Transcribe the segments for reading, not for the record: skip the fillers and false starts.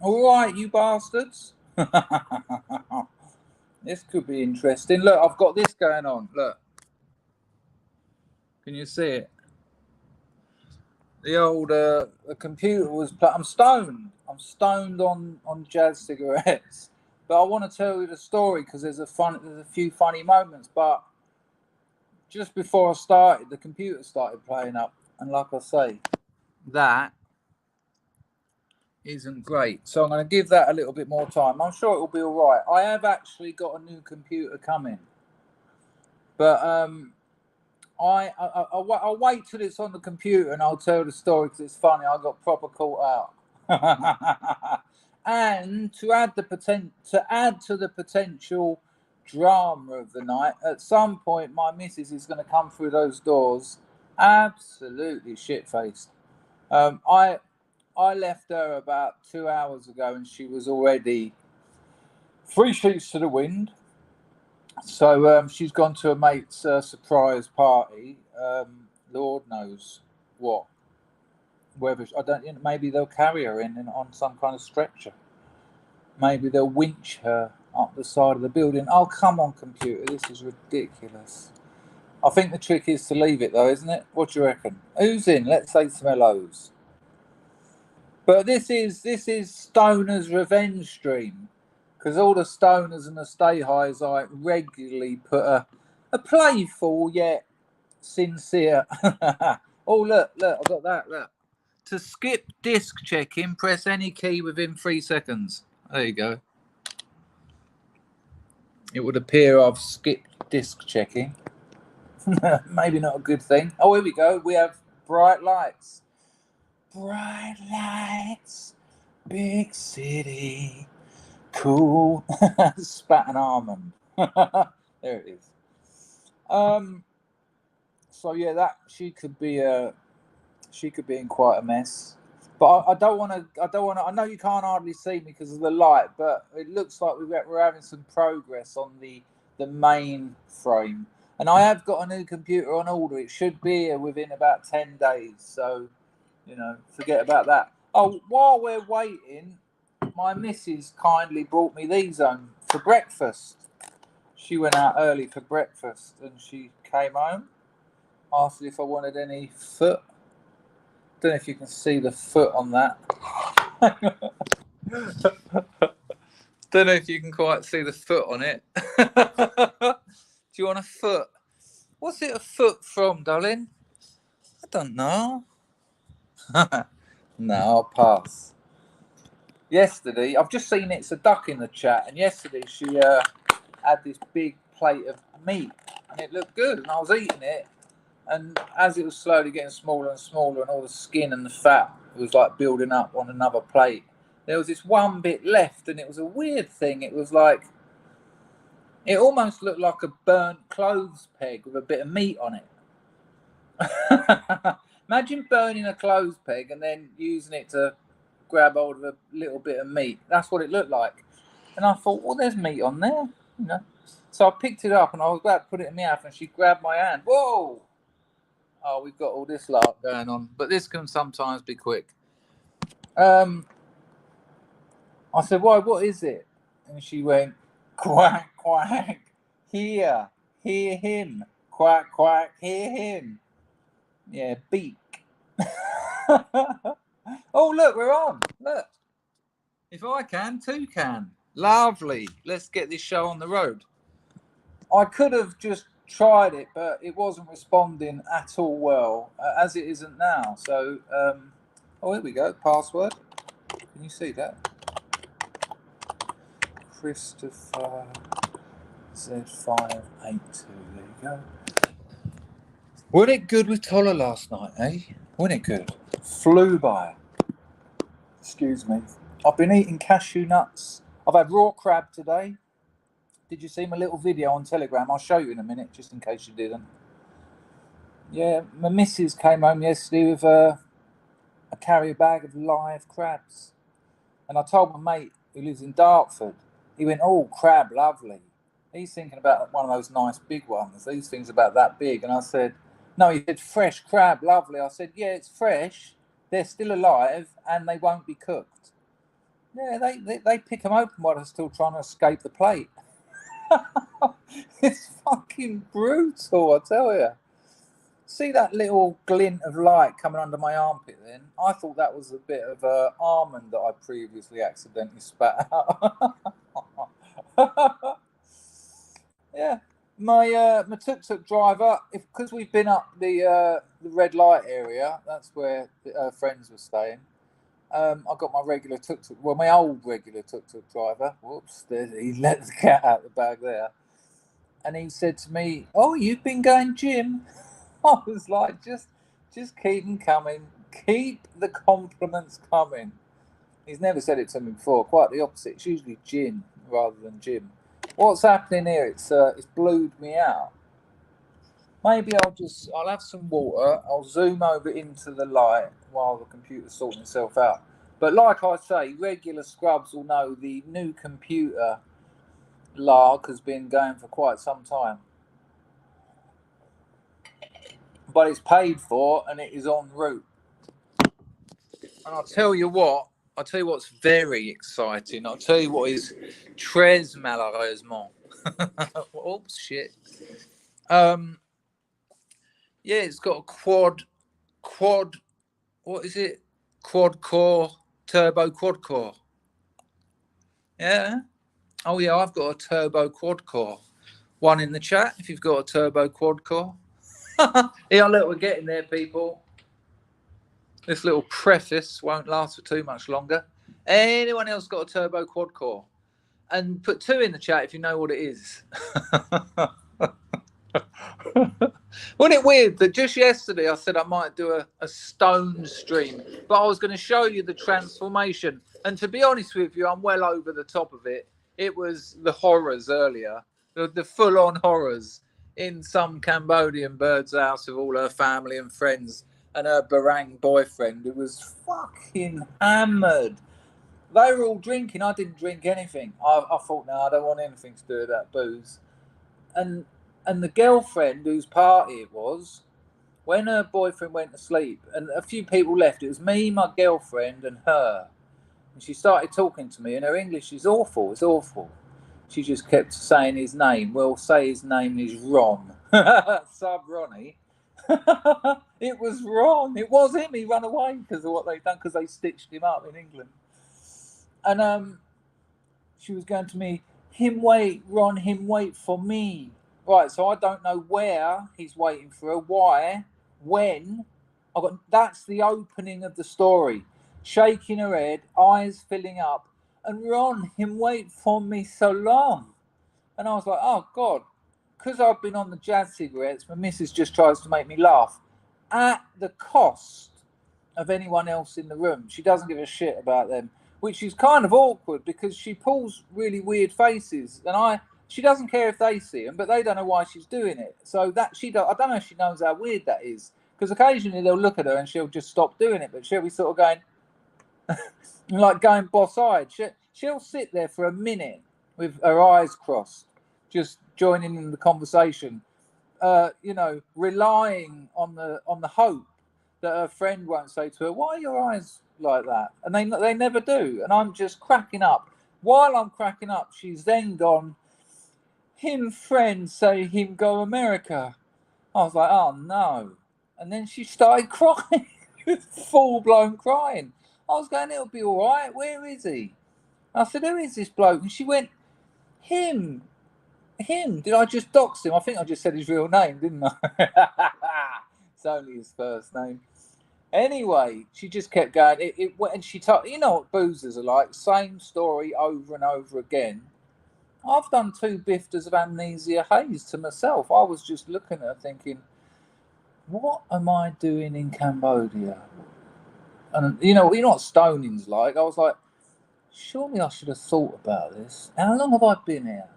All right, you bastards. This could be interesting. Look, I've got this going on. Look. Can you see it? The old the computer was. I'm stoned. I'm stoned on jazz cigarettes. But I want to tell you the story because there's a few funny moments. But just before I started, the computer started playing up, and like I say, that isn't great. So I'm going to give that a little bit more time. I'm sure it will be all right. I have actually got a new computer coming, but I'll wait till it's on the computer and I'll tell the story because it's funny. I got proper caught out. And to add to the potential drama of the night, at some point my missus is going to come through those doors, absolutely shit faced. I left her about 2 hours ago and she was already 3 sheets to the wind. So she's gone to a mate's surprise party. Lord knows what. Whether I don't, maybe they'll carry her in on some kind of stretcher. Maybe they'll winch her up the side of the building. Oh, come on, computer! This is ridiculous. I think the trick is to leave it, though, isn't it? What do you reckon? Who's in? Let's say some hellos. But this is Stoner's revenge stream. Because all the stoners and the stay highs I regularly put a playful yet sincere. Oh, look, I've got that. Look. To skip disk checking, press any key within 3 seconds. There you go. It would appear I've skipped disk checking. Maybe not a good thing. Oh, here we go. We have bright lights. Bright lights, big city. Cool. Spat an almond. There it is. So yeah, that she could be in quite a mess. But I don't want to. I know you can't hardly see me because of the light, but it looks like we're having some progress on the main frame. And I have got a new computer on order. It should be here within about 10 days. So, forget about that. Oh, while we're waiting, my missus kindly brought me these home for breakfast. She went out early for breakfast and she came home, asked if I wanted any foot. Don't know if you can see the foot on that. Don't know if you can quite see the foot on it. Do you want a foot? What's it a foot from, darling? I don't know. No, I'll pass. Yesterday, I've just seen it's a duck in the chat, and yesterday she had this big plate of meat, and it looked good, and I was eating it, and as it was slowly getting smaller and smaller, and all the skin and the fat was like building up on another plate, there was this one bit left, and it was a weird thing. It was like, it almost looked like a burnt clothes peg with a bit of meat on it. Imagine burning a clothes peg and then using it to grab hold of a little bit of meat. That's what it looked like. And I thought, well, there's meat on there, So I picked it up and I was about to put it in my mouth, and she grabbed my hand. Whoa! Oh, we've got all this lark going on, but this can sometimes be quick. I said, why, what is it? And she went, quack, quack, hear him, quack, quack, hear him. Yeah, beak. Oh, look, we're on. Look. If I can, two can. Lovely. Let's get this show on the road. I could have just tried it, but it wasn't responding at all well, as it isn't now. So, oh, here we go. Password. Can you see that? Christopher Z582. There you go. Wasn't it good with Toller last night, eh? Wasn't it good? Flew by. Excuse me. I've been eating cashew nuts. I've had raw crab today. Did you see my little video on Telegram? I'll show you in a minute, just in case you didn't. Yeah, my missus came home yesterday with a carrier bag of live crabs. And I told my mate who lives in Dartford, he went, oh, crab, lovely. He's thinking about one of those nice big ones. These things about that big. And I said, no, he said, fresh crab, lovely. I said, yeah, it's fresh. They're still alive and they won't be cooked. Yeah, they pick them open while they're still trying to escape the plate. It's fucking brutal, I tell you. See that little glint of light coming under my armpit then? I thought that was a bit of almond that I previously accidentally spat out. Yeah. My tuk-tuk driver, because we've been up the red light area, that's where friends were staying. I got my regular tuk-tuk, well, my old regular tuk-tuk driver. Whoops, he let the cat out the bag there. And he said to me, "Oh, you've been going gym?" I was like, just keep them coming. Keep the compliments coming. He's never said it to me before. Quite the opposite. It's usually gin rather than gym. What's happening here? It's blued me out. Maybe I'll have some water. I'll zoom over into the light while the computer's sorting itself out. But like I say, regular scrubs will know the new computer lark has been going for quite some time. But it's paid for and it is en route. And I'll tell you what's very exciting. I'll tell you what is très malheureusement. Oops, shit. Yeah, it's got a quad, what is it? Quad core, turbo quad core. Yeah. Oh, yeah, I've got a turbo quad core. One in the chat if you've got a turbo quad core. Yeah, look, we're getting there, people. This little preface won't last for too much longer. Anyone else got a turbo quad core? And put 2 in the chat if you know what it is. Wasn't it weird that just yesterday I said I might do a stone stream, but I was going to show you the transformation. And to be honest with you, I'm well over the top of it. It was the horrors earlier, the full-on horrors in some Cambodian bird's house with all her family and friends and her barang boyfriend who was fucking hammered. They were all drinking. I didn't drink anything. I thought, no, I don't want anything to do with that booze. And the girlfriend whose party it was, when her boyfriend went to sleep and a few people left, it was me, my girlfriend, and her. And she started talking to me, and her English is awful. It's awful. She just kept saying his name. We'll say his name is Ron. Sub Ronnie. It was Ron. It was him. He ran away because of what they'd done, because they stitched him up in England. And she was going to me, him wait, Ron, him wait for me. Right, so I don't know where he's waiting for her, why, when. That's the opening of the story. Shaking her head, eyes filling up, and Ron, him wait for me so long. And I was like, oh God, because I've been on the jazz cigarettes, my missus just tries to make me laugh at the cost of anyone else in the room. She doesn't give a shit about them, which is kind of awkward because she pulls really weird faces, and she doesn't care if they see them, but they don't know why she's doing it. So that I don't know if she knows how weird that is, because occasionally they'll look at her and she'll just stop doing it, but she'll be sort of going like going boss-eyed. She'll sit there for a minute with her eyes crossed, just joining in the conversation, relying on the hope that her friend won't say to her, "Why are your eyes like that?" And they never do. And I'm just cracking up. While I'm cracking up, she's then gone, him friend say him go America. I was like, oh no. And then she started crying, full-blown crying. I was going, it'll be all right. Where is he? I said, who is this bloke? And she went, him. Did I just dox him? I think I just said his real name, didn't I? It's only his first name. Anyway, she just kept going. And she told, you know what boozers are like, same story over and over again. I've done 2 bifters of amnesia haze to myself. I was just looking at her thinking, what am I doing in Cambodia? And you know what stoning's like. I was like, surely I should have thought about this. How long have I been here?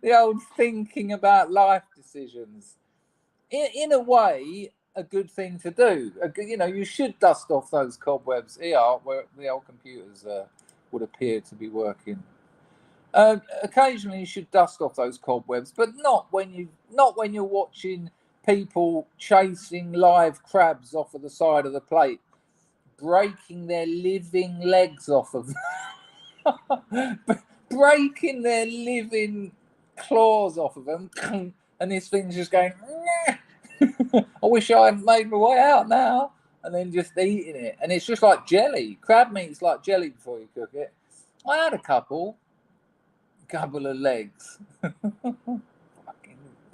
The old thinking about life decisions. In a way, a good thing to do. You should dust off those cobwebs here where the old computers would appear to be working. Occasionally you should dust off those cobwebs, but not when you're watching people chasing live crabs off of the side of the plate, breaking their living legs off of them. Breaking their living claws off of them. And this thing's just going, I wish I hadn't made my way out now. And then just eating it. And it's just like jelly. Crab meat's like jelly before you cook it. I had a couple of legs.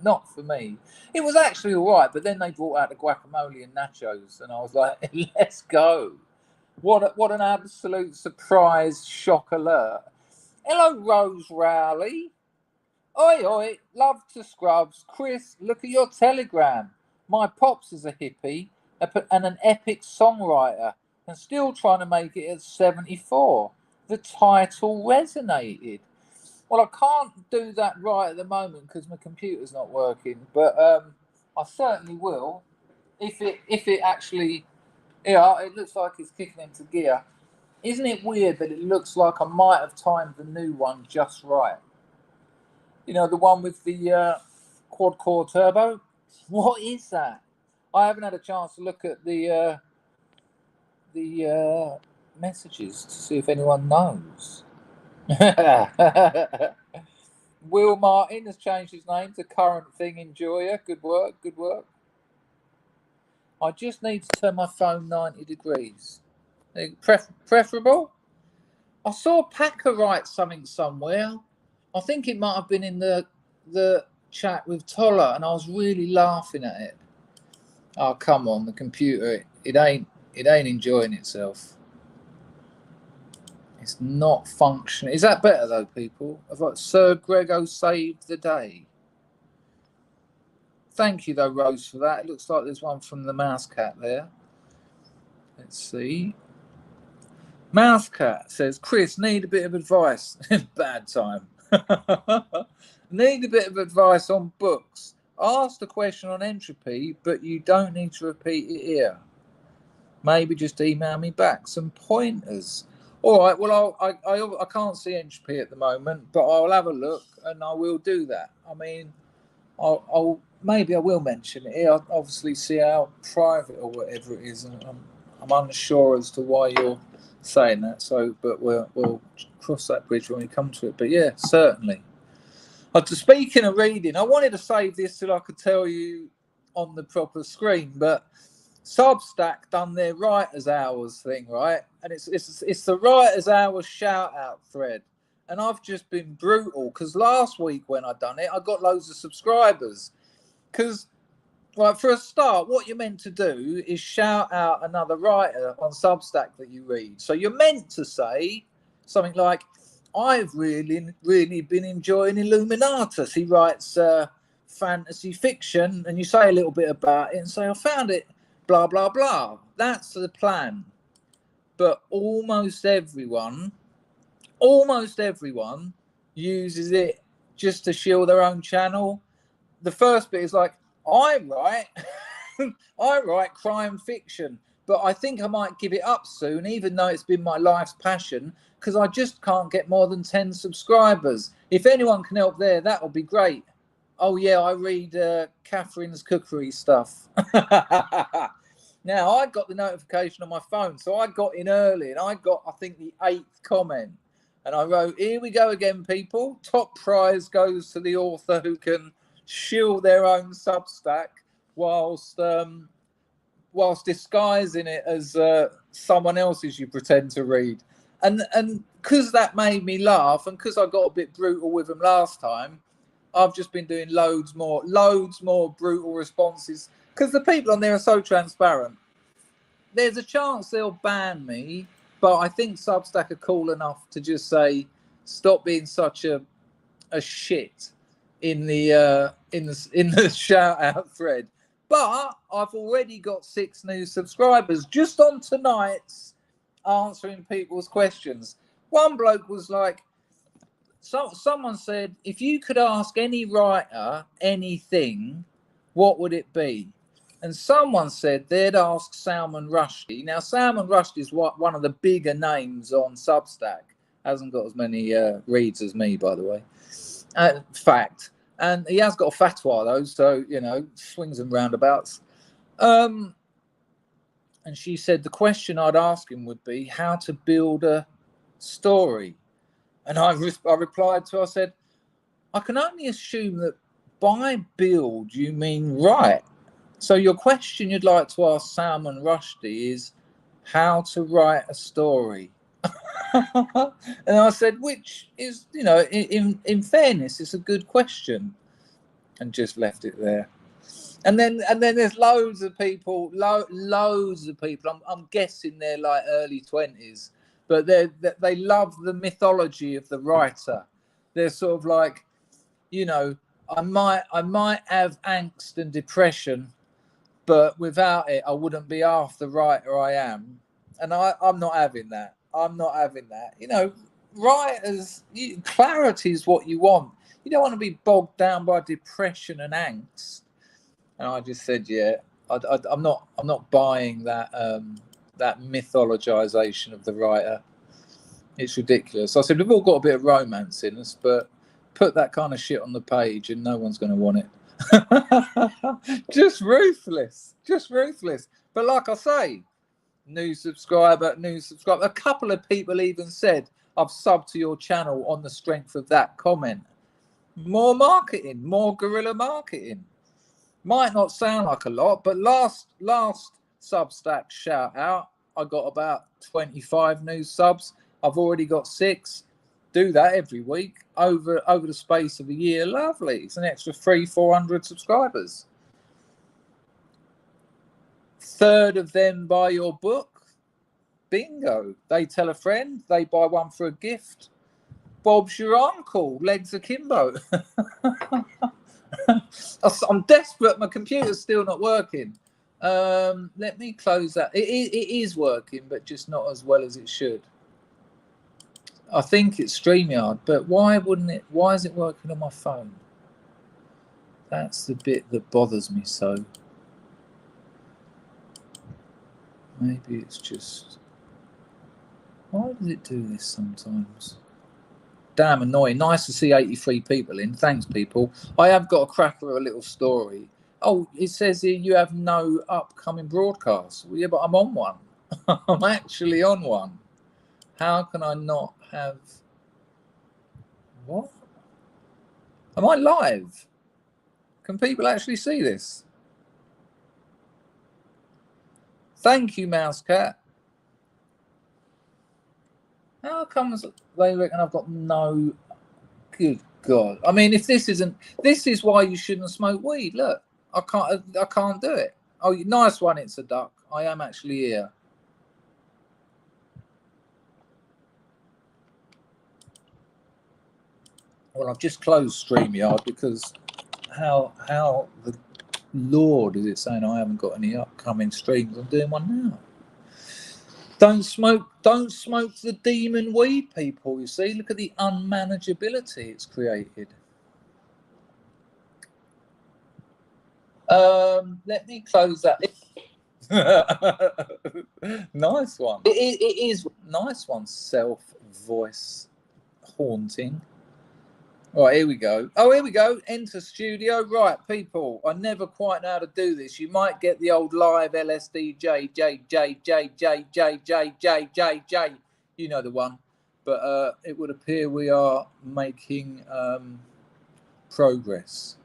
Not for me. It was actually all right, but then they brought out the guacamole and nachos, and I was like, let's go. What an absolute surprise, shock alert. Hello, Rose Rowley. Oi, oi, love to Scrubs. Chris, look at your telegram. My pops is a hippie and an epic songwriter, and still trying to make it at 74. The title resonated. Well, I can't do that right at the moment because my computer's not working, but I certainly will if it actually, yeah, it looks like it's kicking into gear. Isn't it weird that it looks like I might have timed the new one just right? You know, the one with the quad-core turbo? What is that? I haven't had a chance to look at the messages to see if anyone knows. Will Martin has changed his name to Current Thing Enjoyer. Good work, good work. I just need to turn my phone 90 degrees. Preferable? I saw Packer write something somewhere. I think it might have been in the chat with Tolla, and I was really laughing at it. Oh, come on, the computer, it ain't enjoying itself. It's not functioning. Is that better though, people? I've got Sir Grego saved the day. Thank you though, Rose, for that. It looks like there's one from the Mouse Cat there. Let's see. Mouse Cat says, Chris, need a bit of advice. Bad time. Need a bit of advice on books. Asked a question on entropy, but you don't need to repeat it here. Maybe just email me back some pointers. All right, well, I can't see entropy at the moment, but I'll have a look and I will do that. I mean, maybe I will mention it here. I'll obviously see how private or whatever it is. And I'm unsure as to why you're saying that. So, but we'll cross that bridge when we come to it. But yeah, certainly. Speaking of reading, I wanted to save this till I could tell you on the proper screen, but Substack done their writers' hours thing, right? And it's the writers' hours shout out thread, and I've just been brutal because last week when I done it, I got loads of subscribers. Because, like, for a start, what you're meant to do is shout out another writer on Substack that you read. So you're meant to say something like, "I've really been enjoying Illuminatus. He writes fantasy fiction," and you say a little bit about it and say, "I found it." Blah, blah, blah. That's the plan. But almost everyone uses it just to shield their own channel. The first bit is like, I write crime fiction, but I think I might give it up soon, even though it's been my life's passion, because I just can't get more than 10 subscribers. If anyone can help there, that would be great. Oh, yeah, I read Catherine's cookery stuff. Now, I got the notification on my phone, so I got in early, and I got, I think, the 8th comment. And I wrote, "Here we go again, people. Top prize goes to the author who can shield their own Substack whilst disguising it as someone else's you pretend to read." And because that made me laugh, and because I got a bit brutal with them last time, I've just been doing loads more brutal responses because the people on there are so transparent. There's a chance they'll ban me, but I think Substack are cool enough to just say, "Stop being such a shit" in the shout out thread. But I've already got 6 new subscribers just on tonight's answering people's questions. One bloke was like, someone said, "If you could ask any writer anything, what would it be?" And someone said they'd ask Salman Rushdie. Now, Salman Rushdie is one of the bigger names on Substack. Hasn't got as many reads as me, by the way. Fact. And he has got a fatwa, though, so, you know, swings and roundabouts. And she said the question I'd ask him would be how to build a story. And I replied to her, I said, I can only assume that by build you mean write. So your question you'd like to ask Salman Rushdie is how to write a story. And I said, which is, you know, in fairness, it's a good question, and just left it there. And then there's loads of people, loads of people. I'm guessing they're like early 20s, but they love the mythology of the writer. They're sort of like, you know, I might have angst and depression, but without it, I wouldn't be half the writer I am. And I'm not having that. I'm not having that. You know, writers, clarity is what you want. You don't want to be bogged down by depression and angst. And I just said, yeah, I'm not buying that that mythologization of the writer. It's ridiculous. I said, we've all got a bit of romance in us, but put that kind of shit on the page and no one's going to want it. Just ruthless. But like I say, new subscriber. A couple of people even said, I've subbed to your channel on the strength of that comment. More marketing, more guerrilla marketing. Might not sound like a lot, but last Substack shout out, I got about 25 new subs. I've already got 6. Do that every week over the space of a year. Lovely. It's an extra 300-400 subscribers. Third of them buy your book. Bingo. They tell a friend. They buy one for a gift. Bob's your uncle. Legs akimbo. I'm desperate. My computer's still not working. Let me close that. It is working, but just not as well as it should. I think it's StreamYard, but why wouldn't it? Why is it working on my phone? That's the bit that bothers me so. Maybe it's just... Why does it do this sometimes? Damn annoying. Nice to see 83 people in. Thanks, people. I have got a cracker of a little story. Oh, it says here you have no upcoming broadcasts. Well, yeah, but I'm on one. I'm actually on one. How can I not have... What? Am I live? Can people actually see this? Thank you, Mousecat. How comes they reckon I've got no... Good God. I mean, if this isn't... This is why you shouldn't smoke weed. Look, I can't do it. Oh, nice one, it's a duck. I am actually here. Well, I've just closed StreamYard because how the Lord is it saying I haven't got any upcoming streams? I'm doing one now. Don't smoke the demon weed, people. You see, look at the unmanageability it's created. Let me close that. Nice one. It is nice one. Self-voice haunting. Right, here we go. Oh, here we go. Enter studio. Right, people, I never quite know how to do this. You might get the old live LSD J. You know the one. But it would appear we are making progress.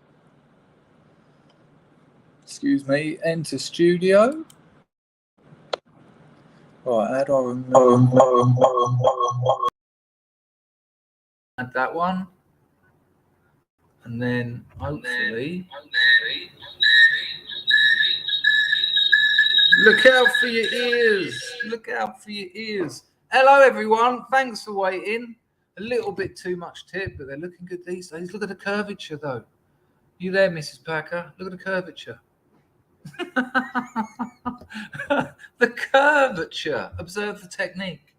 Excuse me. Enter studio. Right, how do I remember? Add that one. And then hopefully, look out for your ears. Look out for your ears. Hello, everyone. Thanks for waiting. A little bit too much tip, but they're looking good these days. Look at the curvature, though. You there, Mrs. Packer? Look at the curvature. The curvature. Observe the technique.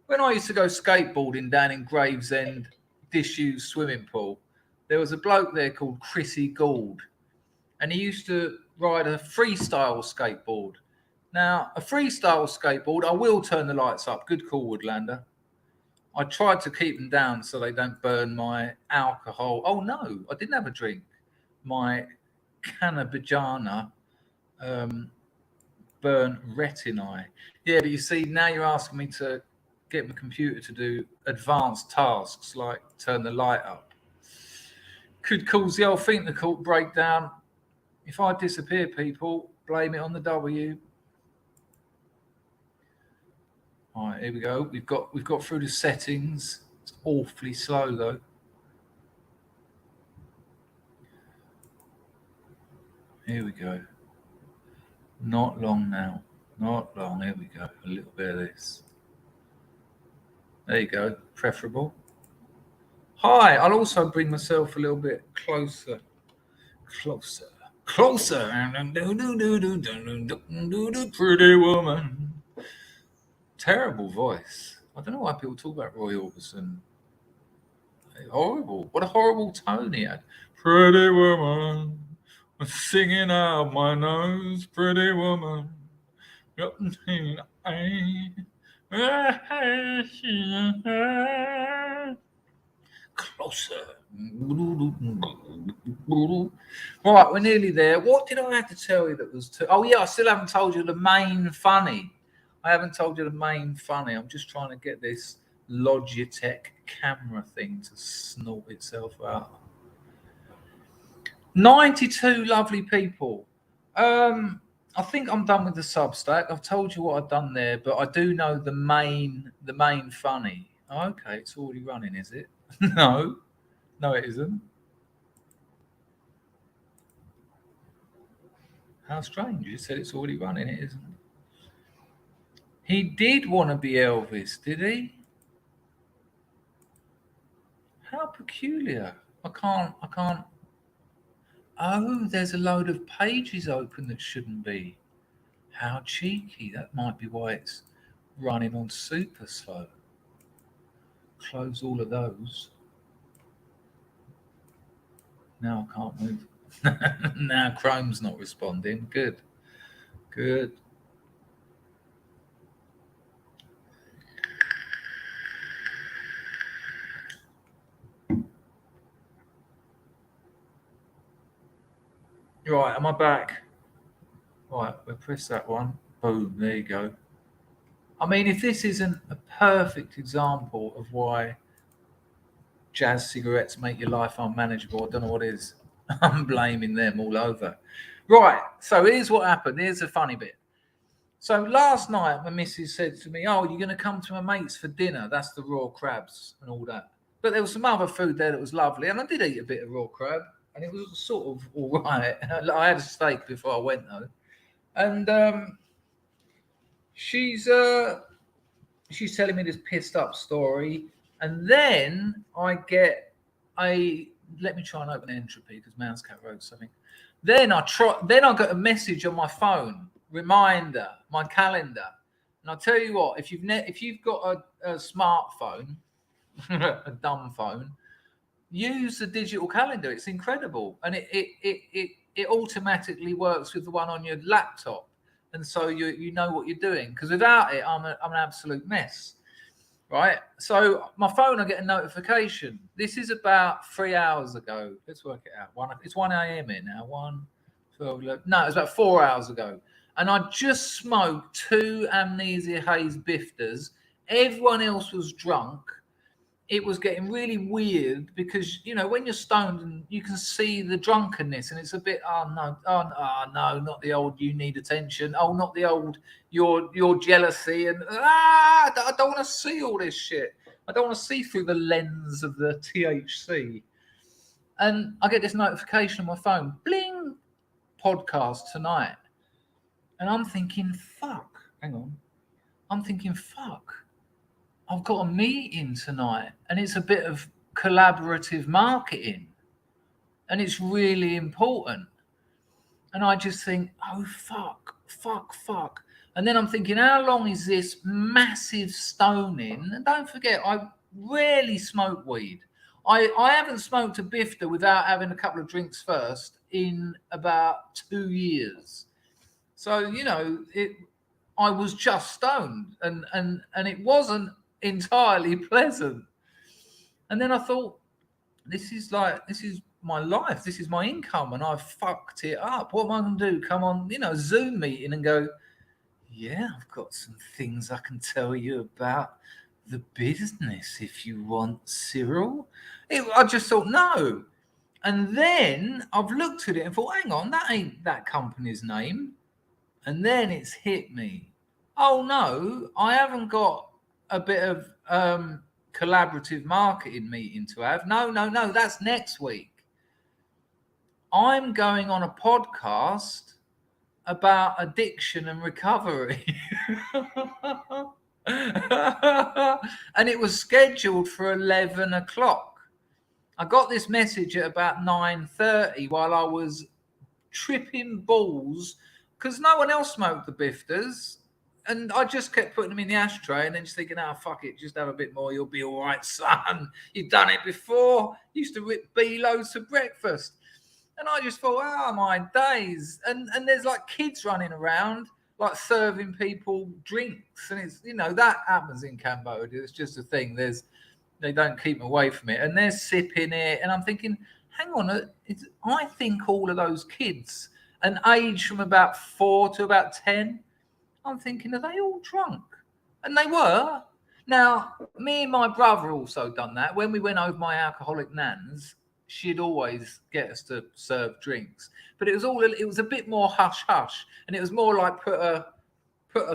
When I used to go skateboarding down in Gravesend disused swimming pool, there was a bloke there called Chrissy Gould, and he used to ride a freestyle skateboard. Now, a freestyle skateboard, I will turn the lights up. Good call, Woodlander. I tried to keep them down so they don't burn my alcohol. Oh, no, I didn't have a drink. My cannabijana burnt retinae. Yeah, but you see, now you're asking me to get my computer to do advanced tasks like turn the light up. Could cause the old think-the-court breakdown. If I disappear, people, blame it on the W. All right, here we go. We've got through the settings. It's awfully slow though. Here we go. Not long now. Not long. Here we go. A little bit of this. There you go. Preferable. Hi. I'll also bring myself a little bit closer. Closer. Closer. Pretty woman. Terrible voice. I don't know why people talk about Roy Orbison. Horrible. What a horrible tone he had. Pretty woman. Singing out my nose, pretty woman. Closer. Right, we're nearly there. What did I have to tell you that was too? Oh yeah, I still haven't told you the main funny. I haven't told you the main funny. I'm just trying to get this Logitech camera thing to snort itself out. 92 lovely people. I think I'm done with the Substack. I've told you what I've done there, but I do know the main funny. Oh, okay, it's already running, is it? No, it isn't. How strange! You said it's already running. It isn't. He did want to be Elvis, did he? How peculiar. I can't. Oh, there's a load of pages open that shouldn't be. How cheeky. That might be why it's running on super slow. Close all of those. Now I can't move. Now Chrome's not responding. Good. Right, am I back? Right, we'll press that one. Boom, there you go. I mean, if this isn't a perfect example of why jazz cigarettes make your life unmanageable, I don't know what is. I'm blaming them all over. Right, so here's what happened. Here's the funny bit. So last night, my missus said to me, "Oh, you're going to come to my mates for dinner. That's the raw crabs and all that." But there was some other food there that was lovely, and I did eat a bit of raw crab, and it was sort of all right. I had a steak before I went though, and she's telling me this pissed up story, and then I get let me try and open Entropy because Mousecap wrote something. Then I got a message on my phone, reminder, my calendar, and I'll tell you what: if you've got a smartphone, a dumb phone, use the digital calendar. It's incredible, and it automatically works with the one on your laptop, and so you know what you're doing. Because without it, I'm an absolute mess. Right, so my phone, I get a notification. This is about 3 hours ago. Let's work it out. It's 1 a.m. here now. 12, 11. No, it was about 4 hours ago. And I just smoked 2 Amnesia Haze Bifters. Everyone else was drunk. It was getting really weird because, you know, when you're stoned and you can see the drunkenness and it's a bit, oh no, not the old you need attention. Oh, not the old your jealousy and I don't want to see all this shit. I don't want to see through the lens of the THC. And I get this notification on my phone, bling, podcast tonight. And I'm thinking, fuck, hang on. I'm thinking, fuck. I've got a meeting tonight and it's a bit of collaborative marketing and it's really important. And I just think, oh, fuck. And then I'm thinking, how long is this massive stoning? And don't forget, I rarely smoke weed. I haven't smoked a bifter without having a couple of drinks first in about 2 years. So, you know, I was just stoned and it wasn't entirely pleasant. And then I thought, this is my life, this is my income, and I've fucked it up. What am I going to do? Come on, you know, Zoom meeting and go, yeah, I've got some things I can tell you about the business if you want, Cyril. I just thought, no. And then I've looked at it and thought, hang on, that ain't that company's name. And then it's hit me. Oh, no, I haven't got a bit of collaborative marketing meeting to have. No, that's next week. I'm going on a podcast about addiction and recovery. And it was scheduled for 11 o'clock. I got this message at about 9:30 while I was tripping balls because no one else smoked the bifters. And I just kept putting them in the ashtray and then just thinking, oh, fuck it, just have a bit more. You'll be all right, son. You've done it before. You used to rip B-loads for breakfast. And I just thought, oh, my days. And there's like kids running around, like serving people drinks. And it's, that happens in Cambodia. It's just a thing. They don't keep away from it. And they're sipping it. And I'm thinking, hang on, I think all of those kids, an age from about 4 to about 10, I'm thinking, are they all drunk? And they were. Now, me and my brother also done that. When we went over my alcoholic nan's, she'd always get us to serve drinks. But it was a bit more hush-hush. And it was more like put a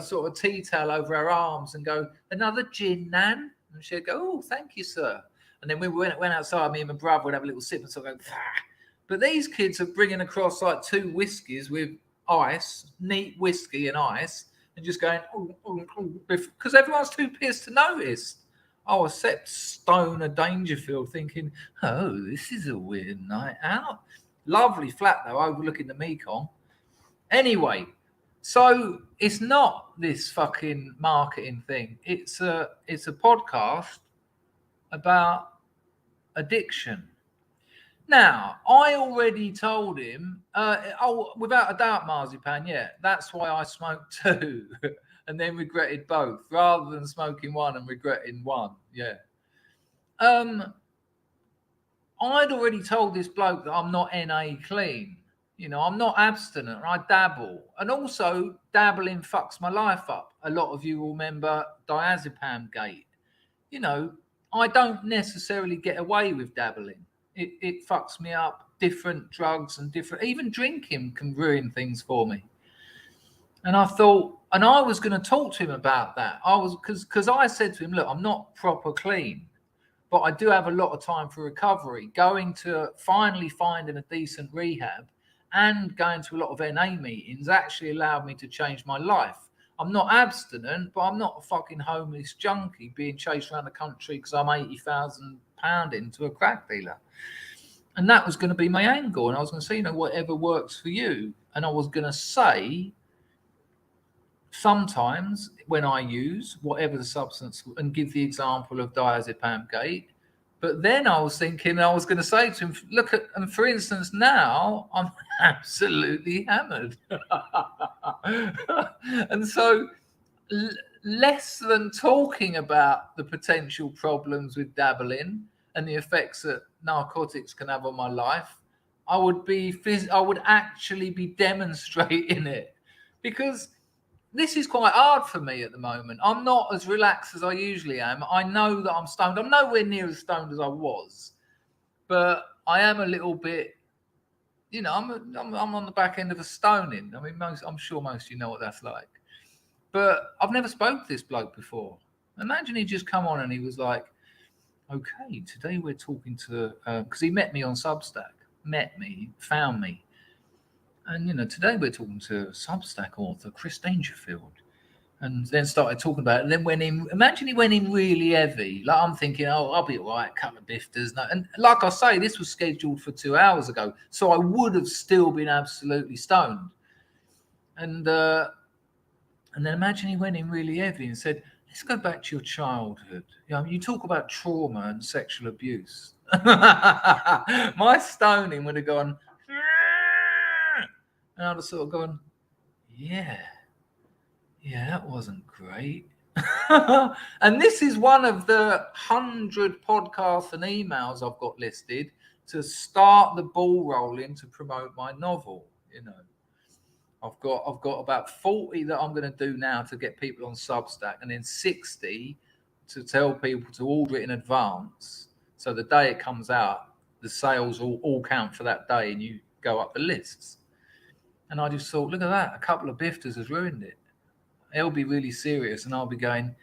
sort of tea towel over our arms and go, another gin, Nan? And she'd go, oh, thank you, sir. And then we went outside, me and my brother would have a little sip and sort of go, ah. But these kids are bringing across like 2 whiskies with ice, neat whiskey and ice, and just going, because everyone's too pissed to notice. Oh, except Stoner Dangerfield thinking, oh, this is a weird night out. Lovely flat, though, overlooking the Mekong. Anyway, so it's not this fucking marketing thing. It's a podcast about addiction. Now, I already told him, without a doubt, Marzipan, yeah, that's why I smoked 2 and then regretted both, rather than smoking 1 and regretting 1, yeah. I'd already told this bloke that I'm not NA clean. I'm not abstinent, I dabble. And also, dabbling fucks my life up. A lot of you will remember diazepam gate. I don't necessarily get away with dabbling. It fucks me up. Different drugs and even drinking can ruin things for me. And I thought, and I was going to talk to him about that. Because I said to him, look, I'm not proper clean, but I do have a lot of time for recovery. Going to finally finding a decent rehab and going to a lot of NA meetings actually allowed me to change my life. I'm not abstinent, but I'm not a fucking homeless junkie being chased around the country because I'm £80,000 into a crack dealer. And that was going to be my angle. And I was going to say, whatever works for you. And I was going to say, sometimes when I use whatever the substance, and give the example of diazepam gate. But then I was thinking, I was going to say to him, look at, and for instance, now I'm absolutely hammered. And so less than talking about the potential problems with dabbling and the effects that narcotics can have on my life, I would actually be demonstrating it, because this is quite hard for me at the moment. I'm not as relaxed as I usually am. I know that I'm stoned. I'm nowhere near as stoned as I was, but I am a little bit, I'm on the back end of a stoning. I mean, I'm sure most of you know what that's like. But I've never spoke to this bloke before. Imagine he just come on and he was like, okay, today we're talking to, because he met me on Substack, found me. And, today we're talking to Substack author Chris Dangerfield. And then started talking about it. And then imagine he went in really heavy. Like, I'm thinking, oh, I'll be all right, couple of bifters. No. And like I say, this was scheduled for 2 hours ago. So I would have still been absolutely stoned. And then imagine he went in really heavy and said, let's go back to your childhood. You talk about trauma and sexual abuse. My stoning would have gone, and I'd have sort of gone, yeah, that wasn't great. And this is one of the 100 podcasts and emails I've got listed to start the ball rolling to promote my novel, I've got about 40 that I'm going to do now to get people on Substack, and then 60 to tell people to order it in advance. So the day it comes out, the sales all count for that day, and you go up the lists. And I just thought, look at that, a couple of bifters has ruined it. He'll be really serious, and I'll be going,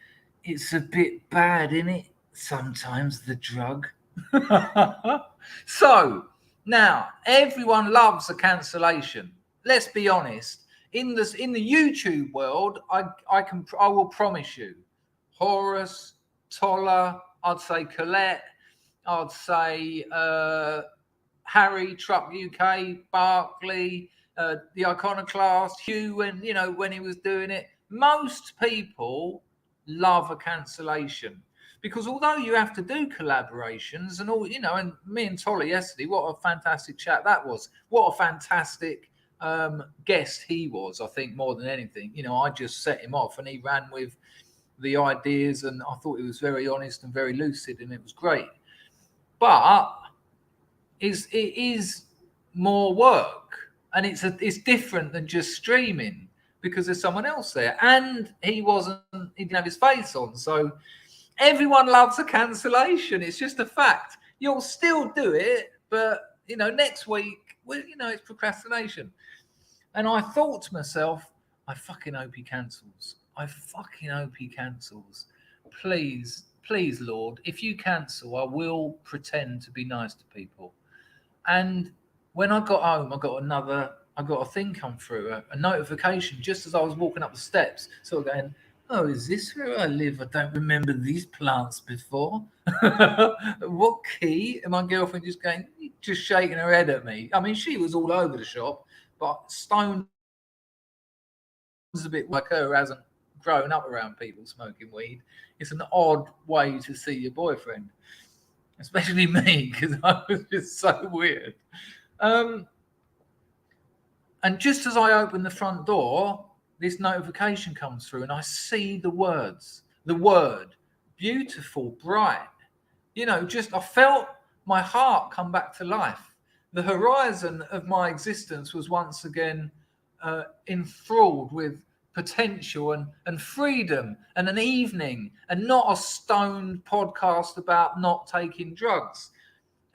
it's a bit bad, isn't it? Sometimes the drug. So now everyone loves a cancellation. Let's be honest. In the YouTube world, I will promise you, Horace, Toller, I'd say Colette, I'd say Harry, Truck UK, Barkley, the Iconoclast, Hugh, when he was doing it. Most people love a cancellation, because although you have to do collaborations and all, and me and Toller yesterday, what a fantastic chat that was. What a fantastic guest he was, I think, more than anything. I just set him off and he ran with the ideas, and I thought he was very honest and very lucid, and it was great. But it is more work, and it's different than just streaming, because there's someone else there, and he didn't have his face on. So everyone loves a cancellation. It's just a fact. You'll still do it, but next week, it's procrastination. And I thought to myself, I fucking hope he cancels. I fucking hope he cancels. Please, Lord, if you cancel, I will pretend to be nice to people. And when I got home, I got a thing come through, a notification just as I was walking up the steps, sort of going, oh, is this where I live? I don't remember these plants before. What key? And my girlfriend just shaking her head at me. I mean, she was all over the shop, but Stone's a bit like her, who hasn't grown up around people smoking weed. It's an odd way to see your boyfriend, especially me, because I was just so weird. And just as I open the front door, this notification comes through, and I see the word beautiful, bright. I felt my heart come back to life. The horizon of my existence was once again enthralled with potential and freedom and an evening, and not a stoned podcast about not taking drugs.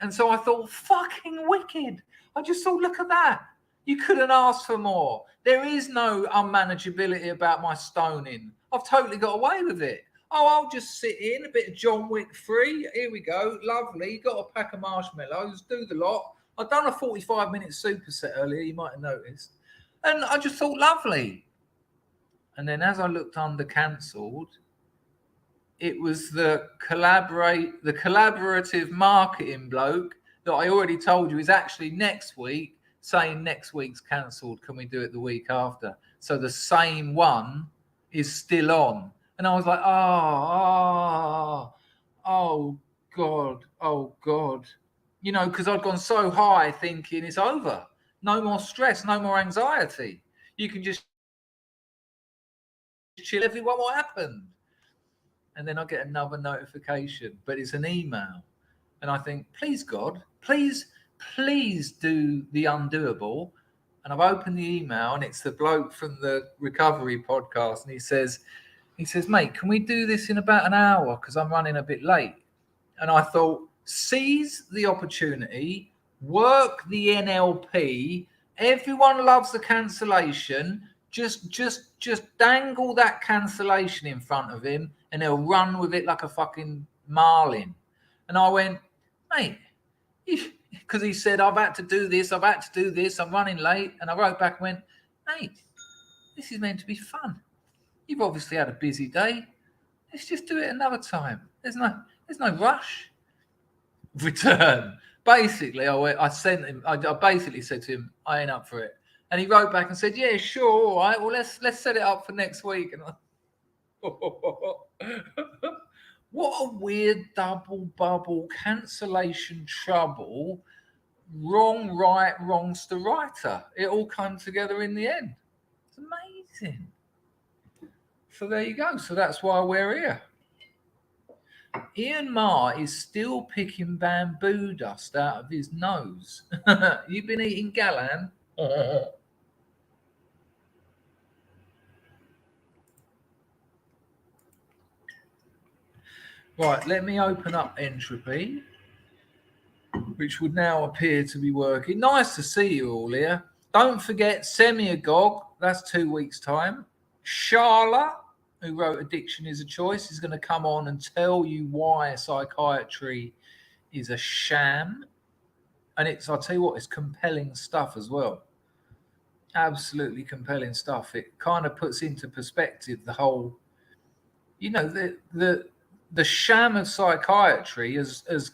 And so I thought, fucking wicked. I just thought, look at that. You couldn't ask for more. There is no unmanageability about my stoning. I've totally got away with it. Oh, I'll just sit in a bit of John Wick 3. Here we go. Lovely. Got a pack of marshmallows. Do the lot. I've done a 45-minute superset earlier. You might have noticed. And I just thought, lovely. And then as I looked under cancelled, it was the collaborative marketing bloke that I already told you is actually next week, saying next week's cancelled. Can we do it the week after? So the same one is still on. And I was like, oh God. Because I'd gone so high thinking it's over. No more stress, no more anxiety. You can just chill. Everyone, what happened? And then I get another notification, but it's an email. And I think, please, God, please do the undoable. And I've opened the email, and it's the bloke from the recovery podcast. And he says, mate, can we do this in about an hour? Because I'm running a bit late. And I thought, seize the opportunity, work the NLP. Everyone loves the cancellation. Just dangle that cancellation in front of him, and he'll run with it like a fucking marlin. And I went, mate, because he said, I've had to do this, I'm running late. And I wrote back and went, mate, this is meant to be fun. You've obviously had a busy day. Let's just do it another time. There's no rush. Return. Basically, I basically said to him, I ain't up for it. And he wrote back and said, yeah, sure, all right. Well, let's set it up for next week. And what a weird double bubble cancellation trouble. Wrong, right, wrongster writer. It all came together in the end. It's amazing. So there you go. So that's why we're here. Ian Ma is still picking bamboo dust out of his nose. You've been eating galan? Right, let me open up Entropy, which would now appear to be working. Nice to see you all here. Don't forget Semiagog, that's 2 weeks' time. Sharla, who wrote Addiction is a Choice, is going to come on and tell you why psychiatry is a sham. And I'll tell you what, it's compelling stuff as well. Absolutely compelling stuff. It kind of puts into perspective the whole, the sham of psychiatry has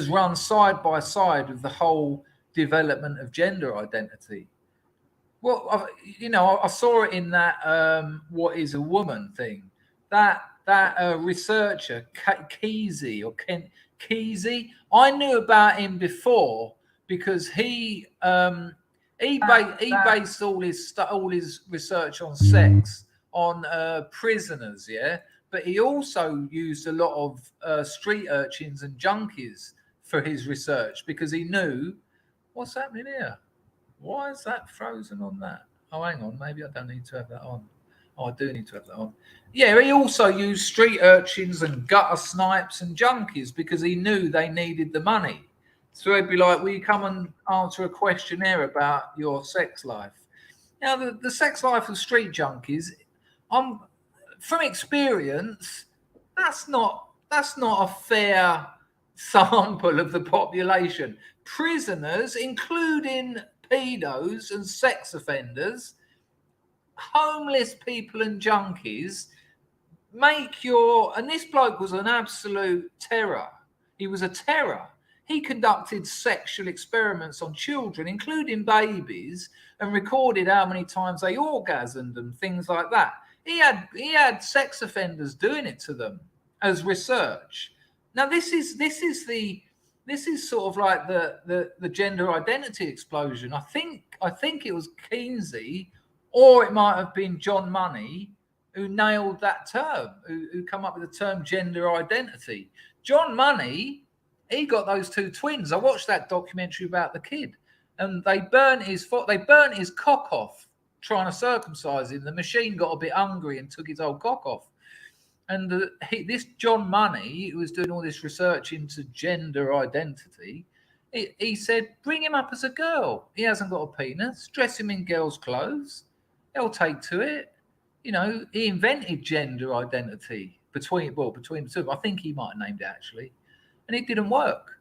run side by side with the whole development of gender identity. Well, I saw it in that "What is a Woman" thing. That researcher Kesey or Ken Kesey, I knew about him before because he based all his research on sex on prisoners, yeah. But he also used a lot of street urchins and junkies for his research because he knew what's happening here. Why is that frozen on that? Oh, hang on. Maybe I don't need to have that on. Oh, I do need to have that on. Yeah, he also used street urchins and gutter snipes and junkies because he knew they needed the money. So he'd be like, will you come and answer a questionnaire about your sex life? Now, the sex life of street junkies, from experience, that's not a fair sample of the population. Prisoners, including pedos and sex offenders, homeless people and junkies, and this bloke was an absolute terror. He was a terror. He conducted sexual experiments on children, including babies, and recorded how many times they orgasmed and things like that. He had sex offenders doing it to them as research. Now this is sort of like the gender identity explosion. I think it was Kesey, or it might have been John Money, who nailed that term, who come up with the term gender identity. John Money, he got those two twins. I watched that documentary about the kid, and they burnt his cock off trying to circumcise him. The machine got a bit hungry and took his old cock off. And this John Money, who was doing all this research into gender identity, he said, bring him up as a girl. He hasn't got a penis. Dress him in girls' clothes. He'll take to it. He invented gender identity between the two. I think he might have named it actually. And it didn't work.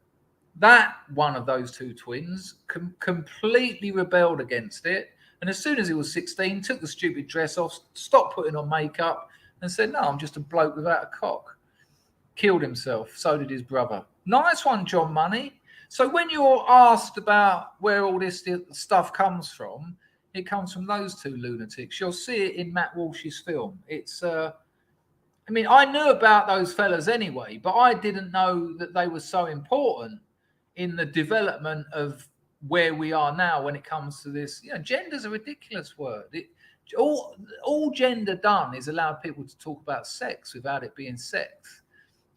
That one of those two twins completely rebelled against it. And as soon as he was 16, took the stupid dress off, stopped putting on makeup, and said, no, I'm just a bloke without a cock. Killed himself. So did his brother. Nice one, John Money. So when you're asked about where all this stuff comes from, it comes from those two lunatics. You'll see it in Matt Walsh's film. I knew about those fellas anyway, but I didn't know that they were so important in the development of where we are now when it comes to this. Gender's a ridiculous word. All gender done is allowed people to talk about sex without it being sex.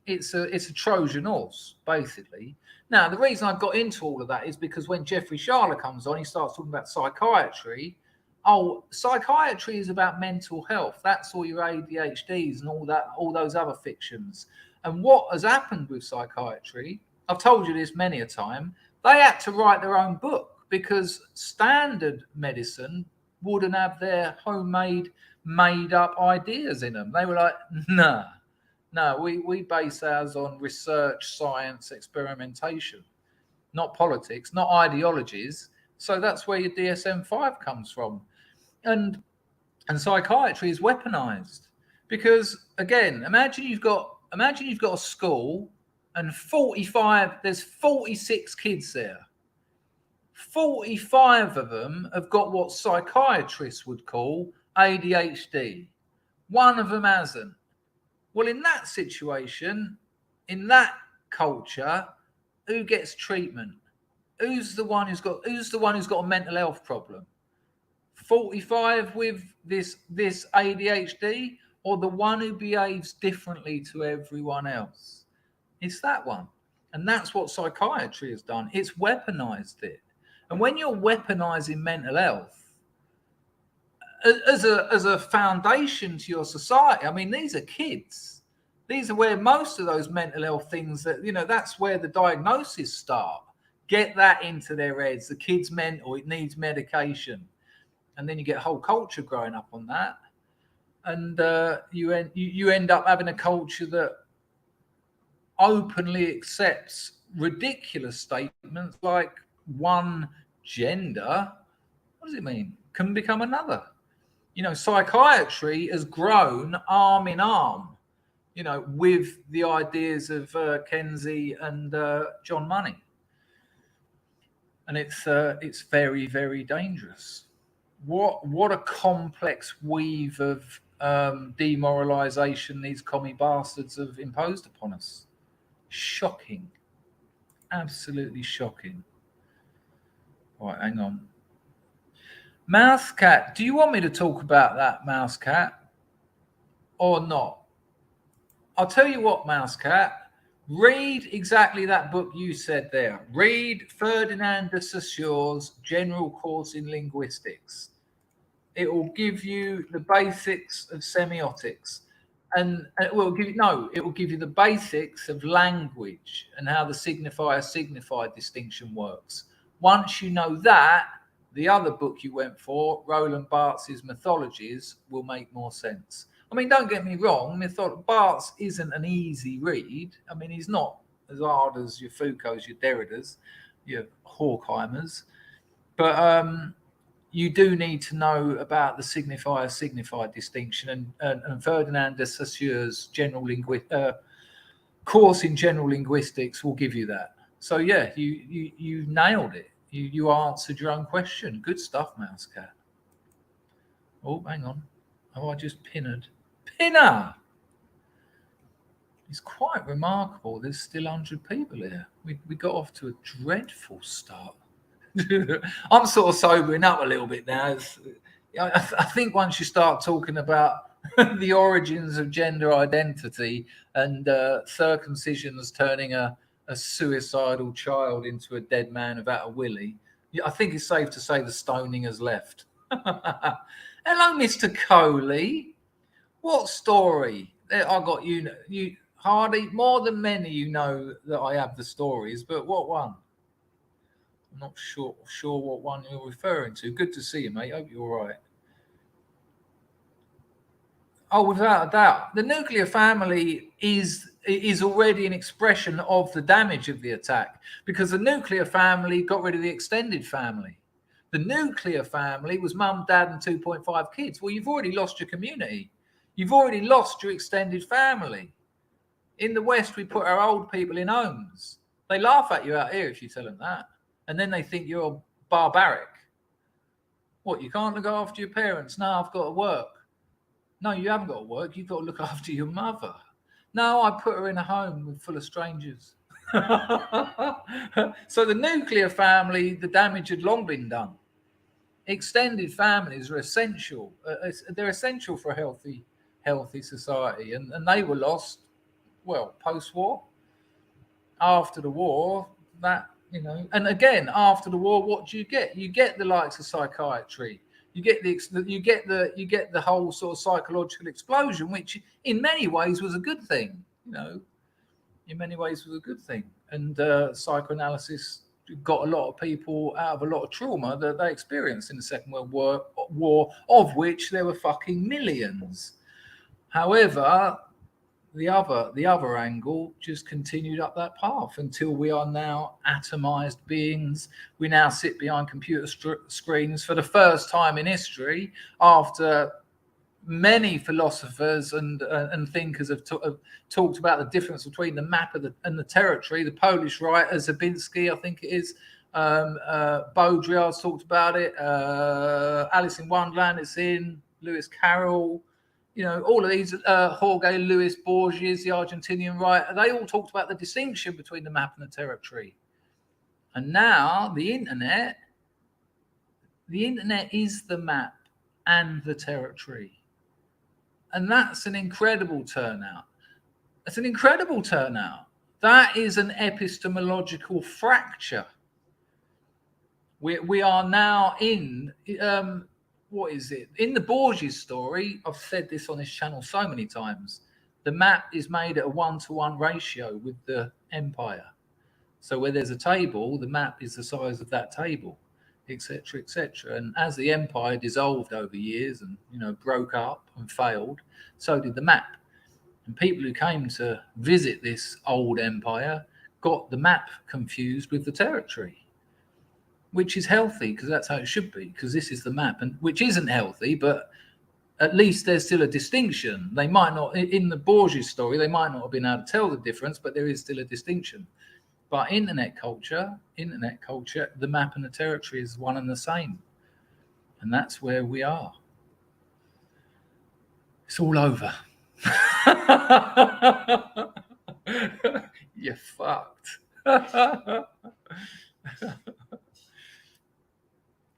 It's a Trojan horse, basically. Now, the reason I got into all of that is because when Jeffrey Sharla comes on, he starts talking about psychiatry. Oh, psychiatry is about mental health. That's all your ADHDs and all those other fictions. And what has happened with psychiatry, I've told you this many a time, they had to write their own book because standard medicine wouldn't have their homemade, made-up ideas in them. They were like, no, we base ours on research, science, experimentation, not politics, not ideologies. So that's where your DSM-5 comes from. And psychiatry is weaponized because, again, imagine you've got a school and there's 46 kids there. 45 of them have got what psychiatrists would call ADHD. One of them hasn't. Well, in that situation, in that culture, who gets treatment? Who's the one who's got a mental health problem? 45 with this ADHD, or the one who behaves differently to everyone else? It's that one. And that's what psychiatry has done. It's weaponized it. And when you're weaponizing mental health as a foundation to your society, these are kids. These are where most of those mental health things that, that's where the diagnoses start. Get that into their heads. The kid's mental, it needs medication. And then you get a whole culture growing up on that. And you end up having a culture that openly accepts ridiculous statements like one gender, what does it mean, can become another. Psychiatry has grown arm in arm, with the ideas of Kenzie and John Money. And it's very, very dangerous. What a complex weave of demoralization these commie bastards have imposed upon us. Shocking. Absolutely shocking. Right, hang on. Mouse Cat, do you want me to talk about that, Mouse Cat, or not? I'll tell you what, Mouse Cat. Read exactly that book you said there. Read Ferdinand de Saussure's General Course in Linguistics. It will give you the basics of semiotics. And it will give you the basics of language and how the signifier-signified distinction works. Once you know that, the other book you went for, Roland Barthes' Mythologies, will make more sense. I mean, don't get me wrong, Barthes isn't an easy read. I mean, he's not as hard as your Foucault's, your Derrida's, your Horkheimers. But you do need to know about the signifier-signified distinction, and Ferdinand de Saussure's course in general linguistics will give you that. So yeah, you nailed it. You answered your own question. Good stuff, Mouse Cat. Oh, hang on. Oh, I just pinned. Pinner! It's quite remarkable. There's still 100 people here. We got off to a dreadful start. I'm sort of sobering up a little bit now. I think once you start talking about the origins of gender identity and circumcisions turning a suicidal child into a dead man without a willy, I think it's safe to say the stoning has left. Hello, Mr. Coley. What story? I got you Hardy. More than many, that I have the stories, but what one? I'm not sure what one you're referring to. Good to see you, mate. Hope you're all right. Oh, without a doubt. The nuclear family is already an expression of the damage of the attack, because the nuclear family got rid of the extended family. The nuclear family was mum, dad, and 2.5 kids. Well, you've already lost your community. You've already lost your extended family. In the West, we put our old people in homes. They laugh at you out here if you tell them that. And then they think you're barbaric. What, you can't look after your parents? No, I've got to work. No, you haven't got to work. You've got to look after your mother. No, I put her in a home full of strangers. So the nuclear family, the damage had long been done. Extended families are essential. They're essential for a healthy society. And they were lost, well, post-war. After the war, and again, after the war, what do you get? You get the likes of psychiatry. You get the whole sort of psychological explosion, which in many ways was a good thing. In many ways was a good thing. And psychoanalysis got a lot of people out of a lot of trauma that they experienced in the Second World War, of which there were fucking millions. However, the other angle just continued up that path until we are now atomized beings. We now sit behind computer screens for the first time in history, after many philosophers and thinkers have talked about the difference between the map and the territory. The Polish writer Zabinski, I think it is, Baudrillard's talked about it, Alice in Wonderland, it's in, Lewis Carroll, all of these, Jorge Luis Borges, the Argentinian writer, they all talked about the distinction between the map and the territory. And now the internet is the map and the territory. And that's an incredible turnout. It's an incredible turnout. That is an epistemological fracture. We are now in... what is it? In the Borges story, I've said this on this channel so many times, The map is made at a 1-to-1 ratio with the empire. So where there's a table, the map is the size of that table, etc., etc. And as the empire dissolved over years and, you know, broke up and failed, so did the map. And people who came to visit this old empire got the map confused with the territory, which is healthy because that's how it should be, because this is the map, and which isn't healthy, but at least there's still a distinction. They might not, in the Borges story, they might not have been able to tell the difference, but there is still a distinction. But internet culture, the map and the territory is one and the same. And that's where we are. It's all over. You're fucked.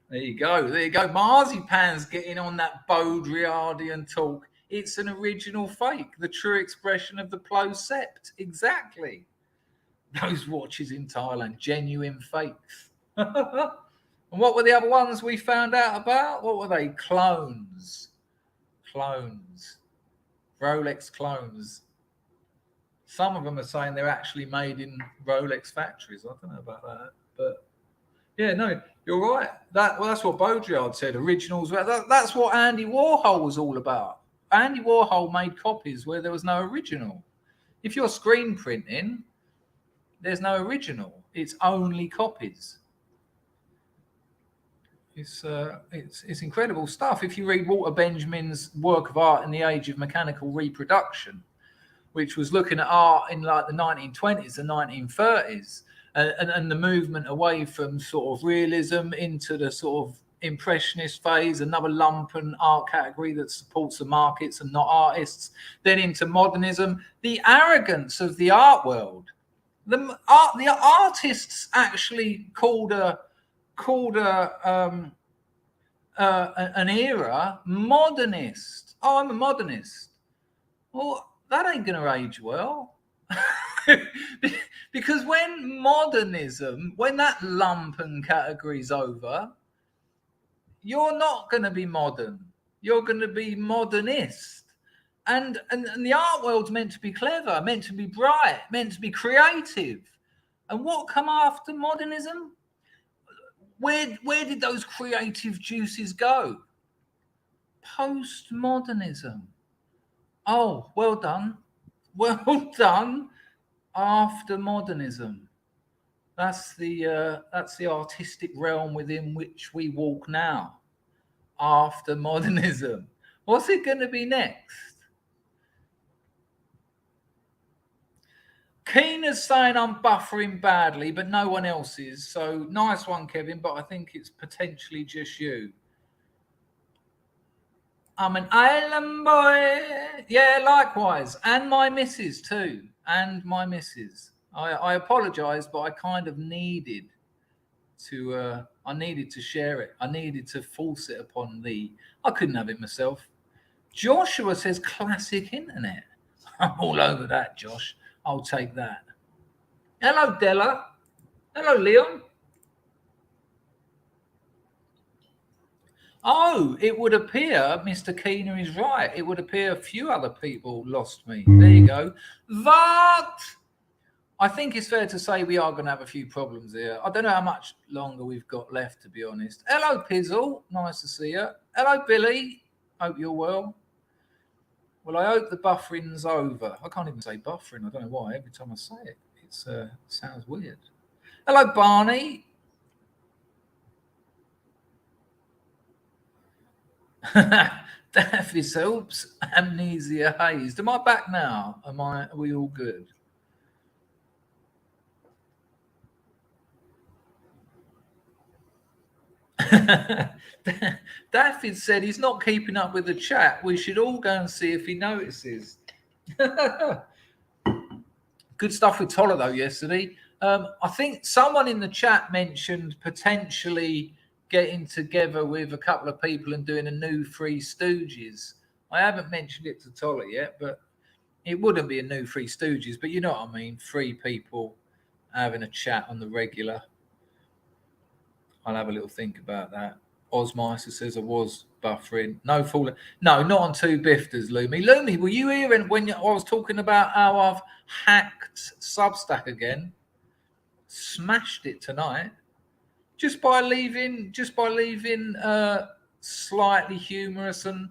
There you go. Marzipan's getting on that Baudrillardian talk. It's an original fake, the true expression of the closed sept. Exactly. Those watches in Thailand, genuine fakes. And what were the other ones we found out about? What were they? Clones. Rolex clones. Some of them are saying they're actually made in Rolex factories. I don't know about that, but yeah, no, you're right. That's what Baudrillard said. Originals. That's what Andy Warhol was all about. Andy Warhol made copies where there was no original. If you're screen printing, there's no original. It's only copies. It's incredible stuff. If you read Walter Benjamin's work of art in the age of mechanical reproduction, which was looking at art in like the 1920s and 1930s, and the movement away from sort of realism into the sort of impressionist phase, another lumpen art category that supports the markets and not artists, then into modernism, the arrogance of the art world. The artists actually called an era modernist. Oh, I'm a modernist. Well, that ain't going to age well. Because when that lumpen category's over, you're not going to be modern. You're going to be modernist. And the art world's meant to be clever, meant to be bright, meant to be creative. And what come after modernism? Where did those creative juices go? Postmodernism. Oh, well done. Well done. After modernism. That's the artistic realm within which we walk now. After modernism. What's it going to be next? Keen is saying I'm buffering badly, but no one else is. So nice one, Kevin, but I think it's potentially just you. I'm an island boy. Yeah, likewise. And my missus too. And my missus. I apologise, but I kind of needed to share it. I needed to force it upon thee. I couldn't have it myself. Joshua says classic internet. I'm all over that, Josh. I'll take that. Hello, Della. Hello, Leon. Oh, it would appear Mr. Keener is right. It would appear a few other people lost me. There you go. But I think it's fair to say we are going to have a few problems here. I don't know how much longer we've got left, to be honest. Hello, Pizzle. Nice to see you. Hello, Billy. Hope you're well. Well, I hope the buffering's over. I can't even say buffering. I don't know why. Every time I say it, it sounds weird. Hello, Barney. Daffy helps. Amnesia hazed. Am I back now? Are we all good? Daffy said he's not keeping up with the chat. We should all go and see if he notices. Good stuff with Toller, though, yesterday. I think someone in the chat mentioned potentially getting together with a couple of people and doing a new Three Stooges. I haven't mentioned it to Toller yet, but it wouldn't be a new Three Stooges, but you know what I mean. 3 people having a chat on the regular. I'll have a little think about that. Osmeister says I was buffering. No falling. No, not on two bifters, Lumi. Lumi, were you here when I was talking about how I've hacked Substack again? Smashed it tonight. Just by leaving slightly humorous. And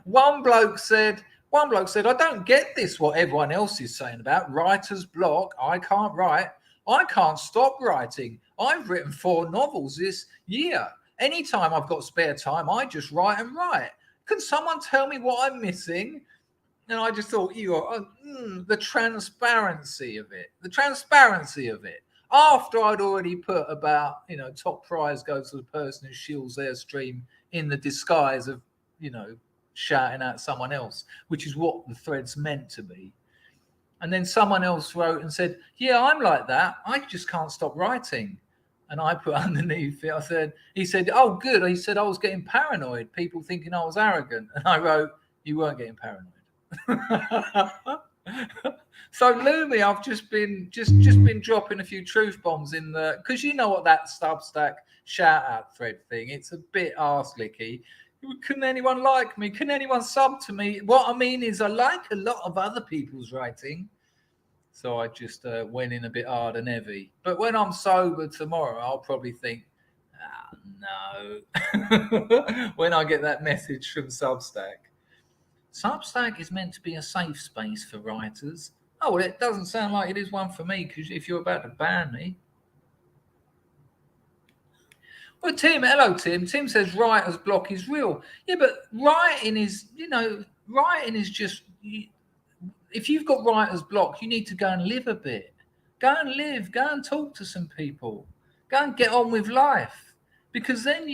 one bloke said, I don't get this, what everyone else is saying about writer's block. I can't write. I can't stop writing. I've written 4 novels this year. Anytime I've got spare time, I just write and write. Can someone tell me what I'm missing? And I just thought, the transparency of it. The transparency of it. After I'd already put about, top prize goes to the person who shields their stream in the disguise of, shouting at someone else, which is what the thread's meant to be. And then someone else wrote and said, yeah, I'm like that. I just can't stop writing. And I put underneath it, he said, oh, good. He said, I was getting paranoid, people thinking I was arrogant. And I wrote, you weren't getting paranoid. So Lumi, I've just been dropping a few truth bombs in the, because you know what that Substack shout out thread thing, it's a bit arse-licky. Can anyone like me? Can anyone sub to me? What I mean is I like a lot of other people's writing. So I just went in a bit hard and heavy. But when I'm sober tomorrow, I'll probably think, no. When I get that message from Substack. Substack is meant to be a safe space for writers. Oh, well, it doesn't sound like it is one for me, because if you're about to ban me. Well, Tim, hello, Tim. Tim says writer's block is real. Yeah, but writing is just, if you've got writer's block, you need to go and live a bit. Go and live, go and talk to some people. Go and get on with life. Because then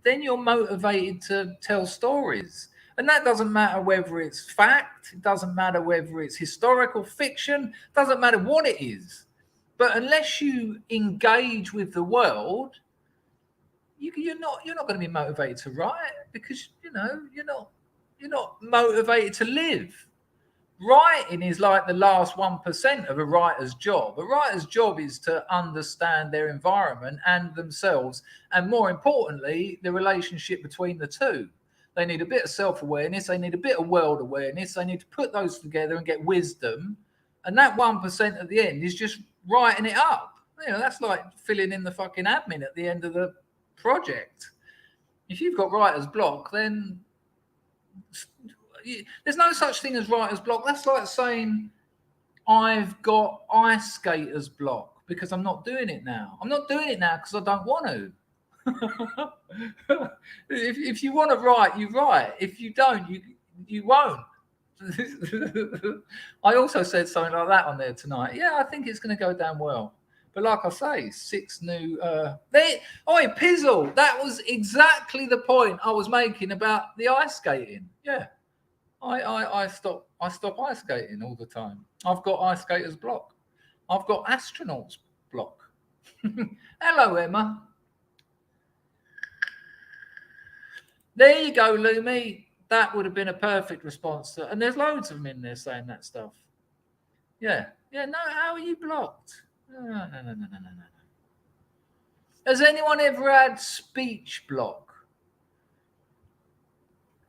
you're motivated to tell stories. And that doesn't matter whether it's fact, it doesn't matter whether it's historical fiction, it doesn't matter what it is. But unless you engage with the world, you're not going to be motivated to write, because you're not motivated to live. Writing is like the last 1% of a writer's job. A writer's job is to understand their environment and themselves, and more importantly, the relationship between the two. They need a bit of self-awareness. They need a bit of world awareness. They need to put those together and get wisdom. And that 1% at the end is just writing it up. That's like filling in the fucking admin at the end of the project. If you've got writer's block, then there's no such thing as writer's block. That's like saying I've got ice skater's block because I'm not doing it now. I'm not doing it now because I don't want to. If you want to write, you write. If you don't, you won't. I also said something like that on there tonight. Yeah, I think it's going to go down well. But like I say, 6 new... Pizzle, that was exactly the point I was making about the ice skating. Yeah, I stop ice skating all the time. I've got ice skater's block. I've got astronaut's block. Hello, Emma. There you go, Lumi. That would have been a perfect response to, and there's loads of them in there saying that stuff. Yeah. No, how are you blocked? No. Has anyone ever had speech block?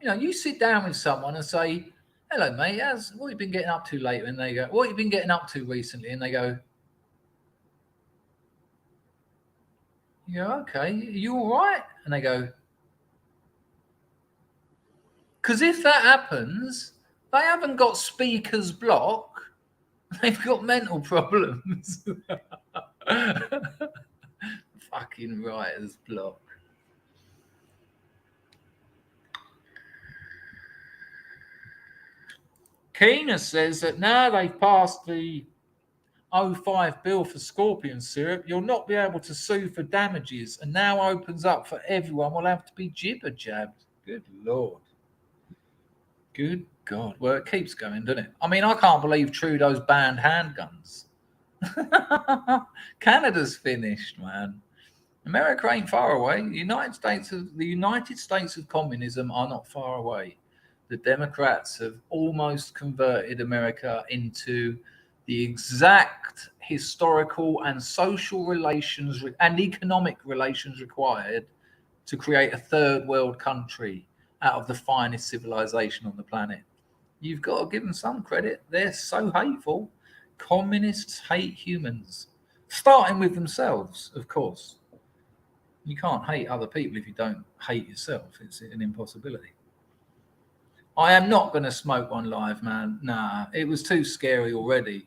You sit down with someone and say, hello, mate, what have you been getting up to lately? And they go, what have you been getting up to recently? And they go, okay, are you all right? And they go, because if that happens, they haven't got speaker's block. They've got mental problems. Fucking writer's block. Keena says that now they've passed the 05 bill for scorpion syrup, you'll not be able to sue for damages, and now opens up for everyone will have to be jibber jabbed. Good Lord. Good God. Well, it keeps going, doesn't it? I mean, I can't believe Trudeau's banned handguns. Canada's finished, man. America ain't far away. The United States of communism are not far away. The Democrats have almost converted America into the exact historical and social relations and economic relations required to create a third world country. out of the finest civilization on the planet. You've got to give them some credit. They're so hateful. Communists hate humans, starting with themselves, of course. You can't hate other people if you don't hate yourself. It's an impossibility. I am not going to smoke one live, man. Nah, it was too scary already.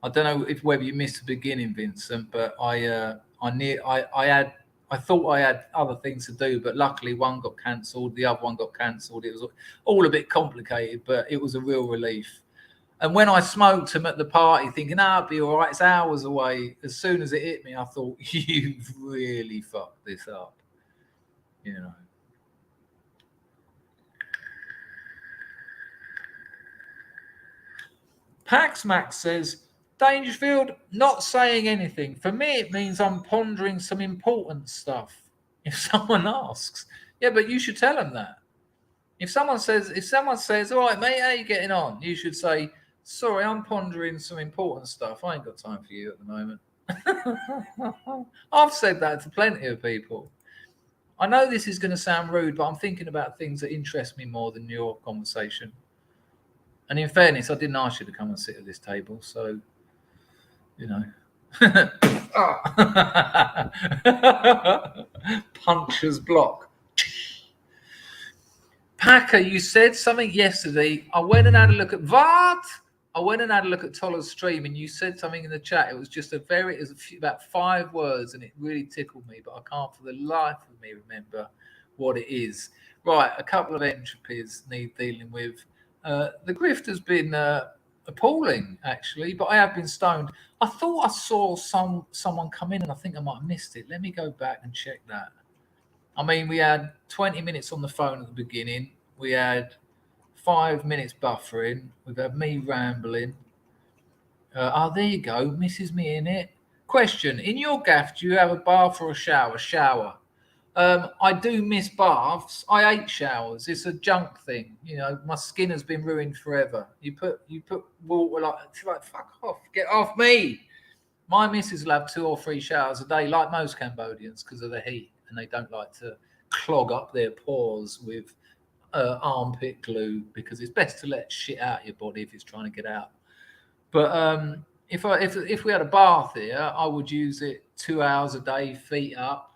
I don't know whether you missed the beginning, Vincent, but I thought I had other things to do, but luckily one got cancelled, the other one got cancelled. It was all a bit complicated, but it was a real relief. And when I smoked them at the party, thinking, it'll be all right, it's hours away, as soon as it hit me, I thought, you've really fucked this up. You know. Pax Max says, Dangerfield, not saying anything. For me, it means I'm pondering some important stuff. If someone asks, yeah, but you should tell them that. If someone says, all right, mate, how are you getting on? You should say, sorry, I'm pondering some important stuff. I ain't got time for you at the moment. I've said that to plenty of people. I know this is going to sound rude, but I'm thinking about things that interest me more than your conversation. And in fairness, I didn't ask you to come and sit at this table, so, you know. Puncher's block. Packer, you said something yesterday. I went and had a look at Toller's stream, and you said something in the chat. It was just about 5 words, and it really tickled me, but I can't for the life of me remember what it is. Right, a couple of entropies need dealing with. The grift has been appalling, actually, but I have been stoned. I thought I saw someone come in, and I think I might have missed it. Let me go back and check that. I mean, we had 20 minutes on the phone at the beginning. We had 5 minutes buffering. We've had me rambling. There you go. Mrs. Me in it. Question. In your gaff, do you have a bath or a shower? Shower. I do miss baths. I hate showers. It's a junk thing. You know, my skin has been ruined forever. You put water like fuck off. Get off me. My missus will have 2 or 3 showers a day, like most Cambodians, because of the heat, and they don't like to clog up their pores with armpit glue, because it's best to let shit out of your body if it's trying to get out. But if we had a bath here, I would use it 2 hours a day, feet up,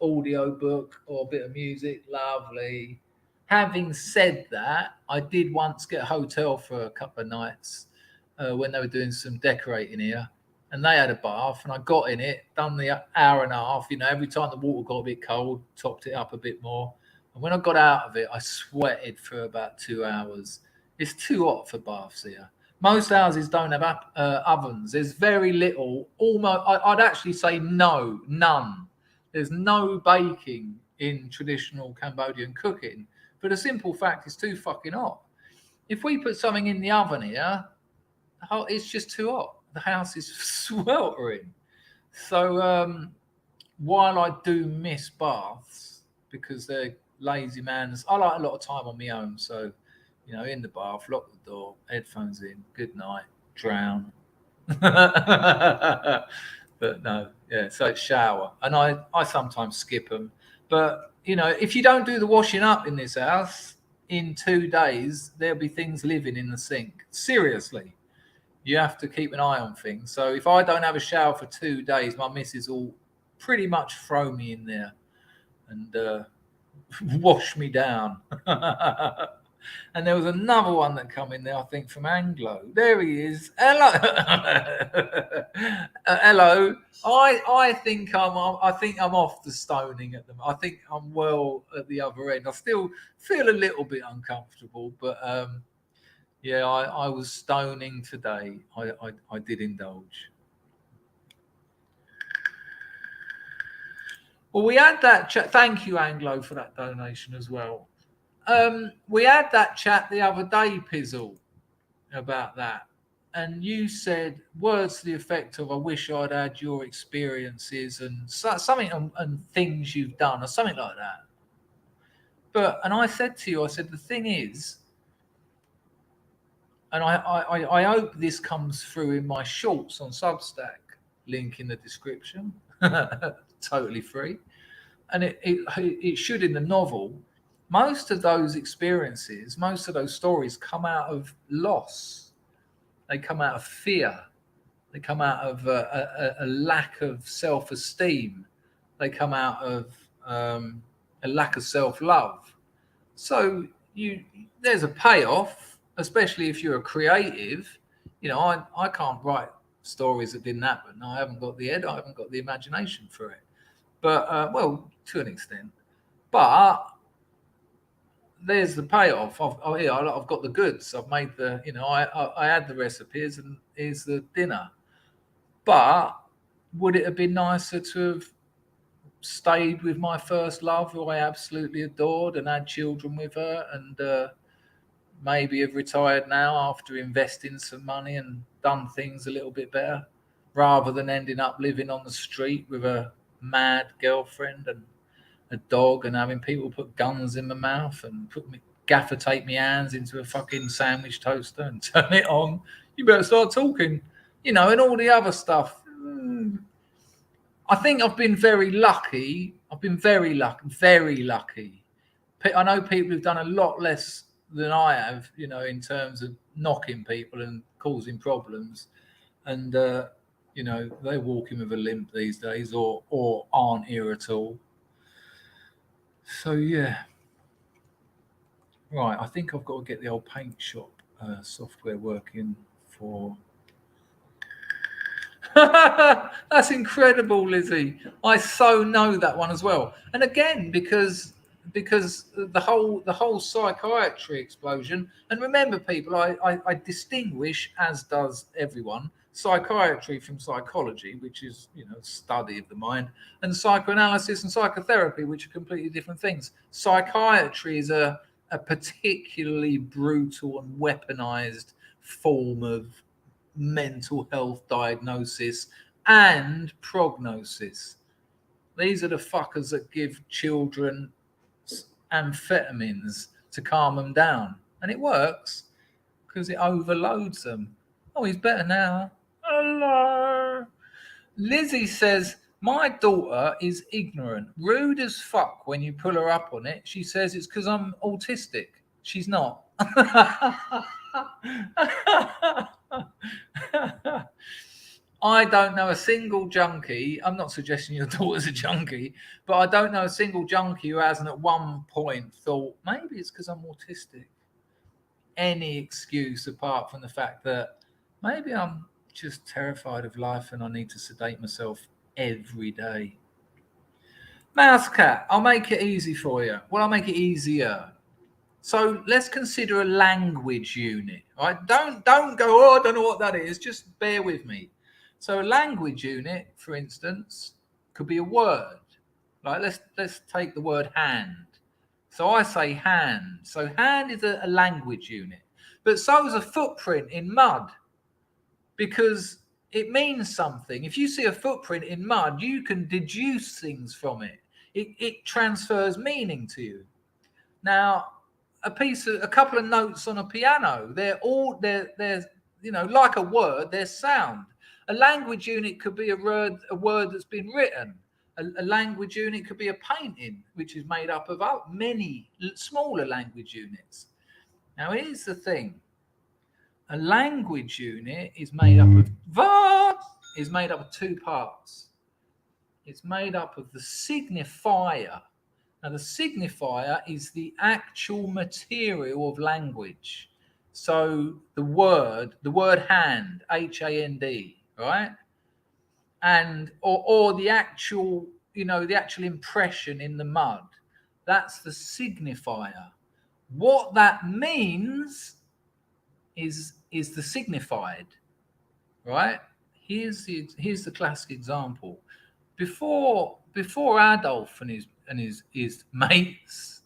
audio book or a bit of music. Lovely. Having said that, I did once get a hotel for a couple of nights when they were doing some decorating here, and they had a bath, and I got in it, done the hour and a half. You know, every time the water got a bit cold, topped it up a bit more. And when I got out of it, I sweated for about 2 hours. It's too hot for baths here. Most houses don't have ovens. There's very little, almost, I'd actually say none. There's no baking in traditional Cambodian cooking. For the simple fact, it's too fucking hot. If we put something in the oven here, it's just too hot. The house is sweltering. So while I do miss baths, because they're lazy mans, I like a lot of time on my own. So, you know, in the bath, lock the door, headphones in, good night, drown. But no, yeah, so it's shower. And I sometimes skip them. But, you know, if you don't do the washing up in this house, in 2 days, there'll be things living in the sink. Seriously. You have to keep an eye on things. So if I don't have a shower for 2 days, my missus will pretty much throw me in there and wash me down. And there was another one that come in there, I think, from Anglo. There he is. Hello. Hello. I think I'm off the stoning at them. I think I'm well at the other end. I still feel a little bit uncomfortable, but yeah, I was stoning today. I did indulge. Well, we had that chat. Thank you, Anglo, for that donation as well. We had that chat the other day, Pizzle, about that. And you said words to the effect of, I wish I'd had your experiences and something and things you've done or something like that. And I said to you, the thing is, and I hope this comes through in my shorts on Substack, link in the description, totally free. And it should in the novel. most of those experiences, most of those stories come out of loss. They come out of fear. They come out of a lack of self-esteem. They come out of a lack of self-love. So there's a payoff, especially if you're a creative. You know, I can't write stories that didn't happen. I haven't got the head. I haven't got the imagination for it. But well, to an extent. But there's the payoff. I've got the goods. I've made the, you know, I had the recipes, and here's the dinner. But would it have been nicer to have stayed with my first love, who I absolutely adored, and had children with her, and maybe have retired now after investing some money and done things a little bit better, rather than ending up living on the street with a mad girlfriend and a dog, and having people put guns in my mouth and gaffer tape my hands into a fucking sandwich toaster and turn it on. You better start talking, you know, and all the other stuff. I think I've been very lucky. I've been very lucky. I know people who've done a lot less than I have, you know, in terms of knocking people and causing problems. And, you know, they're walking with a limp these days, or aren't here at all. So, yeah. Right, I think I've got to get the old paint shop software working for... That's incredible, Lizzie. I so know that one as well. And again, because the whole psychiatry explosion. And remember, people, I distinguish, as does everyone, psychiatry from psychology, which is, you know, study of the mind, and psychoanalysis and psychotherapy, which are completely different things. Psychiatry is a particularly brutal and weaponized form of mental health diagnosis and prognosis. These are the fuckers that give children amphetamines to calm them down, and it works because it overloads them. Oh, he's better now. Hello. Lizzie says, my daughter is ignorant, rude as fuck when you pull her up on it. She says it's because I'm autistic. She's not. I don't know a single junkie. I'm not suggesting your daughter's a junkie, but I don't know a single junkie who hasn't at one point thought, maybe it's because I'm autistic. Any excuse apart from the fact that maybe I'm just terrified of life and I need to sedate myself every day. Mouse cat, I'll make it easy for you. Well, I'll make it easier. So let's consider a language unit. All right? Don't go, oh, I don't know what that is. Just bear with me. So a language unit, for instance, could be a word. Right? Let's take the word hand. So I say hand. So hand is a language unit. But so is a footprint in mud, because it means something. If you see a footprint in mud, you can deduce things from it. It transfers meaning to you. Now, a couple of notes on a piano, they're you know, like a word, they're sound. A language unit could be a word that's been written. A language unit could be a painting, which is made up of many smaller language units. Now, here's the thing. A language unit is made up of two parts. It's made up of the signifier. Now, the signifier is the actual material of language. So the word hand, H-A-N-D, right? And or the actual, you know, the actual impression in the mud. That's the signifier. What that means is the signified, right? Here's the classic example. Before Adolf and his mates,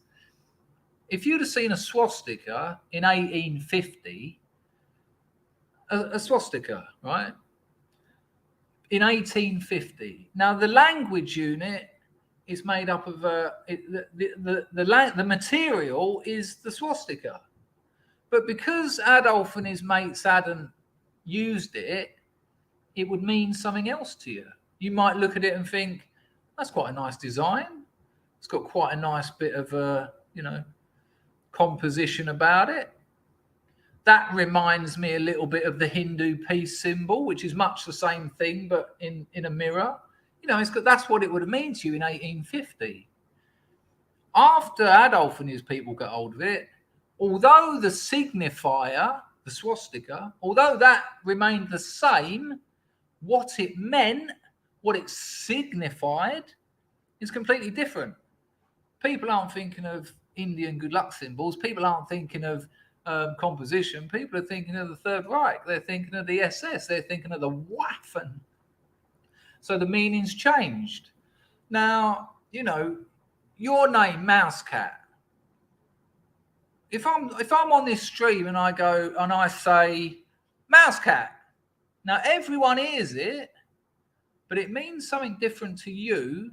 if you'd have seen a swastika in 1850, a swastika, right? In 1850. Now the language unit is made up of the material is the swastika, but because Adolf and his mates hadn't used it, it would mean something else to you. You might look at it and think, that's quite a nice design. It's got quite a nice bit of you know, composition about it. That reminds me a little bit of the Hindu peace symbol, which is much the same thing, but in a mirror. You know, that's what it would have meant to you in 1850. After Adolf and his people got hold of it, although the signifier, the swastika, although that remained the same, what it meant, what it signified, is completely different. People aren't thinking of Indian good luck symbols. People aren't thinking of composition. People are thinking of the Third Reich. They're thinking of the SS. They're thinking of the Waffen. So the meaning's changed. Now, you know, your name, Mousecat. If I'm on this stream and I go and I say Mousecat, now everyone hears it, but it means something different to you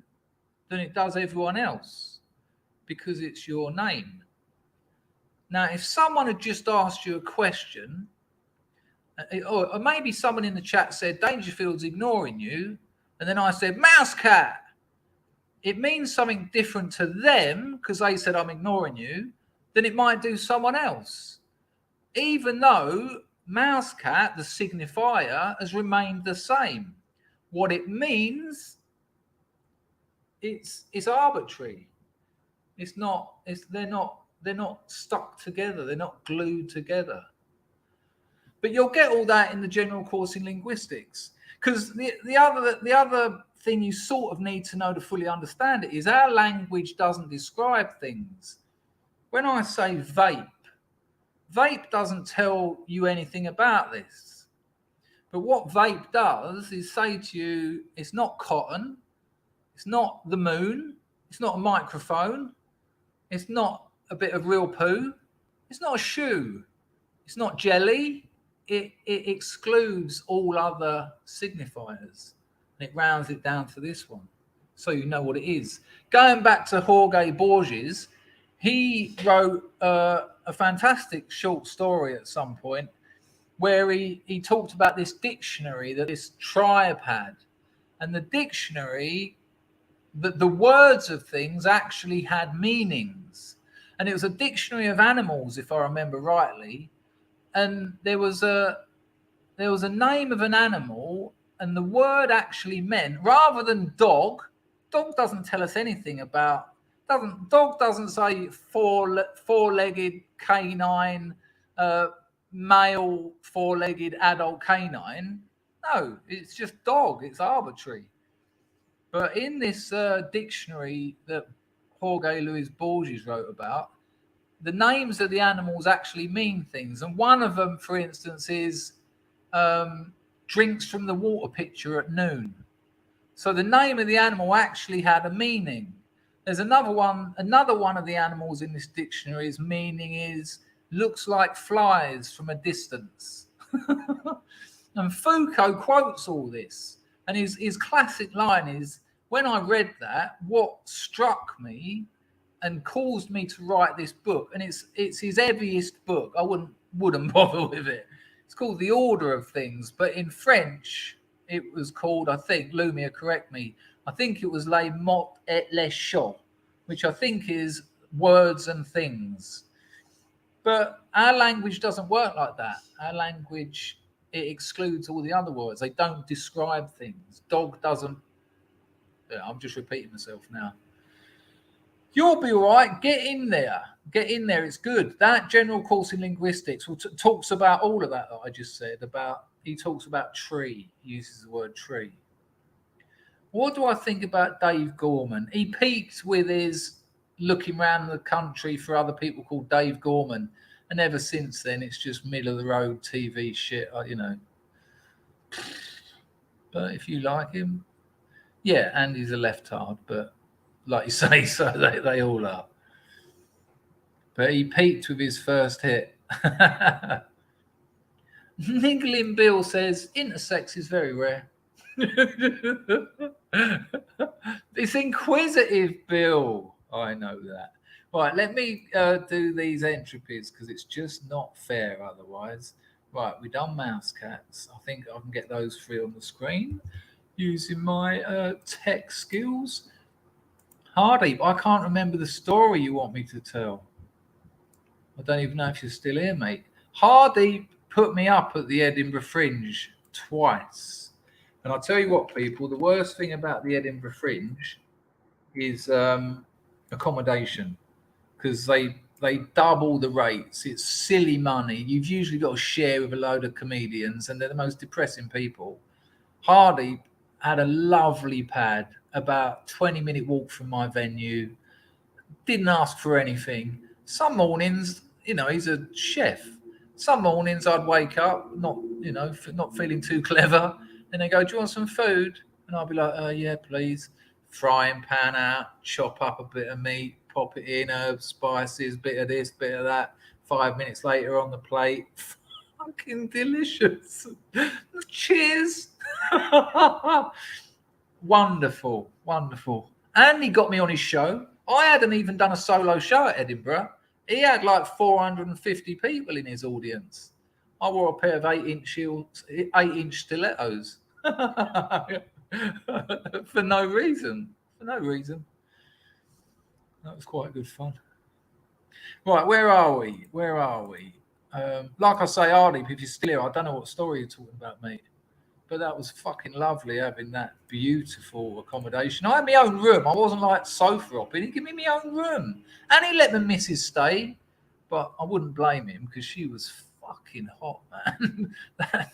than it does everyone else because it's your name. Now, if someone had just asked you a question, or maybe someone in the chat said Dangerfield's ignoring you, and then I said Mousecat, it means something different to them because they said I'm ignoring you than it might do someone else. Even though Mousecat, the signifier, has remained the same. What it means, it's arbitrary. They're not stuck together. They're not glued together. But you'll get all that in the general course in linguistics. Because the other thing you sort of need to know to fully understand it is our language doesn't describe things. When I say vape doesn't tell you anything about this. But what vape does is say to you, it's not cotton, it's not the moon, it's not a microphone, it's not a bit of real poo, it's not a shoe, it's not jelly. It excludes all other signifiers and it rounds it down to this one. So you know what it is. Going back to Jorge Borges, he wrote a fantastic short story at some point where he talked about this dictionary that this tribe had. And the dictionary, the words of things actually had meanings. And it was a dictionary of animals, if I remember rightly. And there was a name of an animal, and the word actually meant, rather than dog doesn't tell us anything about, dog doesn't say four-legged canine, male four-legged adult canine. No, it's just dog. It's arbitrary. But in this dictionary that Jorge Luis Borges wrote about, the names of the animals actually mean things. And one of them, for instance, is drinks from the water pitcher at noon. So the name of the animal actually had a meaning. There's another one of the animals in this dictionary's meaning is looks like flies from a distance. And Foucault quotes all this. And his classic line is, when I read that, what struck me and caused me to write this book, and it's his heaviest book. I wouldn't bother with it. It's called The Order of Things, but in French it was called, I think, Lumia, correct me, I think it was Les Mots et les Choses, which I think is words and things. But our language doesn't work like that. Our language, it excludes all the other words. They don't describe things. Dog doesn't. Yeah, I'm just repeating myself now. You'll be all right. Get in there. Get in there. It's good. That general course in linguistics talks about all of that I just said. He talks about tree. He uses the word tree. What do I think about Dave Gorman? He peaked with his looking around the country for other people called Dave Gorman. And ever since then, it's just middle-of-the-road TV shit, you know. But if you like him, yeah, and he's a left-hard, but like you say, so they all are. But he peaked with his first hit. Niggling Bill says, intersex is very rare. It's inquisitive, Bill. I know that. Right, let me do these entropies because it's just not fair otherwise. Right, we've done mouse cats. I think I can get those three on the screen using my tech skills. Hardy, I can't remember the story you want me to tell. I don't even know if you're still here, mate. Hardy put me up at the Edinburgh Fringe twice. And I'll tell you what, people, the worst thing about the Edinburgh Fringe is accommodation, because they double the rates. It's silly money. You've usually got to share with a load of comedians, and they're the most depressing people. Hardy had a lovely pad about 20-minute walk from my venue. Didn't ask for anything. Some mornings, he's a chef. Some mornings I'd wake up, not feeling too clever, and they go, "Do you want some food?" And I'll be like, "Yeah, please." Frying pan out, chop up a bit of meat, pop it in, herbs, spices, bit of this, bit of that. 5 minutes later on the plate, fucking delicious. Cheers. Wonderful, wonderful. And he got me on his show. I hadn't even done a solo show at Edinburgh. He had like 450 people in his audience. I wore a pair of 8-inch stilettos for no reason. That was quite good fun. Right, where are we? Like I say, Arlie, if you're still here, I don't know what story you're talking about, mate. But that was fucking lovely having that beautiful accommodation. I had my own room. I wasn't like sofa hopping. He gave me my own room. And he let the missus stay. But I wouldn't blame him because she was fucking hot, man. That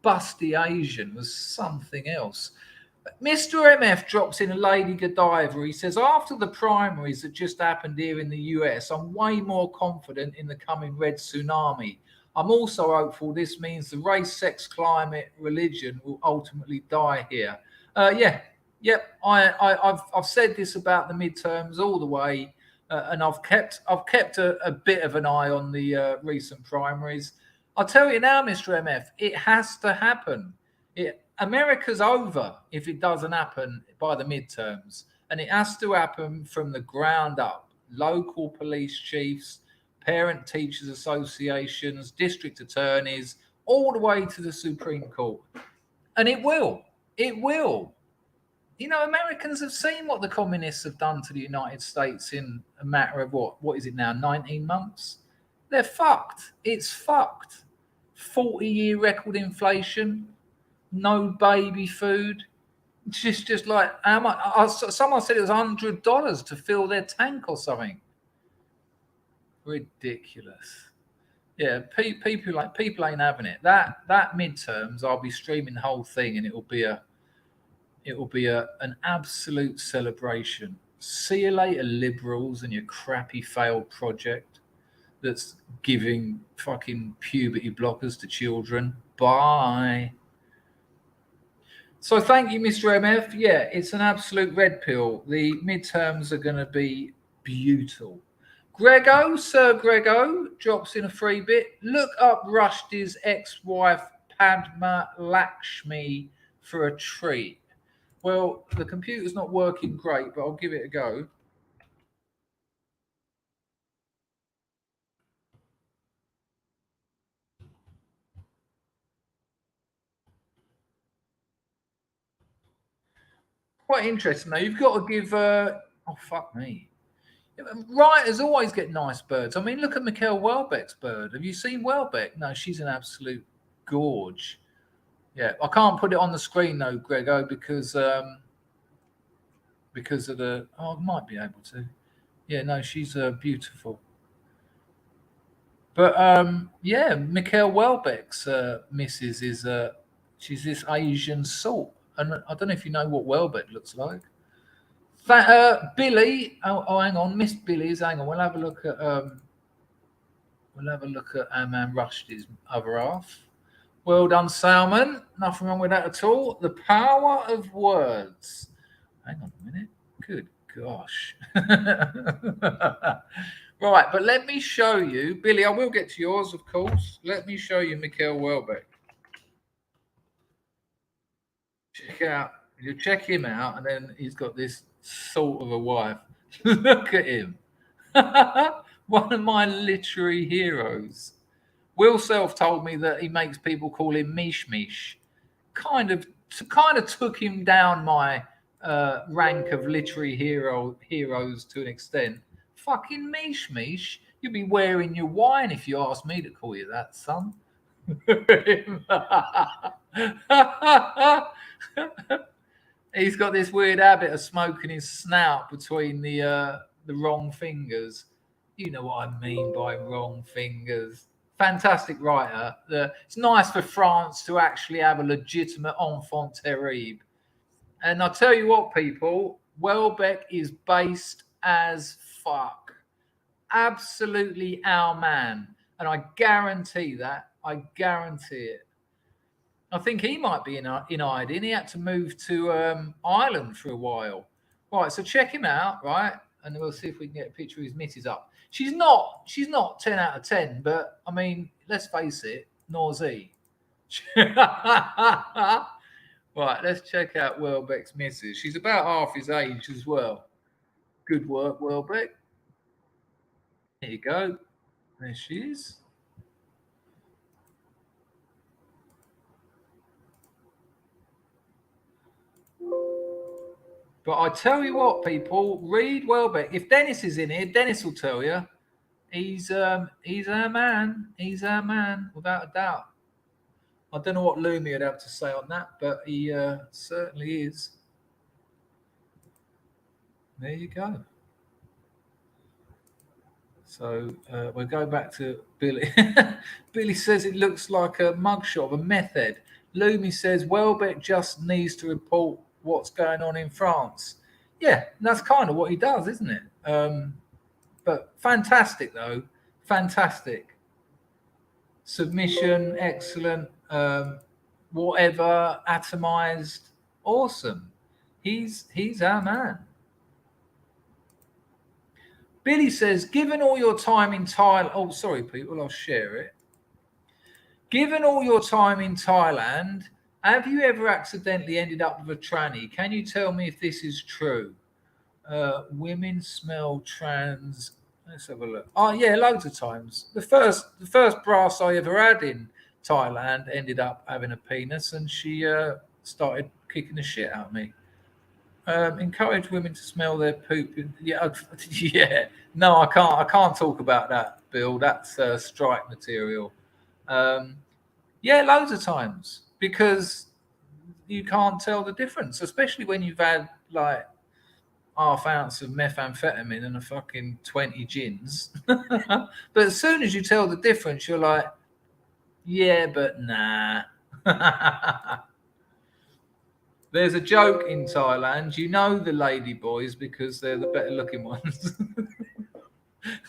busty Asian was something else. Mr. MF drops in a Lady Godiva. He says, after the primaries that just happened here in the US, I'm way more confident in the coming red tsunami. I'm also hopeful this means the race, sex, climate, religion will ultimately die here. I've said this about the midterms all the way, and I've kept a bit of an eye on the recent primaries. I'll tell you now, Mr. MF, it has to happen. America's over if it doesn't happen by the midterms, and it has to happen from the ground up. Local police chiefs, parent teachers associations, district attorneys, all the way to the Supreme Court. And it will. Americans have seen what the communists have done to the United States in a matter of what is it now, 19 months? They're fucked. It's fucked. 40-year record inflation, no baby food. Just like how much? Someone said it was $100 to fill their tank or something. Ridiculous. Yeah, people ain't having it. That midterms, I'll be streaming the whole thing, and it will be an absolute celebration. See you later, liberals, and your crappy failed project that's giving fucking puberty blockers to children. Bye. So thank you, Mr. MF. Yeah, it's an absolute red pill. The midterms are going to be beautiful. Sir Grego drops in a free bit. Look up Rushdie's ex-wife Padma Lakshmi for a treat. Well, the computer's not working great, but I'll give it a go. Quite interesting, though. You've got to give... oh, fuck me. Writers always get nice birds. I mean, look at Mikhail Welbeck's bird. Have you seen Welbeck? No, she's an absolute gorge. Yeah, I can't put it on the screen, though, Grego, because of the... Oh, I might be able to. Yeah, no, she's beautiful. But, yeah, Mikhail Welbeck's missus is... she's this Asian salt. And I don't know if you know what Welbeck looks like. Billy, hang on, Miss Billy's. Hang on, we'll have a look at our man Rushdie's other half. Well done, Salmon. Nothing wrong with that at all. The power of words. Hang on a minute. Good gosh. Right, but let me show you, Billy. I will get to yours, of course. Let me show you Mikhail Welbeck. You check him out, and then he's got this sort of a wife. Look at him. One of my literary heroes. Will Self told me that he makes people call him Mish Mish. Kind of took him down my rank of literary heroes to an extent. Fucking Mish Mish. You'd be wearing your wine if you asked me to call you that, son. He's got this weird habit of smoking his snout between the wrong fingers. You know what I mean by wrong fingers. Fantastic writer. It's nice for France to actually have a legitimate enfant terrible. And I tell you what, people, Welbeck is based as fuck. Absolutely our man. And I guarantee that. I guarantee it. I think he might be in hiding. He had to move to Ireland for a while. Right, so check him out, right? And we'll see if we can get a picture of his missus up. She's not 10 out of 10, but I mean, let's face it, nor's he. Right, let's check out Welbeck's missus. She's about half his age as well. Good work, Welbeck. There you go. There she is. But I tell you what, people, read Welbeck. If Dennis is in here, Dennis will tell you. He's our man. He's our man, without a doubt. I don't know what Lumi would have to say on that, but he certainly is. There you go. So we'll go back to Billy. Billy says it looks like a mugshot of a meth head. Lumi says Welbeck just needs to report what's going on in France. Yeah, that's kind of what he does, isn't it? But fantastic, though. Fantastic. Submission, excellent. Whatever, atomized, awesome. He's our man. Billy says, given all your time in Thailand, oh, sorry, people, I'll share it. Given all your time in Thailand, have you ever accidentally ended up with a tranny? Can you tell me if this is true? Women smell trans. Let's have a look. Oh, yeah, loads of times. The first brass I ever had in Thailand ended up having a penis, and she started kicking the shit out of me. Encourage women to smell their poop. Yeah, yeah. No, I can't. I can't talk about that, Bill. That's strike material. Yeah, loads of times, because you can't tell the difference, especially when you've had like half ounce of methamphetamine and a fucking 20 gins. But as soon as you tell the difference, you're like, yeah, but nah. There's a joke in Thailand. You know the lady boys because they're the better looking ones.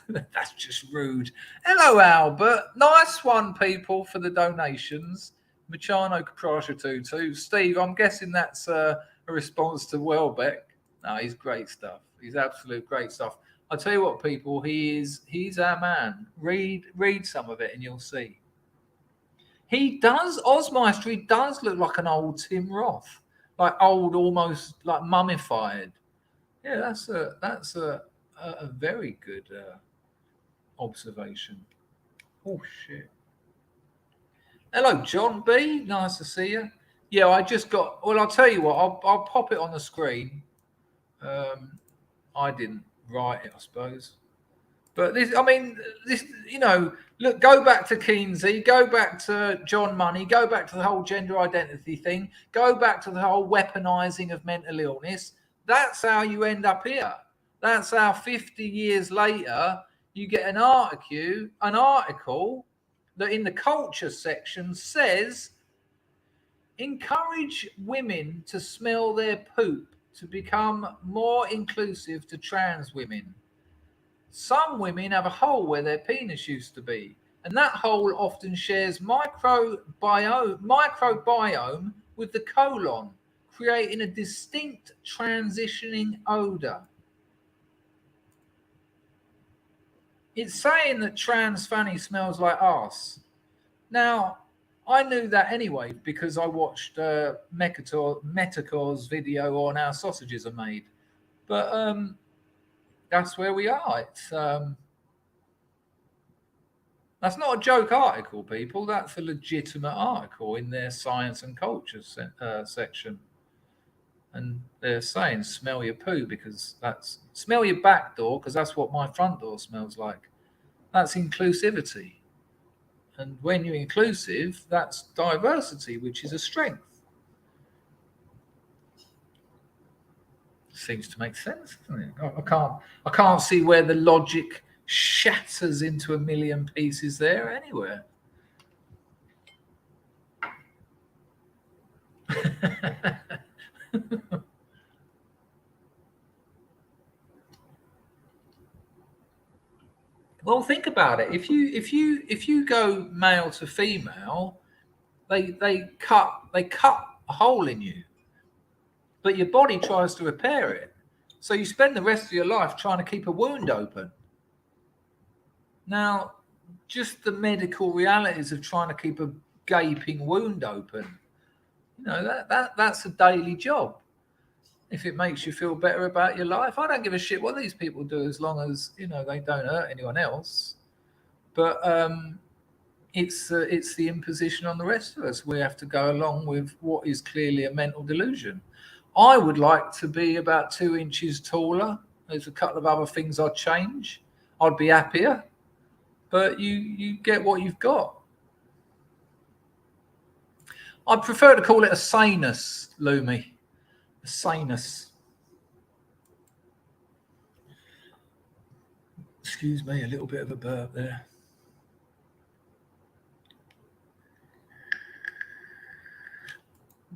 That's just rude. Hello, Albert. Nice one, people, for the donations. Machano Kaprasha Tutu. Steve, I'm guessing that's a response to Welbeck. No, he's great stuff. He's absolute great stuff. I'll tell you what, people, he's our man. Read some of it and you'll see. He does, Osmeister, he does look like an old Tim Roth. Like old, almost like mummified. Yeah, that's a very good observation. Oh shit! Hello, John B. Nice to see you. Yeah, I just got. Well, I'll tell you what. I'll pop it on the screen. I didn't write it, I suppose. But this, I mean, this, you know, look, go back to Keensey, go back to John Money, go back to the whole gender identity thing, go back to the whole weaponizing of mental illness. That's how you end up here. That's how 50 years later you get an article that in the culture section says encourage women to smell their poop to become more inclusive to trans women. Some women have a hole where their penis used to be, and that hole often shares microbiome with the colon, creating a distinct transitioning odor. It's saying that trans fanny smells like arse. Now, I knew that anyway because I watched Metacor's video on how sausages are made. But that's where we are. It's that's not a joke article, people. That's a legitimate article in their science and culture section. And they're saying smell your poo because smell your back door because that's what my front door smells like. That's inclusivity. And when you're inclusive, that's diversity, which is a strength. Seems to make sense, doesn't it? I can't see where the logic shatters into a million pieces there anywhere. Well, think about it. If you go male to female, they cut a hole in you, but your body tries to repair it. So you spend the rest of your life trying to keep a wound open. Now, just the medical realities of trying to keep a gaping wound open, that's a daily job. If it makes you feel better about your life, I don't give a shit what these people do as long as they don't hurt anyone else. But it's the imposition on the rest of us. We have to go along with what is clearly a mental delusion. I would like to be about 2 inches taller. There's a couple of other things I'd change. I'd be happier. But you get what you've got. I prefer to call it a sanus, Lumi. A sanus. Excuse me, a little bit of a burp there.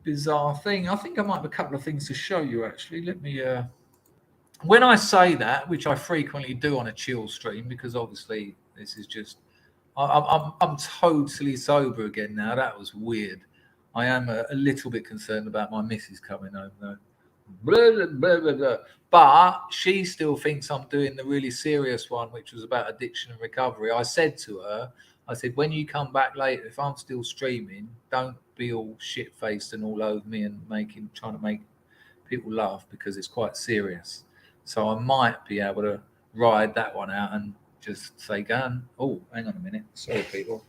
Bizarre thing. I think I might have a couple of things to show you, actually. Let me... When I say that, which I frequently do on a chill stream, because obviously this is just... I'm totally sober again now. That was weird. I am a little bit concerned about my missus coming home, though. Blah, blah, blah, blah, blah. But she still thinks I'm doing the really serious one, which was about addiction and recovery. I said to her, when you come back later, if I'm still streaming, don't be all shit-faced and all over me and trying to make people laugh, because it's quite serious. So I might be able to ride that one out and just say, "Gun." Oh, hang on a minute. Sorry, people.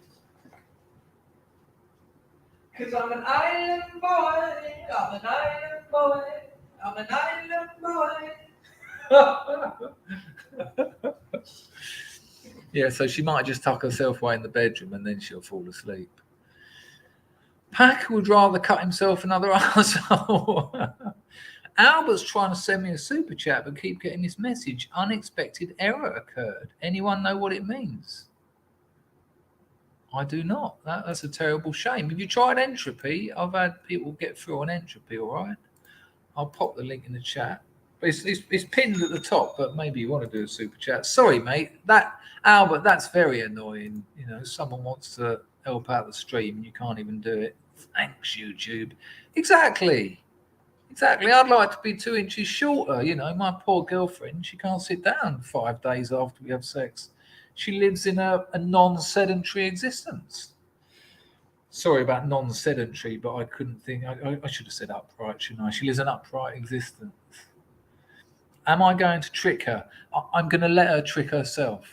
Because I'm an island boy. I'm an island boy. I'm an island boy. Yeah, so she might just tuck herself away in the bedroom and then she'll fall asleep. Pack would rather cut himself another arsehole. Albert's trying to send me a super chat, but keep getting this message. Unexpected error occurred. Anyone know what it means? I do not. That's a terrible shame. Have you tried entropy? I've had people get through on entropy, all right? I'll pop the link in the chat. It's pinned at the top, but maybe you want to do a super chat. Sorry, mate. Albert, that's very annoying. Someone wants to help out the stream and you can't even do it. Thanks, YouTube. Exactly. I'd like to be 2 inches shorter. My poor girlfriend, she can't sit down 5 days after we have sex. She lives in a non-sedentary existence. Sorry about non-sedentary, but I couldn't think. I should have said upright, shouldn't I? She lives an upright existence. Am I going to trick her? I'm going to let her trick herself.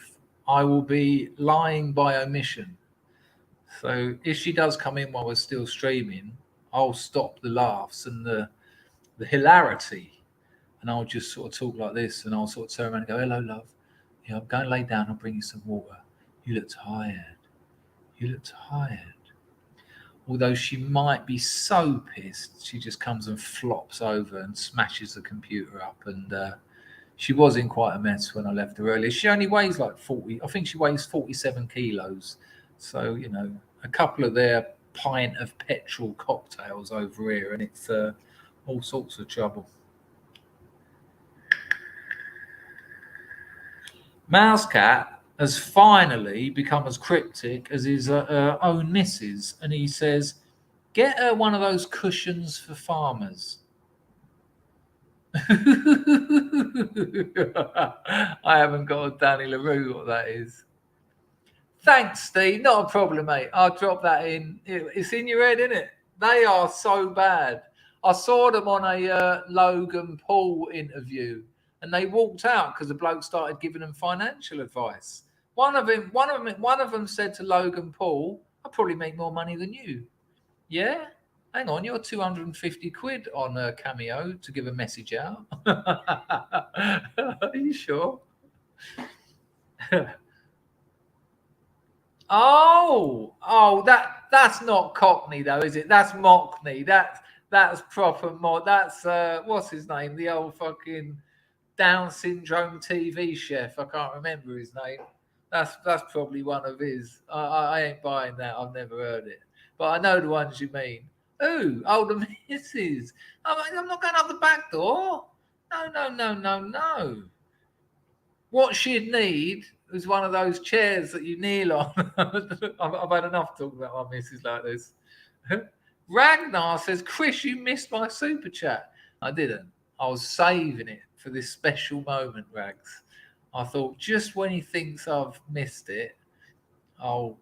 I will be lying by omission. So if she does come in while we're still streaming, I'll stop the laughs and the hilarity, and I'll just sort of talk like this, and I'll sort of turn around and go, "Hello, love. I'm going to lay down. I'll bring you some water. You look tired. Although she might be so pissed, she just comes and flops over and smashes the computer up. And she was in quite a mess when I left her earlier. She only weighs like 40. I think she weighs 47 kilos. So, a couple of their pint of petrol cocktails over here, and it's all sorts of trouble. Mousecat has finally become as cryptic as his own missus, and he says, "Get her one of those cushions for farmers." I haven't got a Danny LaRue what that is. Thanks, Steve. Not a problem, mate. I'll drop that in. It's in your head, isn't it? They are so bad. I saw them on a Logan Paul interview, and they walked out because the bloke started giving them financial advice. One of them said to Logan Paul, "I'll probably make more money than you." Yeah? Hang on, you're 250 quid on a Cameo to give a message out. Are you sure? Oh, that's not Cockney though, is it? That's Mockney. That's proper mod. That's what's his name? The old fucking Down syndrome TV chef. I can't remember his name. That's probably one of his. I ain't buying that. I've never heard it, but I know the ones you mean. Ooh, older missus. I'm not going out the back door. No. What she'd need was one of those chairs that you kneel on. I've had enough talking about my missus like this. Ragnar says, Chris, you missed my super chat. I didn't. I was saving it for this special moment, Rags. I thought just when he thinks I've missed it, I'll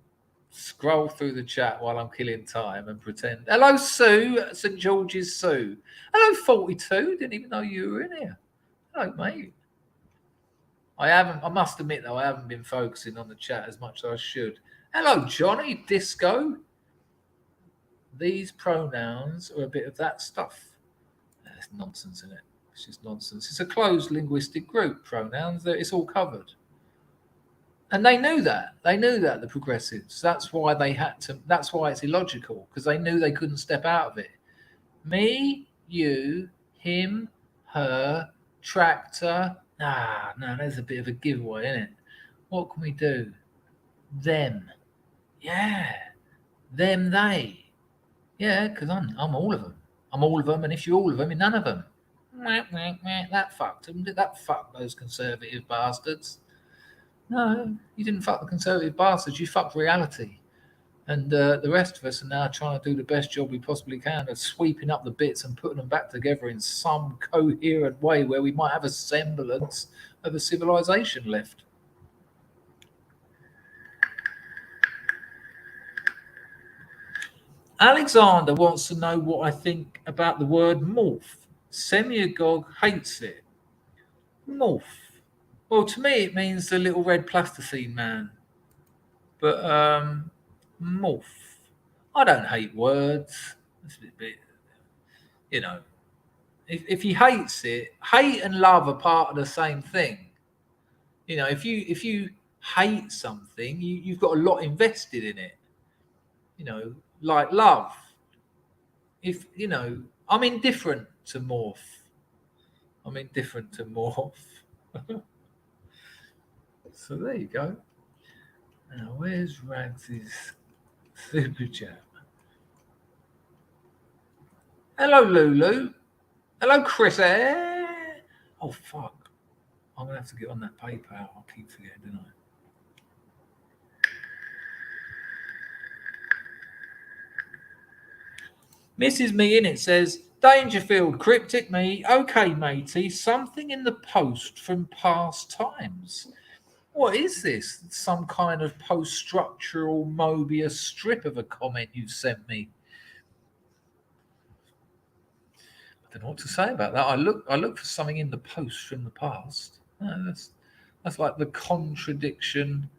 scroll through the chat while I'm killing time and pretend. Hello, Sue, St. George's Sue. Hello, 42. Didn't even know you were in here. Hello, mate. I must admit, though, I haven't been focusing on the chat as much as I should. Hello, Johnny Disco. These pronouns are a bit of that stuff. There's nonsense in it. It's just nonsense. It's a closed linguistic group, pronouns. It's all covered. And they knew that. They knew that, the progressives. That's why they had to. That's why it's illogical, because they knew they couldn't step out of it. Me, you, him, her, tractor. No, there's a bit of a giveaway, isn't it? What can we do? Them. Yeah. Them, they. Yeah, because I'm all of them. I'm all of them, and if you're all of them, you're none of them. That fucked them. That fucked those conservative bastards. No, you didn't fuck the conservative bastards. You fucked reality. And the rest of us are now trying to do the best job we possibly can of sweeping up the bits and putting them back together in some coherent way where we might have a semblance of a civilization left. Alexander wants to know what I think about the word morph. Semiagog hates it. Morph. Well, to me, it means the little red plasticine man. But morph. I don't hate words. It's a bit, you know. If he hates it, hate and love are part of the same thing. You know, if you hate something, you've got a lot invested in it. You know, like love. If you know, I'm indifferent to morph. I'm indifferent to morph. So there you go. Now, where's Rags's super chat? Hello, Lulu. Hello, Chris. Oh, fuck. I'm going to have to get on that PayPal. I'll keep forgetting, don't I? Mrs. Me in it says, Dangerfield, cryptic me. Okay, matey, something in the post from past times. What is this? Some kind of post-structural Mobius strip of a comment you've sent me. I don't know what to say about that. I look for something in the post from the past. That's like the contradiction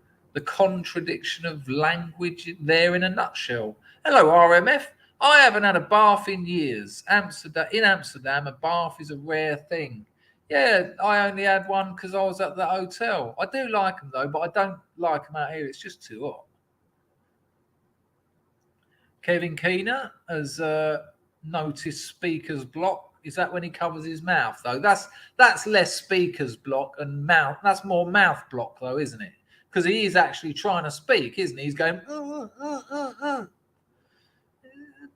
of language there in a nutshell. Hello, RMF. I haven't had a bath in years. In Amsterdam, a bath is a rare thing. Yeah, I only had one because I was at the hotel. I do like them though, but I don't like them out here. It's just too hot. Kevin Keener has noticed speaker's block. Is that when he covers his mouth though? That's less speaker's block and mouth. That's more mouth block though, isn't it? Because he is actually trying to speak, isn't he? He's going. The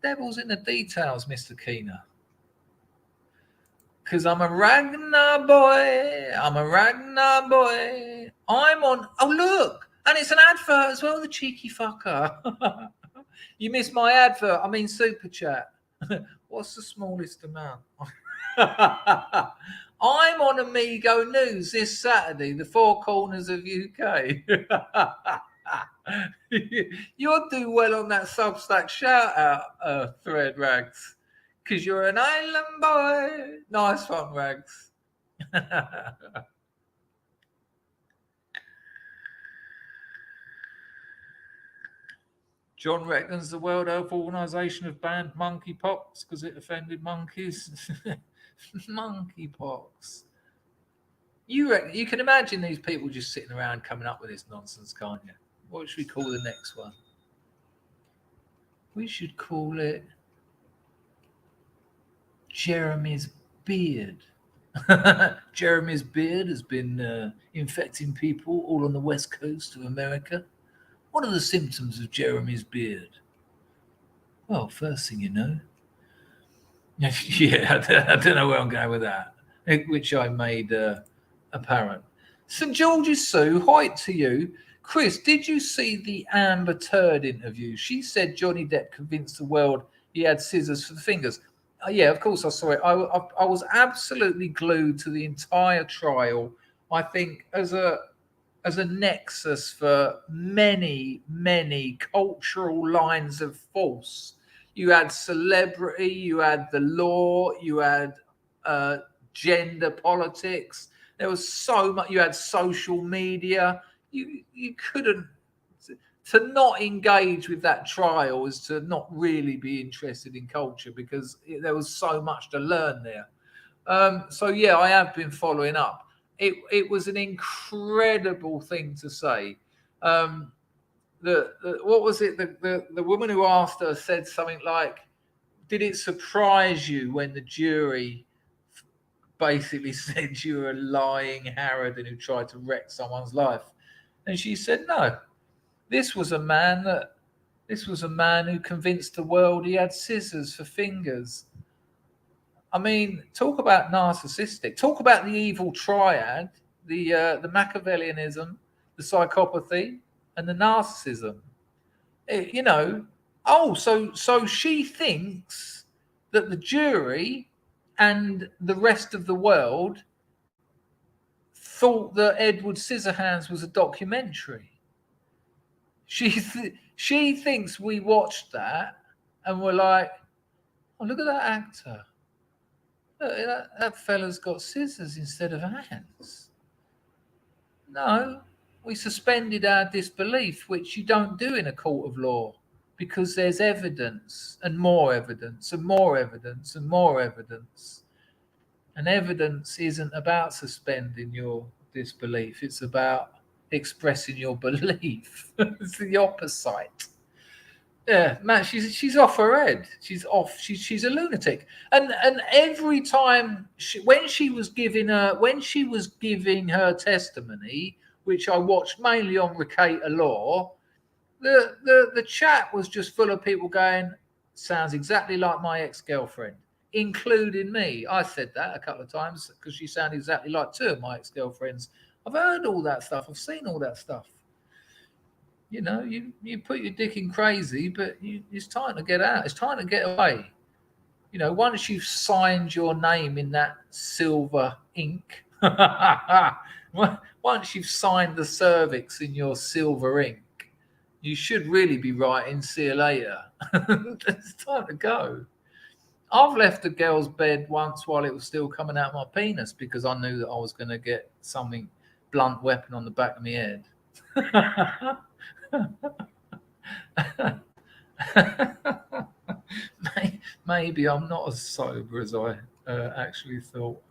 devil's in the details, Mr. Keener. Because I'm a Ragnar boy. I'm on. Oh, look. And it's an advert as well, the cheeky fucker. You missed my advert. I mean, super chat. What's the smallest amount? I'm on Amigo News this Saturday, the Four Corners of UK. You'll do well on that Substack shout out thread, Rags. Because you're an island boy. Nice one, Rags. John reckons the World Health Organization have banned monkeypox because it offended monkeys. Monkeypox. You can imagine these people just sitting around coming up with this nonsense, can't you? What should we call the next one? We should call it Jeremy's beard. Jeremy's beard has been infecting people all on the west coast of America. What are the symptoms of Jeremy's beard? Well, first thing you know, yeah, I don't know where I'm going with that, which I made apparent. St. George's Sue, hi to you. Chris, did you see the Amber Turd interview? She said Johnny Depp convinced the world he had scissors for the fingers. Yeah, of course I saw it. I was absolutely glued to the entire trial. I think as a nexus for many, many cultural lines of force. You had celebrity, you had the law, you had gender politics. There was so much. You had social media. You couldn't. To not engage with that trial is to not really be interested in culture, because there was so much to learn there. So yeah, I have been following up. It was an incredible thing to say. What was it? The woman who asked her said something like, "Did it surprise you when the jury basically said you were a lying harridan who tried to wreck someone's life?" And she said, "No. This was a man who convinced the world he had scissors for fingers." I mean, talk about narcissistic. Talk about the evil triad, the Machiavellianism, the psychopathy, and the narcissism. So she thinks that the jury and the rest of the world thought that Edward Scissorhands was a documentary. She thinks we watched that and we're like, "Oh, look at that actor. That fella's got scissors instead of hands." No, we suspended our disbelief, which you don't do in a court of law, because there's evidence and more evidence and more evidence and more evidence. And evidence isn't about suspending your disbelief. It's about expressing your belief. It's the opposite. Yeah, man, she's off her head. She's off. She's a lunatic. And every time when she was giving her testimony, which I watched mainly on Ricata Law, the chat was just full of people going, "Sounds exactly like my ex-girlfriend," including me. I said that a couple of times because she sounded exactly like two of my ex-girlfriends. I've heard all that stuff. I've seen all that stuff. You know, you put your dick in crazy, but it's time to get out. It's time to get away. You know, once you've signed your name in that silver ink, once you've signed the cervix in your silver ink, you should really be writing "see you later." It's time to go. I've left a girl's bed once while it was still coming out my penis because I knew that I was going to get something blunt weapon on the back of my head. Maybe I'm not as sober as I actually thought.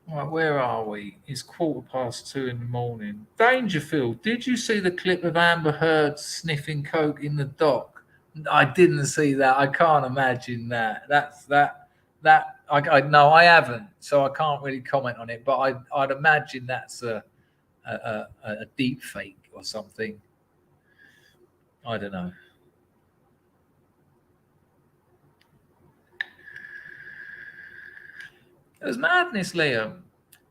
Right, where are we? It's 2:15 in the morning. Dangerfield, did you see the clip of Amber Heard sniffing coke in the dock? I didn't see that. I can't imagine that. No, I haven't, so I can't really comment on it. But I'd imagine that's a deep fake or something. I don't know. It was madness, Liam.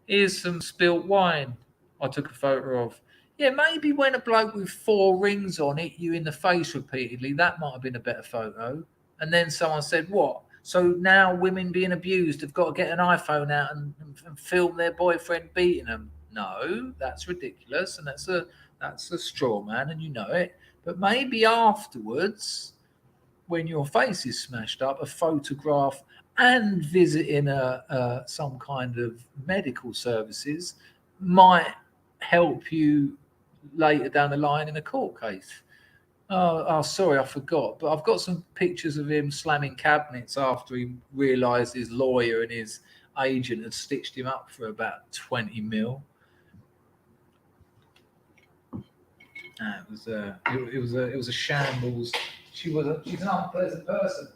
Here's some spilt wine I took a photo of. Yeah, maybe when a bloke with 4 rings on hit you in the face repeatedly, that might have been a better photo. And then someone said, "What? So now women being abused have got to get an iPhone out and film their boyfriend beating them?" No, that's ridiculous, and that's a straw man, and you know it. But maybe afterwards, when your face is smashed up, a photograph and visiting some kind of medical services might help you later down the line in a court case. Oh, sorry, I forgot. But I've got some pictures of him slamming cabinets after he realised his lawyer and his agent had stitched him up for about 20 mil. It was a shambles. She's an unpleasant person.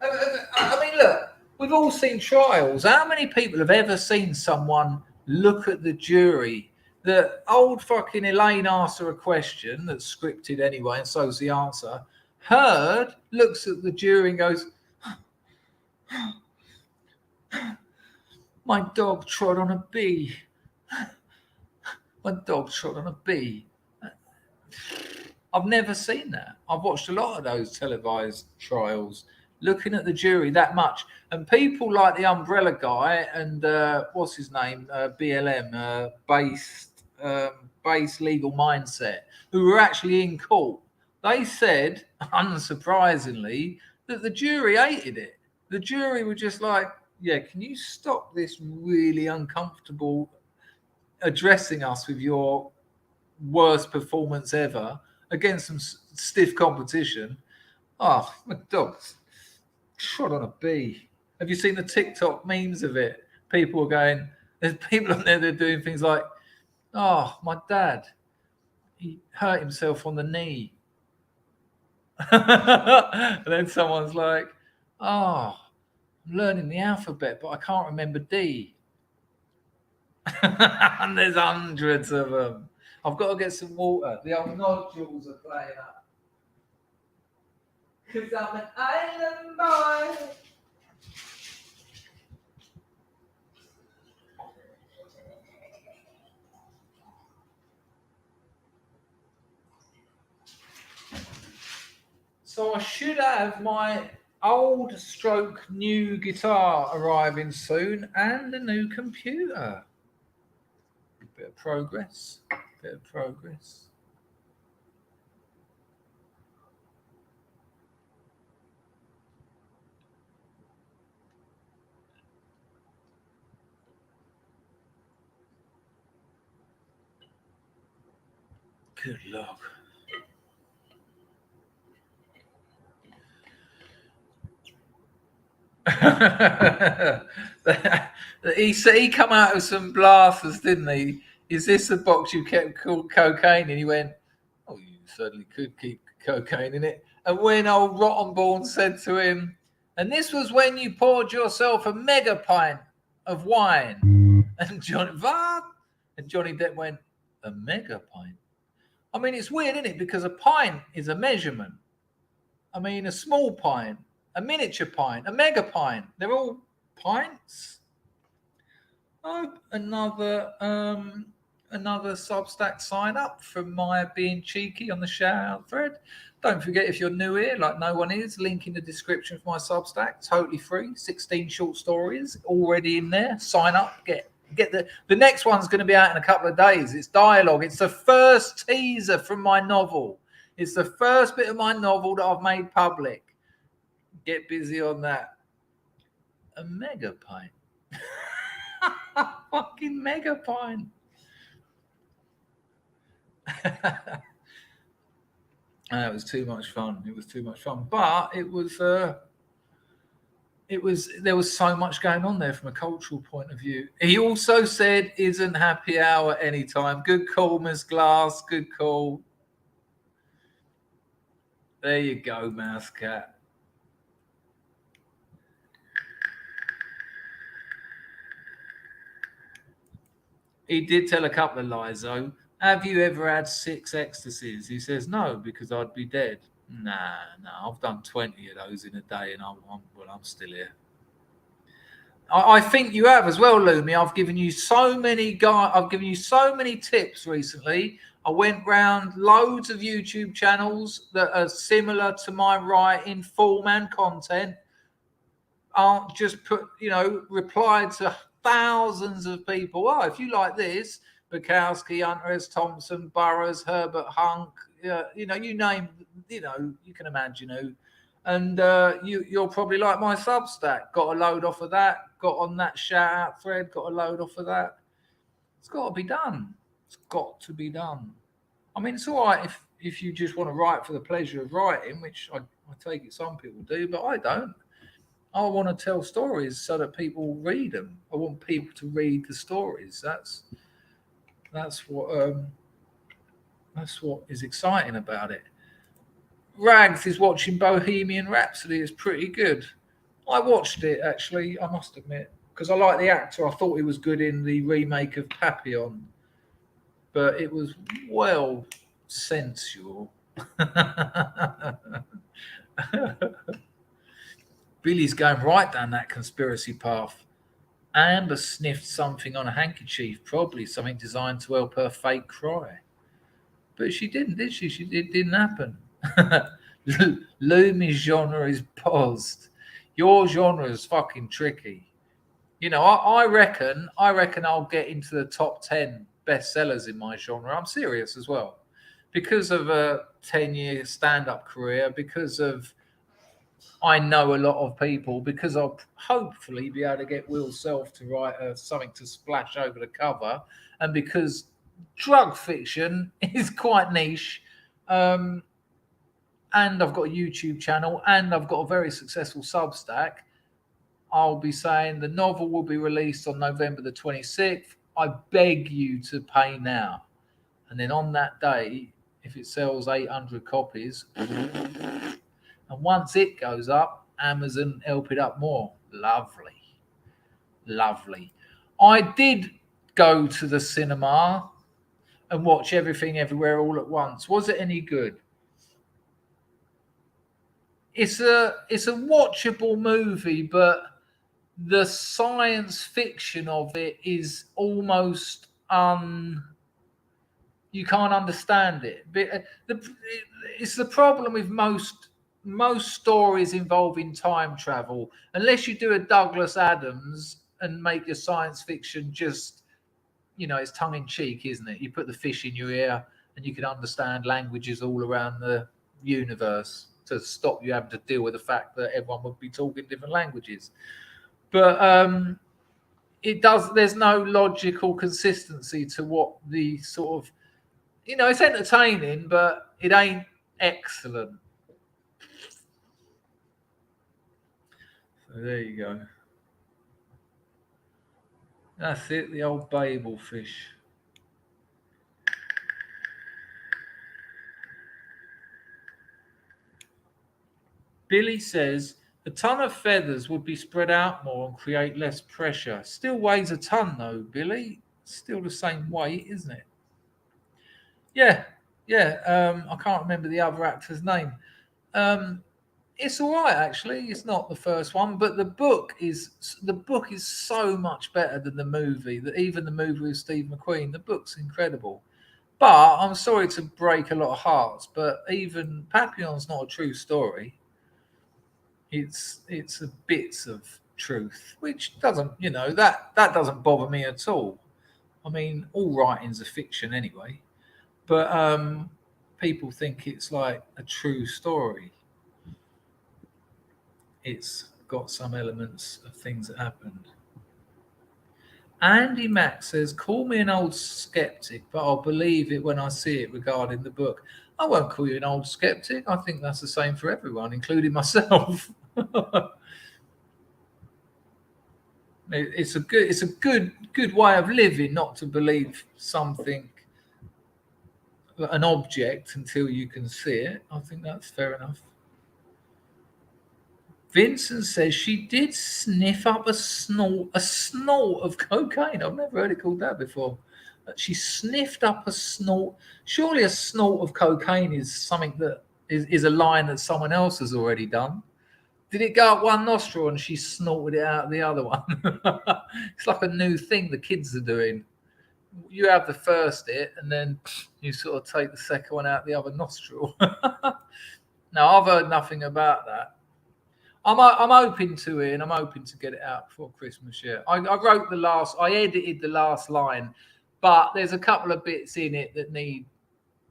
I mean, look, we've all seen trials. How many people have ever seen someone look at the jury? The old fucking Elaine asks her a question that's scripted anyway, and so's the answer. Heard looks at the jury and goes, "My dog trod on a bee. My dog trod on a bee." I've never seen that. I've watched a lot of those televised trials, looking at the jury that much. And people like the Umbrella guy and what's his name, BLM, base legal mindset, who were actually in court. They said, unsurprisingly, that the jury hated it. The jury were just like, yeah, can you stop this really uncomfortable addressing us with your worst performance ever against some stiff competition? Oh, my dog's trod on a bee. Have you seen the TikTok memes of it? People are going, there's people on there that are doing things like, oh, my dad, he hurt himself on the knee. And then someone's like, oh, I'm learning the alphabet, but I can't remember D. And there's hundreds of them. I've got to get some water. The old nodules are playing up. Because I'm an island boy. So I should have my old stroke new guitar arriving soon and a new computer. Bit of progress. Good luck. he come out with some blasters, didn't he? Is this the box you kept called cocaine? And he went, oh, you certainly could keep cocaine in it. And when old Rottenborn said to him, and this was when you poured yourself a mega pint of wine. And Johnny Depp went, a mega pint? I mean, it's weird, isn't it? Because a pint is a measurement. I mean, a small pint, a miniature pint, a mega pint. They're all pints. Oh, another Substack sign up from my being cheeky on the shout out thread. Don't forget, if you're new here, like no one is, link in the description for my Substack, totally free. 16 short stories already in there. Sign up, get the next one's going to be out in a couple of days. It's dialogue. It's the first teaser from my novel. It's the first bit of my novel that I've made public. Get busy on that. A mega pint. Fucking mega pint. It was too much fun. But there was so much going on there from a cultural point of view. He also said, isn't happy hour anytime. Good call, Miss Glass. Good call. There you go, Mouse Cat. He did tell a couple of lies, though. Have you ever had 6 ecstasies? He says, no, because I'd be dead. Nah, I've done 20 of those in a day, and I'm still here. I think you have as well, Lumi. I've given you so many tips recently. I went round loads of YouTube channels that are similar to my writing, form and content. Aren't just replied to thousands of people. Oh, if you like this, Bukowski, Hunter S. Thompson, Burroughs, Herbert Hunk, you name, you can imagine who. And you'll probably like my Substack. Got a load off of that. Got on that shout out thread. Got a load off of that. It's got to be done. It's got to be done. I mean, it's all right if you just want to write for the pleasure of writing, which I take it some people do, but I don't. I want to tell stories so that people read them. I want people to read the stories. That's what is exciting about it. Rags is watching Bohemian Rhapsody. It's pretty good. I watched it actually. I must admit, because I like the actor. I thought he was good in the remake of Papillon, but it was well sensual. Billy's going right down that conspiracy path. Amber sniffed something on a handkerchief, probably something designed to help her fake cry. But she didn't, did she? It didn't happen. Lumi's genre is paused. Your genre is fucking tricky. You know, I reckon I'll get into the top 10 bestsellers in my genre. I'm serious as well. Because of a 10-year stand-up career, because of I know a lot of people, because I'll hopefully be able to get Will Self to write something to splash over the cover, and because drug fiction is quite niche, and I've got a YouTube channel, and I've got a very successful Substack. I'll be saying the novel will be released on November the 26th. I beg you to pay now. And then on that day, if it sells 800 copies, and once it goes up, Amazon help it up more. Lovely. Lovely. I did go to the cinema and watch Everything Everywhere All at Once. Was it any good? It's a watchable movie, but the science fiction of it is almost you can't understand it. But it's the problem with most stories involving time travel. Unless you do a Douglas Adams and make your science fiction just, it's tongue in cheek, isn't it? You put the fish in your ear and you can understand languages all around the universe to stop you having to deal with the fact that everyone would be talking different languages. But there's no logical consistency to what the sort of, it's entertaining, but it ain't excellent. So there you go. That's it, the old Babel fish. Billy says a ton of feathers would be spread out more and create less pressure. Still weighs a ton though, Billy. Still the same weight, isn't it? Yeah. I can't remember the other actor's name. It's all right actually. It's not the first one, but the book is so much better than the movie. That even the movie with Steve McQueen, the book's incredible. But I'm sorry to break a lot of hearts, but even Papillon's not a true story. It's a bits of truth, which doesn't, that doesn't bother me at all. I mean, all writing's a fiction anyway, but people think it's like a true story. It's got some elements of things that happened. Andy Mack says, call me an old skeptic, but I'll believe it when I see it regarding the book. I won't call you an old skeptic. I think that's the same for everyone, including myself. It's a good way of living not to believe something, an object, until you can see it. I think that's fair enough. Vincent says she did sniff up a snort of cocaine. I've never heard it called that before. She sniffed up a snort. Surely a snort of cocaine is something that is a line that someone else has already done. Did it go up one nostril and she snorted it out the other one? It's like a new thing the kids are doing. You have the first hit and then you sort of take the second one out the other nostril. Now, I've heard nothing about that. I'm hoping to it, and I'm hoping to get it out before Christmas. Yeah, I edited the last line, but there's a couple of bits in it that need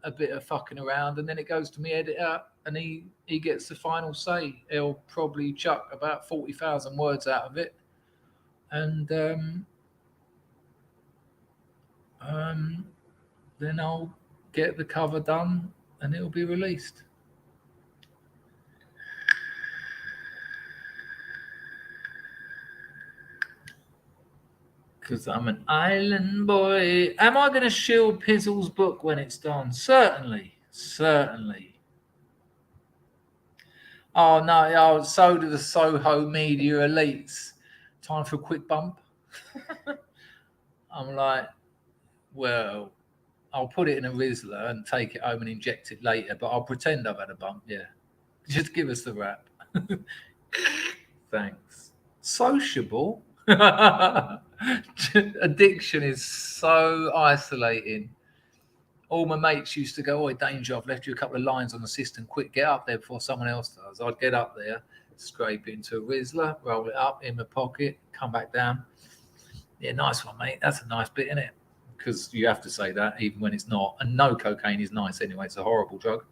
a bit of fucking around, and then it goes to me editor, and he gets the final say. He'll probably chuck about 40,000 words out of it, and then I'll get the cover done, and it'll be released. Because I'm an island boy. Am I going to shield Pizzle's book when it's done? Certainly. Oh, no. Oh, so do the Soho media elites. Time for a quick bump. I'm like, well, I'll put it in a Rizzler and take it home and inject it later, but I'll pretend I've had a bump, yeah. Just give us the rap. Thanks. Sociable? Addiction is so isolating. All my mates used to go, "Oh, danger, I've left you a couple of lines on the system. Quick, get up there before someone else does." I'd get up there, scrape it into a Rizzler, roll it up in my pocket, come back down. Yeah, nice one, mate. That's a nice bit, isn't it? Because you have to say that even when it's not. And no cocaine is nice anyway. It's a horrible drug.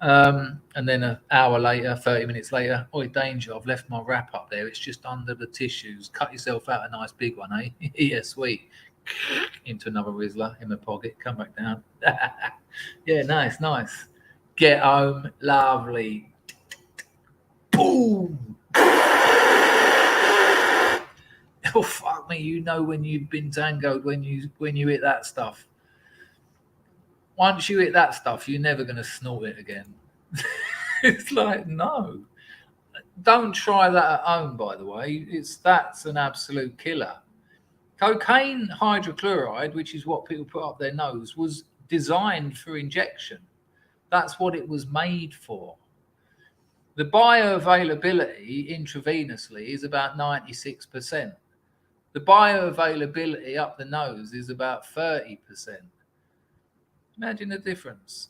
And then an hour later, 30 minutes later, "Oi, danger, I've left my wrap up there. It's just under the tissues. Cut yourself out a nice big one, eh?" Yeah, sweet. Into another Rizzler in my pocket, come back down. Yeah, nice. Get home, lovely. Boom. Oh, fuck me, you know when you've been tangoed when you hit that stuff. Once you hit that stuff, you're never going to snort it again. It's like, no. Don't try that at home, by the way. That's an absolute killer. Cocaine hydrochloride, which is what people put up their nose, was designed for injection. That's what it was made for. The bioavailability intravenously is about 96%. The bioavailability up the nose is about 30%. Imagine the difference.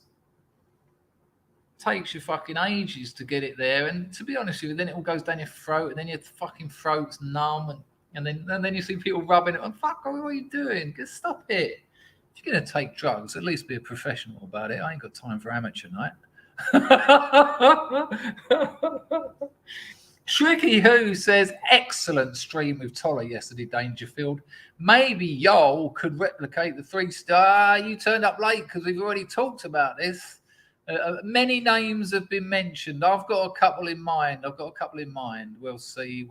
Takes you fucking ages to get it there, and to be honest with you, then it all goes down your throat, and then your fucking throat's numb, and then you see people rubbing it. Fuck, what are you doing? Just stop it. If you're gonna take drugs, at least be a professional about it. I ain't got time for amateur night. Tricky Who says, excellent stream with Toller yesterday, Dangerfield. Maybe Yol could replicate the 3-star. You turned up late because we've already talked about this. Many names have been mentioned. I've got a couple in mind. We'll see.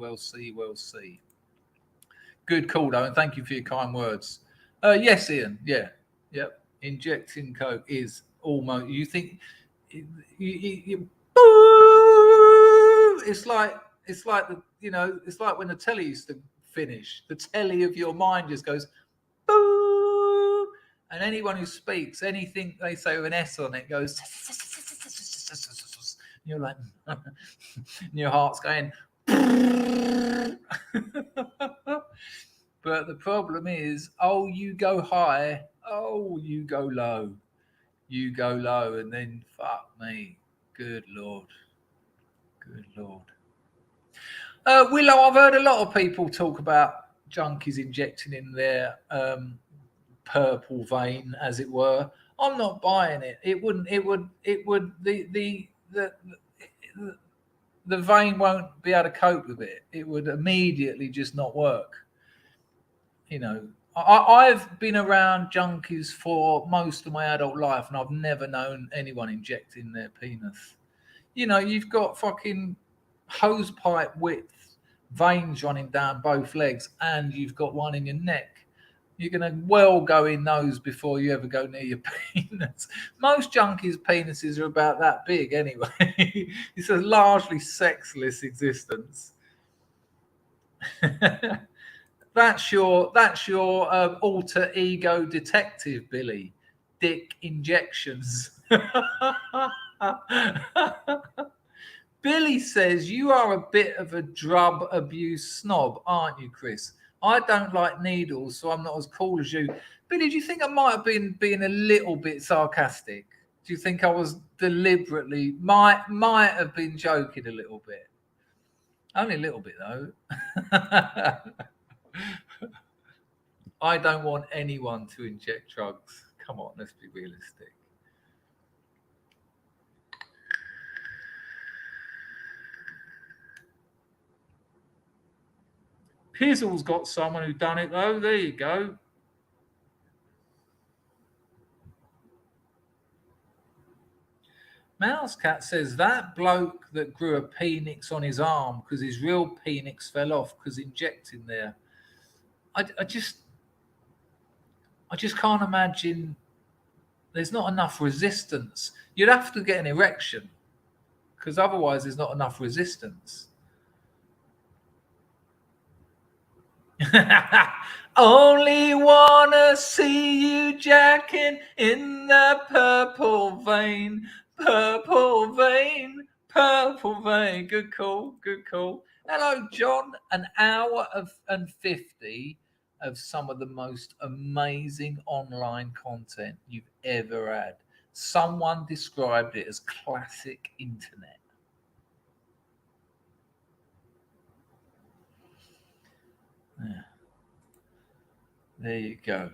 Good call, though, and thank you for your kind words. Yes, Ian. Yeah. Yep. Injecting coke is almost. You think it's like it's like when the telly used to finish. The telly of your mind just goes boo, and anyone who speaks anything they say with an S on it goes. And you're like, and your heart's going. But the problem is, you go high, you go low. You go low, and then fuck me. Good Lord. Willow, I've heard a lot of people talk about junkies injecting in their purple vein, as it were. I'm not buying it. It would the vein won't be able to cope with it. It would immediately just not work. You know, I've been around junkies for most of my adult life, and I've never known anyone injecting their penis. You know, you've got fucking hose pipe width veins running down both legs, and you've got one in your neck. You're going to well go in those before you ever go near your penis. Most junkies' penises are about that big anyway. It's a largely sexless existence. That's your alter ego detective, Billy. Dick injections. Billy says, you are a bit of a drug abuse snob, aren't you, Chris? I don't like needles, so I'm not as cool as you. Billy, do you think I might have been being a little bit sarcastic? Do you think I was deliberately, might have been joking a little bit? Only a little bit, though. I don't want anyone to inject drugs. Come on, let's be realistic. Pizzle's got someone who done it, though. There you go. Mousecat says that bloke that grew a penix on his arm because his real penix fell off because injecting there. I just can't imagine. There's not enough resistance. You'd have to get an erection, because otherwise there's not enough resistance. Only wanna see you jacking in the purple vein, purple vein, purple vein. Good call, good call. Hello, John. An hour and 50 of some of the most amazing online content you've ever had. Someone described it as classic internet. Yeah. There you go.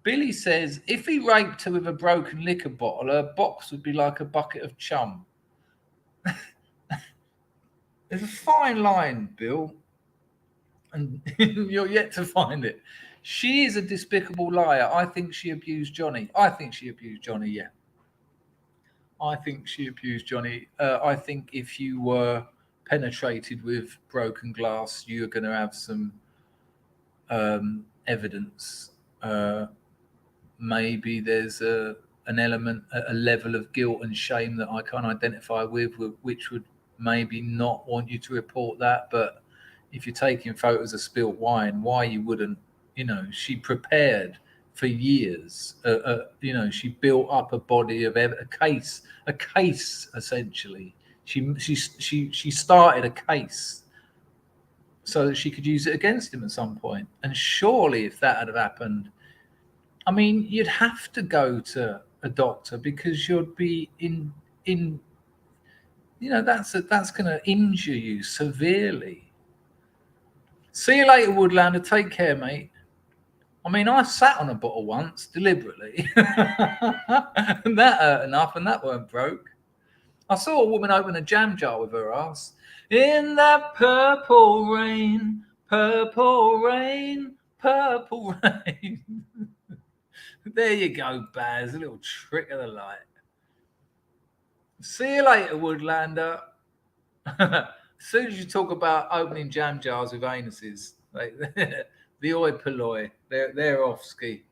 Billy says, if he raped her with a broken liquor bottle, her box would be like a bucket of chum. There's a fine line, Bill, and you're yet to find it. She is a despicable liar. I think she abused Johnny. I think she abused Johnny, yeah. I think she abused Johnny. I think if you were penetrated with broken glass, you're going to have some evidence. Maybe there's an element, a level of guilt and shame that I can't identify with, which would maybe not want you to report that. But if you're taking photos of spilt wine, why you wouldn't? You know, she prepared for years. She built up a body of a case essentially. She started a case so that she could use it against him at some point. And surely, if that had happened, I mean, you'd have to go to a doctor, because you'd be in that's going to injure you severely. See you later, Woodlander. Take care, mate. I mean, I sat on a bottle once deliberately, and that hurt enough, and that weren't broke. I saw a woman open a jam jar with her ass. In that purple rain, purple rain, purple rain. There you go, Baz. A little trick of the light. See you later, Woodlander. As soon as you talk about opening jam jars with anuses, the oi polloi, they're off ski.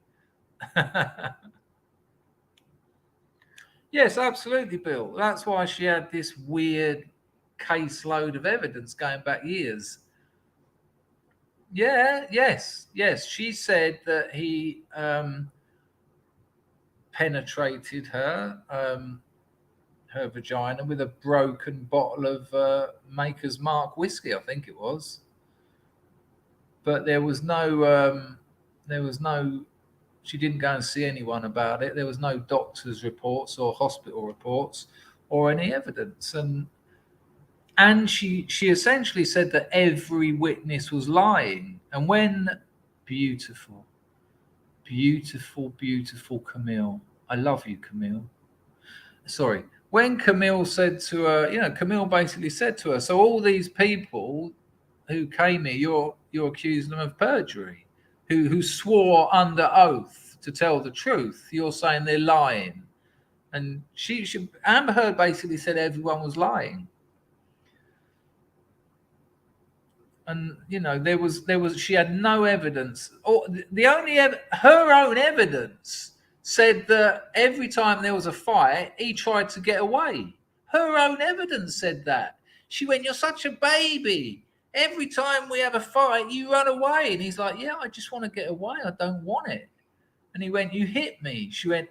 Yes, absolutely, Bill. That's why she had this weird caseload of evidence going back years. Yes. She said that he penetrated her vagina with a broken bottle of Maker's Mark whiskey, I think it was. But there was no, she didn't go and see anyone about it. There was no doctor's reports or hospital reports or any evidence. And she essentially said that every witness was lying. And when beautiful Camille, I love you, Camille. Sorry. When Camille said to her, Camille basically said to her, so all these people who came here, you're accusing them of perjury, who swore under oath to tell the truth. You're saying they're lying. And Amber Heard basically said everyone was lying. And there was she had no evidence. Or the only her own evidence said that every time there was a fight, he tried to get away. Her own evidence said that. She went, "You're such a baby. Every time we have a fight, you run away." And he's like, "Yeah, I just want to get away. I don't want it." And he went, "You hit me." He went,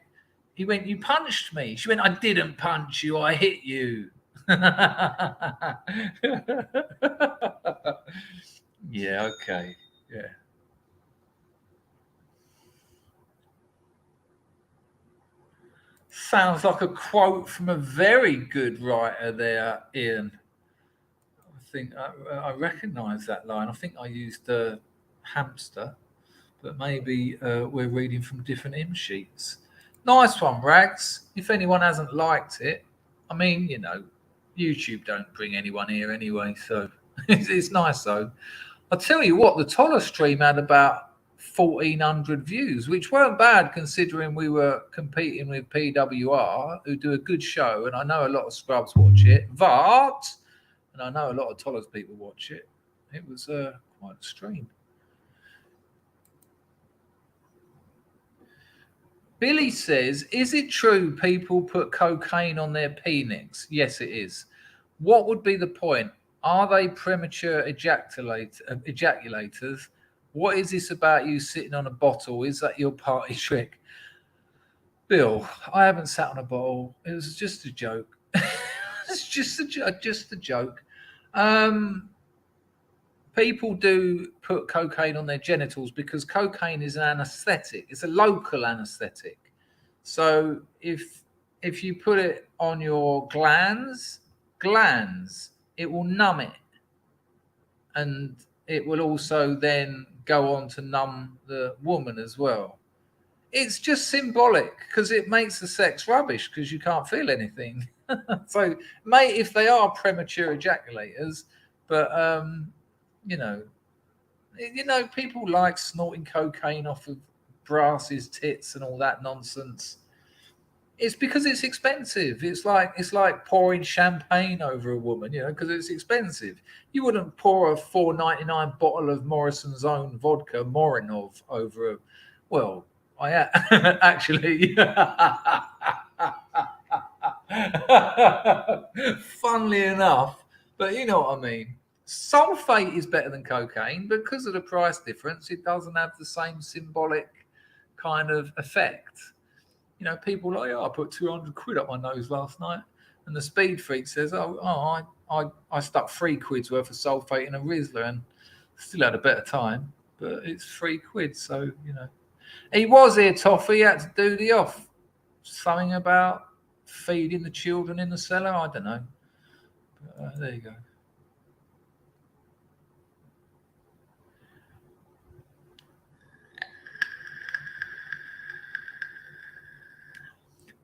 "You punched me." She went, "I didn't punch you. I hit you." Yeah, okay. Yeah. Sounds like a quote from a very good writer there, Ian. I think I recognise that line. I think I used hamster, but maybe we're reading from different hymn sheets. Nice one, Rags. If anyone hasn't liked it, I mean, YouTube don't bring anyone here anyway, so it's nice though. I'll tell you what, the Toller stream had about 1,400 views, which weren't bad considering we were competing with PWR, who do a good show, and I know a lot of scrubs watch it. And I know a lot of Tollers people watch it. It was quite a stream. Billy says, is it true people put cocaine on their penis? Yes, it is. What would be the point? Are they premature ejaculators? What is this about you sitting on a bottle? Is that your party trick? Bill, I haven't sat on a bottle. It was just a joke. It's just a joke. People do put cocaine on their genitals because cocaine is an anesthetic. It's a local anesthetic. So if you put it on your glands, it will numb it, and it will also then go on to numb the woman as well. It's just symbolic because it makes the sex rubbish because you can't feel anything. So, mate, if they are premature ejaculators, but you know, people like snorting cocaine off of brass's tits and all that nonsense. It's because it's expensive. It's like pouring champagne over a woman, because it's expensive. You wouldn't pour a $4.99 bottle of Morrison's own vodka, Morinov, over a. Well, I actually. Funnily enough, but you know what I mean. Sulfate is better than cocaine because of the price difference. It doesn't have the same symbolic kind of effect. People like, I put 200 quid up my nose last night, and the speed freak says, I stuck £3 worth of sulfate in a Rizzler and still had a better time, but it's £3, so he was here, Toffee. He had to do the off. Something about feeding the children in the cellar. I don't know. But, there you go.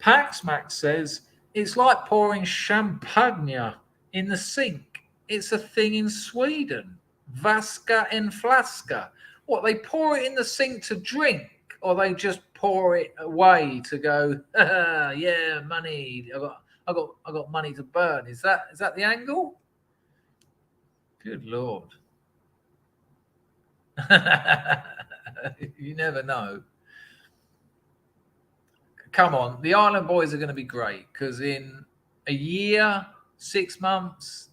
Paxmax says, it's like pouring champagne in the sink. It's a thing in Sweden. Vaska en flaska. What, they pour it in the sink to drink, or they just pour it away to go, yeah, money. I got money to burn. Is that the angle? Good Lord. You never know. Come on, the Island Boys are going to be great because in a year, 6 months,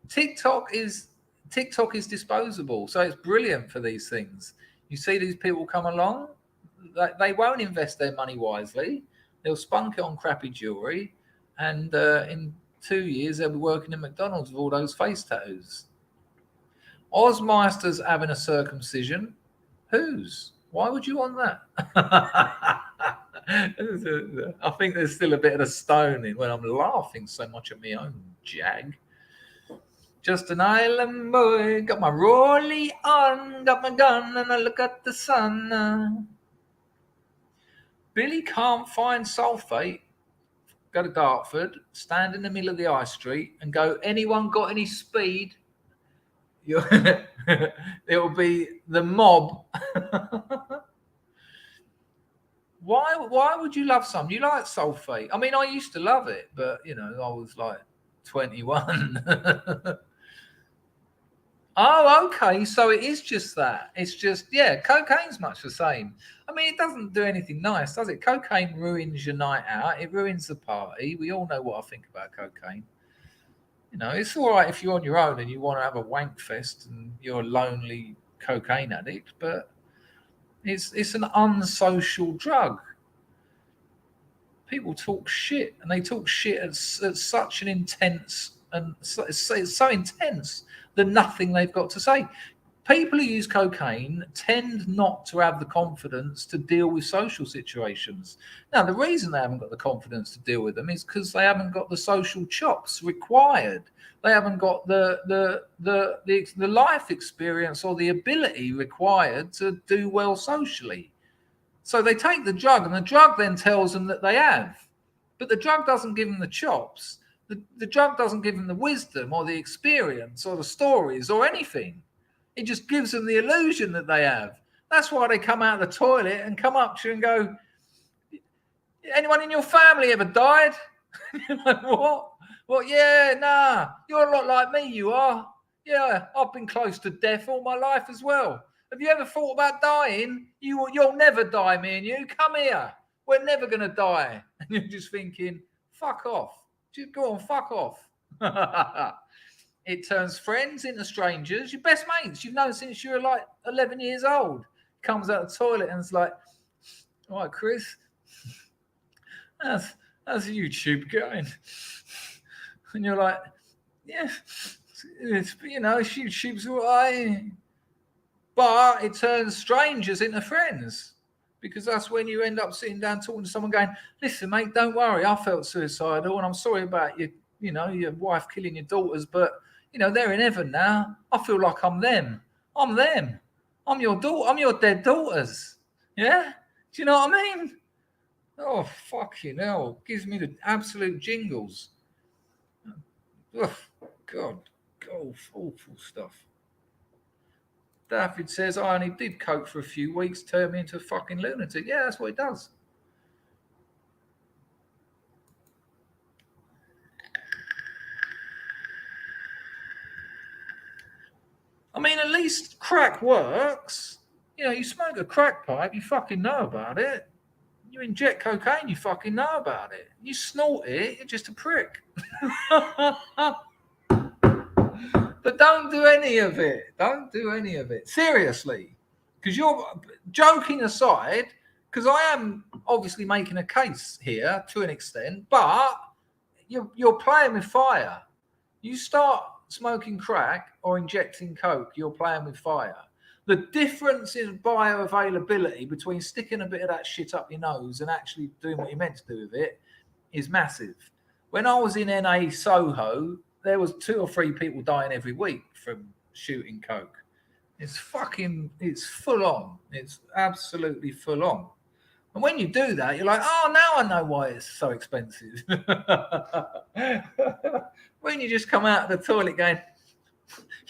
TikTok is disposable, so it's brilliant for these things. You see these people come along, they won't invest their money wisely. They'll spunk it on crappy jewelry, and in 2 years they'll be working in McDonald's with all those face tattoos. Ozmeister's having a circumcision. Whose? Why would you want that? I think there's still a bit of a stone in when I'm laughing so much at my own jag. Just an island boy, got my rollie on, got my gun, and I look at the sun. Billy can't find sulfate. Go to Dartford, stand in the middle of the high street, and go, anyone got any speed? It'll be the mob. Why would you love something? You like sulfate. I mean, I used to love it, but I was like 21. Oh, okay. So it is just that. It's just, cocaine's much the same. I mean, it doesn't do anything nice, does it? Cocaine ruins your night out. It ruins the party. We all know what I think about cocaine. It's all right if you're on your own and you want to have a wank fest and you're a lonely cocaine addict, but it's an unsocial drug. People talk shit, and they talk shit at such an intense, and it's so intense that nothing they've got to say. People who use cocaine tend not to have the confidence to deal with social situations. Now, the reason they haven't got the confidence to deal with them is because they haven't got the social chops required. They haven't got the life experience or the ability required to do well socially. So they take the drug, and the drug then tells them that they have. But the drug doesn't give them the chops. The drug doesn't give them the wisdom or the experience or the stories or anything. It just gives them the illusion that they have. That's why they come out of the toilet and come up to you and go, anyone in your family ever died? You're like, what? Well, yeah, nah. You're a lot like me, you are. Yeah, I've been close to death all my life as well. Have you ever thought about dying? You'll never die, me and you. Come here. We're never going to die. And you're just thinking, fuck off. Just go on, fuck off. It turns friends into strangers, your best mates you've known since you were like 11 years old. Comes out of the toilet and it's like, all right, Chris, how's YouTube going? And you're like, yeah, it's, YouTube's all right. But it turns strangers into friends, because that's when you end up sitting down talking to someone going, listen, mate, don't worry, I felt suicidal and I'm sorry about your wife killing your daughters, but they're in heaven now. I feel like I'm them. I'm them. I'm your daughter. I'm your dead daughters. Yeah? Do you know what I mean? Oh, fucking hell. Gives me the absolute jingles. Oh, God. Awful stuff. David says, I only did coke for a few weeks, turned me into a fucking lunatic. Yeah, that's what it does. I mean, at least crack works. You smoke a crack pipe, you fucking know about it. You inject cocaine, you fucking know about it. You snort it, you're just a prick. But don't do any of it. Don't do any of it. Seriously. Because you're joking aside, because I am obviously making a case here to an extent, but you're playing with fire. You start smoking crack or injecting coke, you're playing with fire. The difference in bioavailability between sticking a bit of that shit up your nose and actually doing what you're meant to do with it is massive. When I was in NA Soho, there was 2 or 3 people dying every week from shooting coke. It's full on. It's absolutely full on. And when you do that, you're like, oh, now I know why it's so expensive. When you just come out of the toilet going,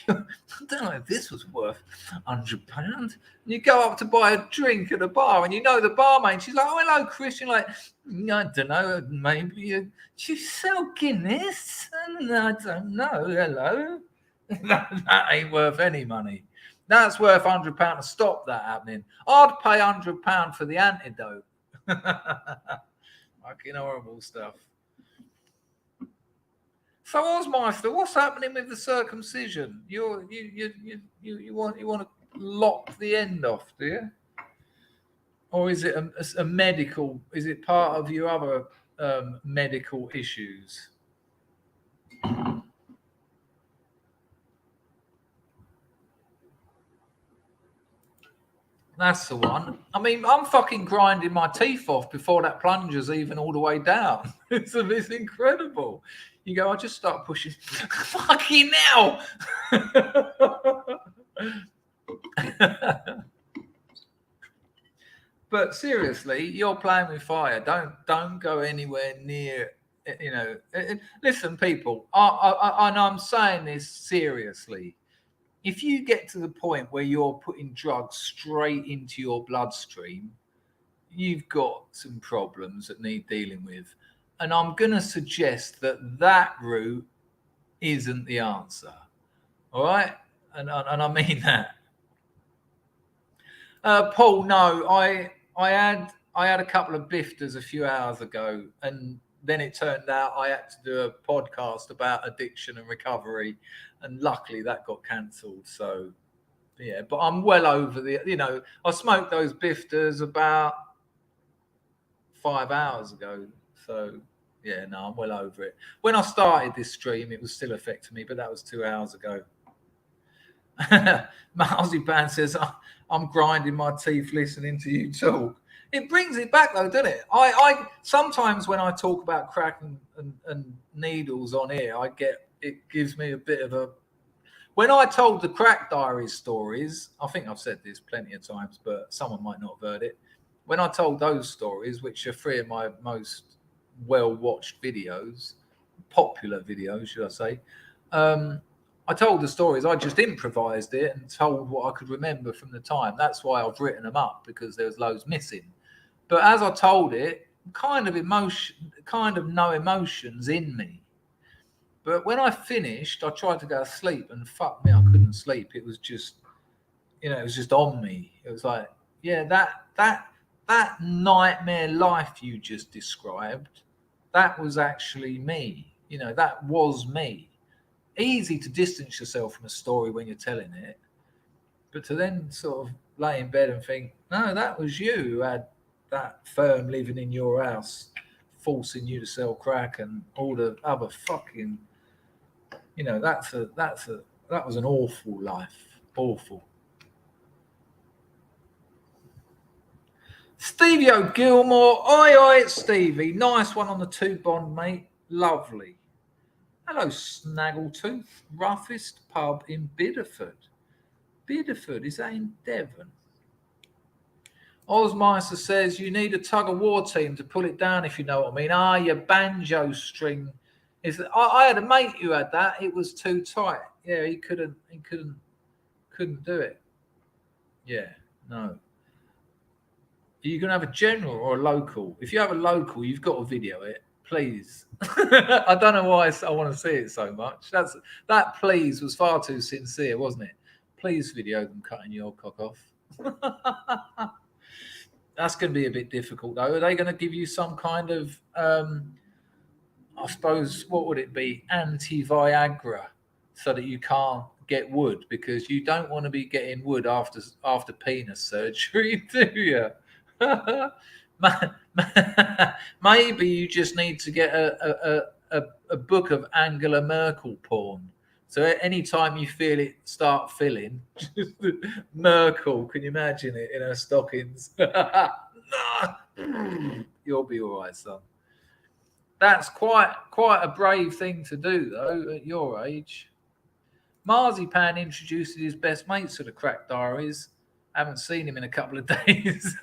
I don't know if this was worth £100. And you go up to buy a drink at a bar, and the barmaid, she's like, oh, hello, Chris. You're like, I don't know, maybe you sell Guinness? And I don't know, hello. That ain't worth any money. That's worth £100 to stop that happening. I'd pay £100 for the antidote. Fucking horrible stuff. So, Osmeister, what's happening with the circumcision? You want to lock the end off, do you? Or is it a medical? Is it part of your other medical issues? That's the one. I mean, I'm fucking grinding my teeth off before that plunger's even all the way down. It's incredible. You go, I just start pushing. Fucking hell. But seriously, you're playing with fire. Don't go anywhere near. Listen, people. I'm saying this seriously. If you get to the point where you're putting drugs straight into your bloodstream, you've got some problems that need dealing with. And I'm going to suggest that route isn't the answer. All right? And I mean that. Paul, no, I had a couple of bifters a few hours ago, and then it turned out I had to do a podcast about addiction and recovery, and luckily that got cancelled. So, yeah, but I'm well over I smoked those bifters about 5 hours ago. So, yeah, no, I'm well over it. When I started this stream, it was still affecting me, but that was 2 hours ago. Mousy Pan says, I'm grinding my teeth listening to you talk. It brings it back though, doesn't it? I sometimes when I talk about crack and needles on here, it gives me a bit of a. When I told the Crack Diaries stories, I think I've said this plenty of times, but someone might not have heard it. When I told those stories, which are 3 of my most well-watched videos, popular videos, should I say, I told the stories. I just improvised it and told what I could remember from the time. That's why I've written them up, because there's loads missing. But as I told it, kind of no emotions in me. But when I finished, I tried to go to sleep, and fuck me, I couldn't sleep. It was just, it was just on me. It was like, yeah, that nightmare life you just described, that was actually me. You know, that was me. Easy to distance yourself from a story when you're telling it, but to then sort of lay in bed and think, no, that was you who had that firm living in your house, forcing you to sell crack and all the other fucking, you know, that was an awful life. Awful. Stevie O'Gilmore. Oi, oi, it's Stevie. Nice one on the 2 bond, mate. Lovely. Hello, Snaggletooth. Roughest pub in Bideford. Bideford, is that in Devon? Osmeister says you need a tug of war team to pull it down, if you know what I mean. Ah, your banjo string. I had a mate who had that. It was too tight. Yeah, he couldn't do it. Yeah, no. Are you going to have a general or a local? If you have a local, you've got to video it, please. I don't know why I want to see it so much. That please was far too sincere, wasn't it? Please video them cutting your cock off. That's going to be a bit difficult, though. Are they going to give you some kind of, I suppose, what would it be? Anti-Viagra, so that you can't get wood, because you don't want to be getting wood after penis surgery, do you? Maybe you just need to get a book of Angela Merkel porn. So anytime you feel it start filling, Merkel, can you imagine it in her stockings? You'll be all right, son. That's quite a brave thing to do, though, at your age. Marzipan introduced his best mates to the Crack Diaries. Haven't seen him in a couple of days.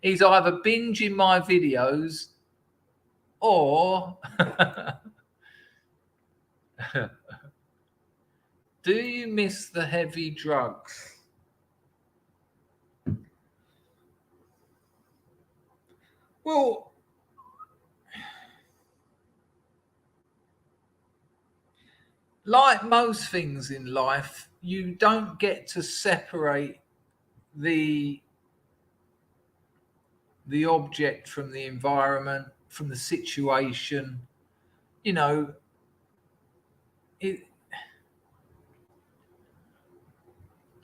He's either binging my videos or do you miss the heavy drugs? Well, like most things in life, you don't get to separate the object from the environment, from the situation. You know,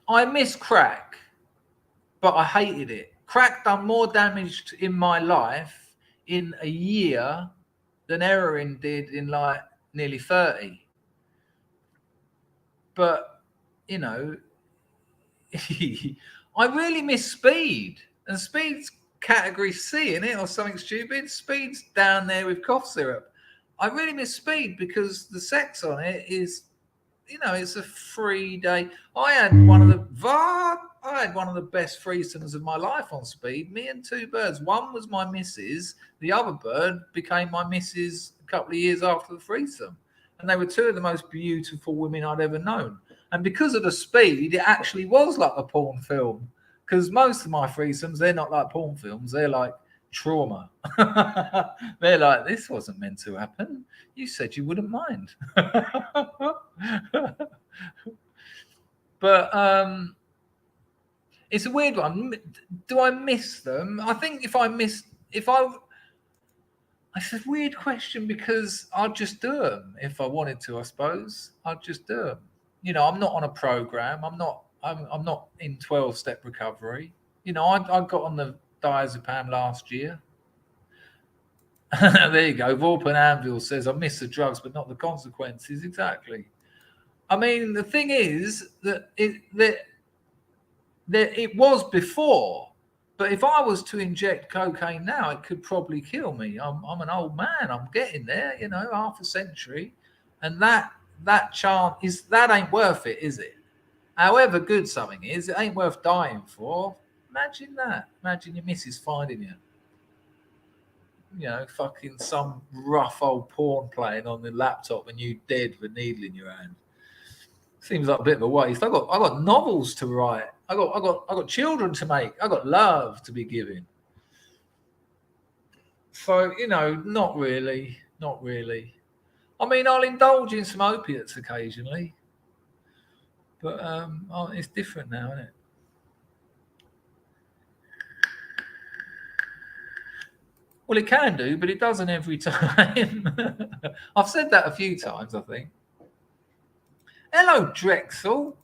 I miss crack, but I hated it. Crack done more damage in my life in a year than heroin did in like nearly 30. But, you know, I really miss speed. And speed's category C, in it, or something stupid. Speed's down there with cough syrup. I really miss speed because the sex on it is, you know, it's a free day. I had one of the best threesomes of my life on speed. Me and 2 birds. One was my missus. The other bird became my missus a couple of years after the threesome. And they were 2 of the most beautiful women I'd ever known. And because of the speed, it actually was like a porn film. Because most of my threesomes, they're not like porn films. They're like trauma. They're like, this wasn't meant to happen. You said you wouldn't mind. But it's a weird one. Do I miss them? I think it's a weird question, because I'd just do them if I wanted to. I suppose I'd just do them. You know, I'm not on a program. I'm not in 12-step recovery. You know, I got on the diazepam last year. There you go. Vorpan Anvil says, I miss the drugs, but not the consequences. Exactly. I mean, the thing is that it was before, but if I was to inject cocaine now, it could probably kill me. I'm an old man. I'm getting there, you know, half a century. And that chance ain't worth it, is it? However good something is, it ain't worth dying for. Imagine that. Imagine your missus finding you. You know, fucking some rough old porn playing on the laptop and you dead with a needle in your hand. Seems like a bit of a waste. I got novels to write. I got children to make. I got love to be giving. So, you know, not really. I mean, I'll indulge in some opiates occasionally, but it's different now, isn't it? Well, it can do, but it doesn't every time. I've said that a few times, I think. Hello, Drexel.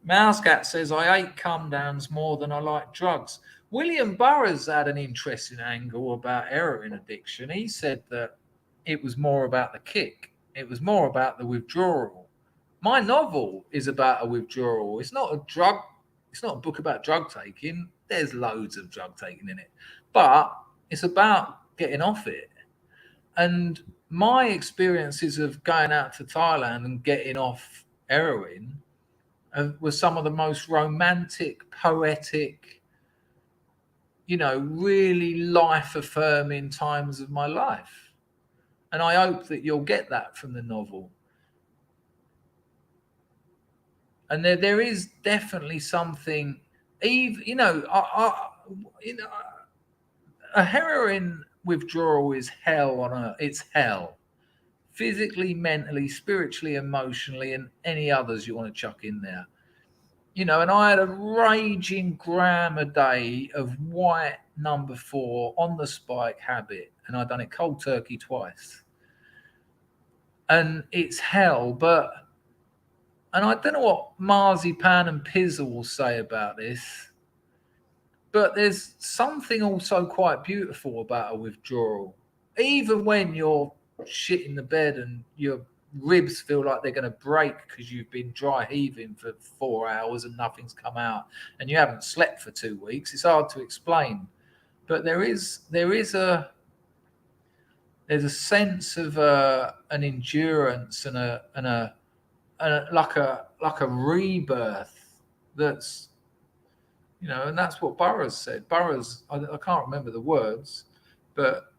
Mousecat says, I hate come downs more than I like drugs. William Burroughs had an interesting angle about heroin addiction. He said that it was more about the kick. It was more about the withdrawal. My novel is about a withdrawal. It's not a drug. It's not a book about drug taking. There's loads of drug taking in it, but it's about getting off it. And my experiences of going out to Thailand and getting off heroin were some of the most romantic, poetic, really life-affirming times of my life. And I hope that you'll get that from the novel. And there is definitely something, even, a heroin withdrawal is hell on earth. It's hell. Physically, mentally, spiritually, emotionally, and any others you want to chuck in there. And I had a raging gram a day of white number 4 on the spike habit, and I'd done it cold turkey twice. And it's hell, and I don't know what Marzipan and Pizzle will say about this, but there's something also quite beautiful about a withdrawal. Even when you're shit in the bed and your ribs feel like they're going to break because you've been dry heaving for 4 hours and nothing's come out, and you haven't slept for 2 weeks, it's hard to explain. But there's a sense of an endurance and a like a rebirth that's, and that's what Burroughs said. Burroughs, I can't remember the words, but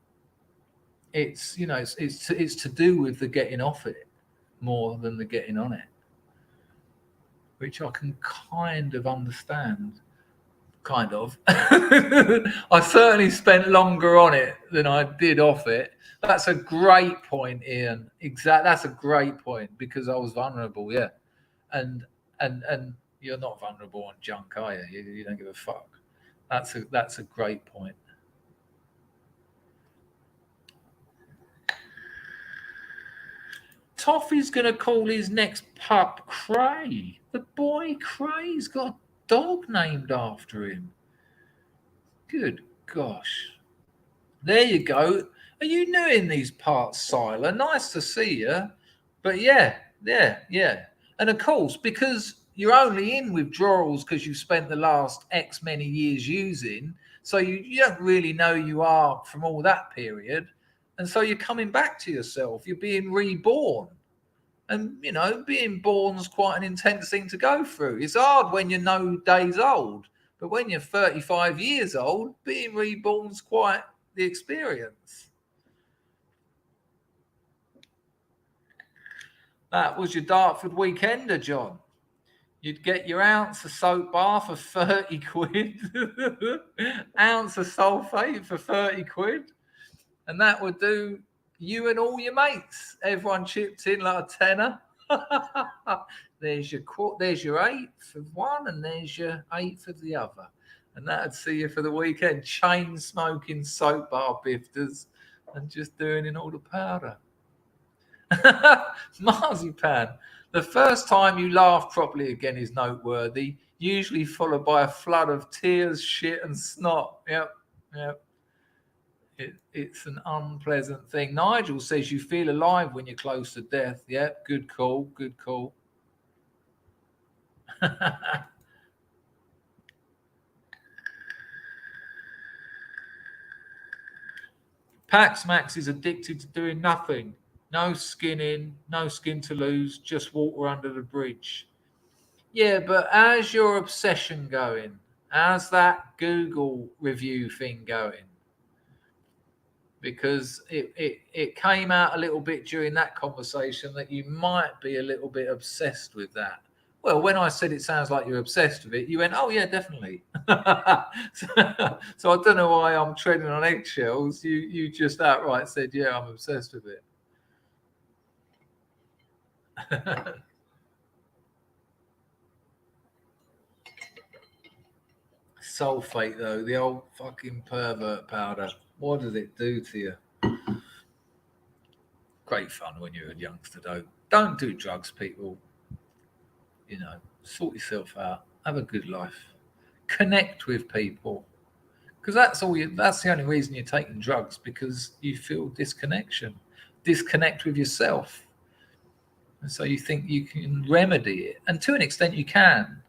it's it's to do with the getting off it more than the getting on it, which I can kind of understand. Kind of. I certainly spent longer on it than I did off it. That's a great point, Ian. That's a great point, because I was vulnerable, yeah. And you're not vulnerable on junk, are you? You don't give a fuck. That's a great point. Toffee's going to call his next pup Cray. The boy Cray's got a dog named after him. Good gosh. There you go. Are you new in these parts, Siler? Nice to see you. But yeah. And of course, because you're only in withdrawals because you've spent the last X many years using, so you don't really know you are from all that period. And so you're coming back to yourself. You're being reborn. And, being born's quite an intense thing to go through. It's hard when you're no days old. But when you're 35 years old, being reborn's quite the experience. That was your Dartford weekender, John. You'd get your ounce of soap bar for 30 quid. Ounce of sulphate for 30 quid. And that would do you and all your mates. Everyone chipped in like a tenner. There's your 8th of one, and there's your 8th of the other. And that'd see you for the weekend, chain smoking soap bar bifters and just doing in all the powder. Marzipan. The first time you laugh properly again is noteworthy, usually followed by a flood of tears, shit, and snot. Yep. It's an unpleasant thing. Nigel says you feel alive when you're close to death. Yep, good call. Pax Max is addicted to doing nothing. No skin in, no skin to lose, just water under the bridge. Yeah, but how's your obsession going? How's that Google review thing going? Because it came out a little bit during that conversation that you might be a little bit obsessed with that. Well, when I said it sounds like you're obsessed with it, you went, oh, yeah, definitely. So I don't know why I'm treading on eggshells. You just outright said, yeah, I'm obsessed with it. sulfate, though, the old fucking pervert powder. What does it do to you? Great fun when you're a youngster, though. Don't do drugs, people. You know, sort yourself out. Have a good life. Connect with people. Because that's the only reason you're taking drugs, because you feel disconnection. Disconnect with yourself. And so you think you can remedy it. And to an extent you can,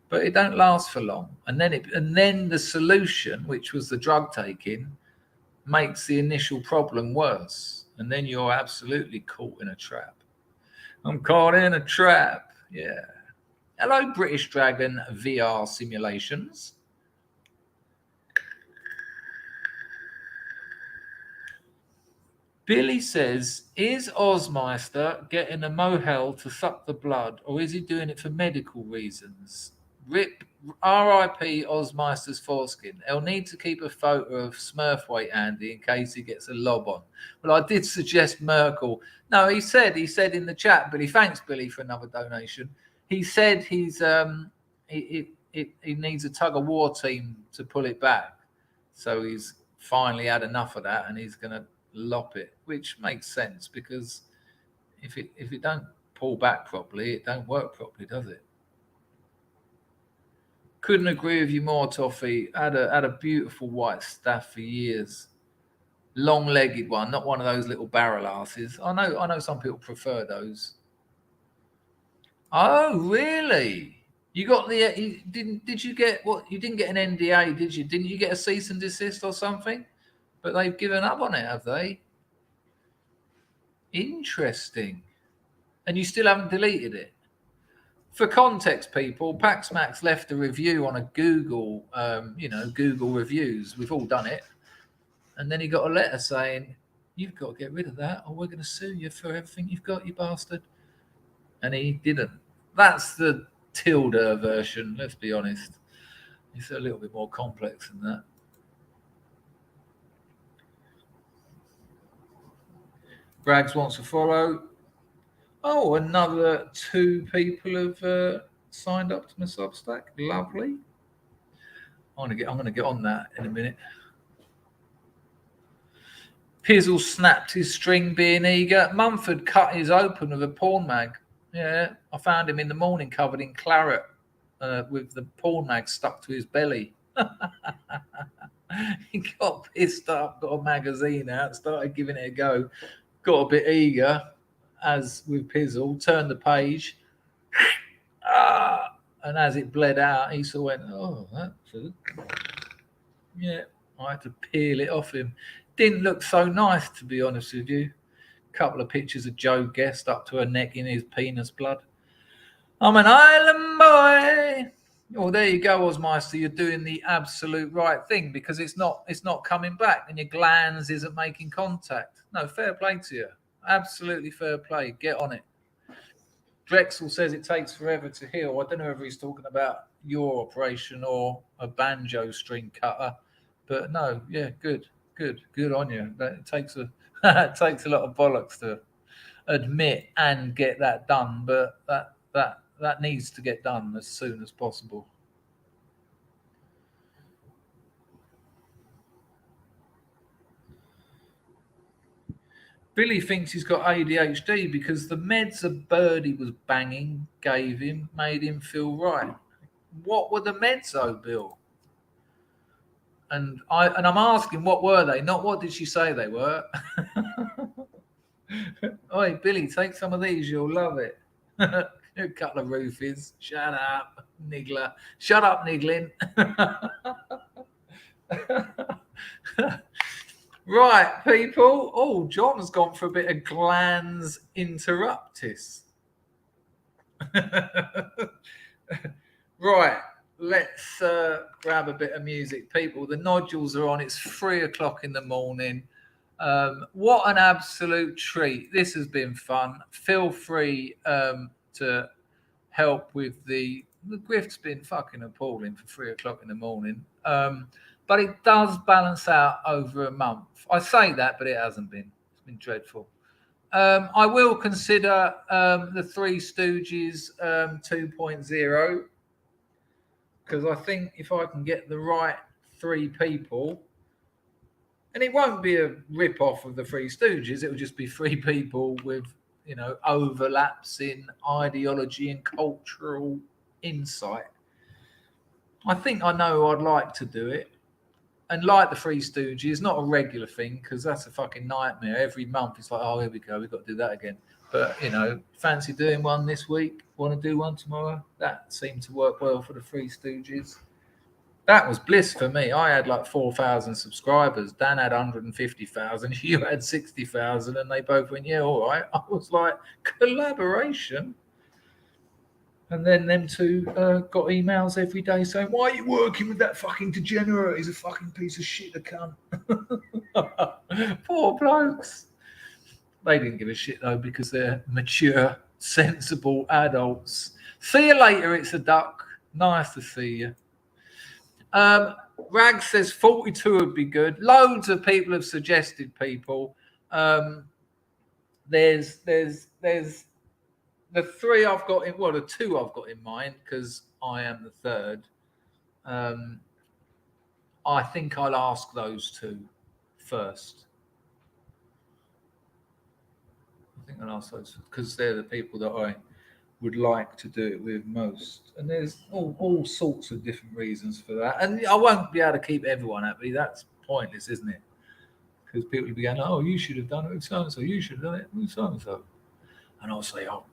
but it don't last for long. And then the solution, which was the drug taking, makes the initial problem worse. And then you're absolutely caught in a trap. I'm caught in a trap. Yeah. Hello, British Dragon VR simulations. Billy says, is Ozmeister getting a mohel to suck the blood, or is he doing it for medical reasons? R.I.P. Ozmeister's foreskin. He'll need to keep a photo of Smurfweight Andy in case he gets a lob on. Well, I did suggest Merkel. No, he said in the chat, Billy, thanks, Billy, for another donation. He said he needs a tug of war team to pull it back. So he's finally had enough of that, and he's going to lop it, which makes sense, because if it don't pull back properly, it don't work properly, does it? Couldn't agree with you more, Toffee. Had a beautiful white staff for years, long-legged one, not one of those little barrel asses. I know some people prefer those. Oh, really? You got the did you get what? You didn't get an NDA, did you? Didn't you get a cease and desist or something? But they've given up on it, have they? Interesting. And you still haven't deleted it? For context, people, Paxmax left a review on a Google, Google reviews. We've all done it. And then he got a letter saying, you've got to get rid of that, or we're going to sue you for everything you've got, you bastard. And he didn't. That's the tilde version, let's be honest. It's a little bit more complex than that. Braggs wants to follow. Oh, another 2 people have signed up to my Substack. Lovely. I'm gonna get on that in a minute. Pizzle snapped his string being eager. Mumford cut his open with a porn mag. Yeah, I found him in the morning covered in claret with the porn mag stuck to his belly. He got pissed up, got a magazine out, started giving it a go. Got a bit eager, as with Pizzle, turned the page, and as it bled out, he sort of went, oh, that's good. Yeah, I had to peel it off him. Didn't look so nice, to be honest with you. Couple of pictures of Joe Guest up to her neck in his penis blood. I'm an island boy. Well, there you go, Ozmeister. You're doing the absolute right thing, because it's not coming back, and your glands isn't making contact. No, fair play to you. Absolutely fair play. Get on it. Drexel says it takes forever to heal. I don't know if he's talking about your operation or a banjo string cutter, but no, yeah, good on you. It takes a it takes a lot of bollocks to admit and get that done, but that needs to get done as soon as possible. Billy thinks he's got ADHD because the meds a birdie was banging gave him made him feel right. What were the meds, though, Bill? And I'm asking, what were they? Not what did she say they were. Oi, Billy, take some of these. You'll love it. A couple of roofies. Shut up, niggler. Shut up, niggling. Right, people. Oh, John has gone for a bit of glans interruptus. Right, let's grab a bit of music, people. The nodules are on. It's 3:00 in the morning. What an absolute treat. This has been fun. Feel free to help with the grift's been fucking appalling for 3:00 in the morning. But it does balance out over a month. I say that, but it hasn't been. It's been dreadful. I will consider the Three Stooges 2.0. because I think if I can get the right 3 people, and it won't be a rip-off of the Three Stooges, it will just be 3 people with, you know, overlaps in ideology and cultural insight. I think I know I'd like to do it. And like the Three Stooges, not a regular thing, because that's a fucking nightmare. Every month it's like, oh, here we go, we've got to do that again. But, you know, fancy doing one this week, want to do one tomorrow? That seemed to work well for the Three Stooges. That was bliss for me. I had like 4,000 subscribers. Dan had 150,000. You had 60,000, and they both went, yeah, all right. I was like, collaboration. And then them 2 got emails every day saying, why are you working with that fucking degenerate? He's a fucking piece of shit, a cunt. Poor blokes. They didn't give a shit, though, because they're mature, sensible adults. See you later, it's a duck. Nice to see you. Rag says 42 would be good. Loads of people have suggested people. There's the 3 I've got in, well, the 2 I've got in mind, because I am the 3rd. I think I'll ask those 2 first. I think I'll ask those because they're the people that I would like to do it with most. And there's all sorts of different reasons for that. And I won't be able to keep everyone happy. That's pointless, isn't it? Because people will be going, oh, you should have done it with so-and-so. You should have done it with so-and-so. And I'll say, oh,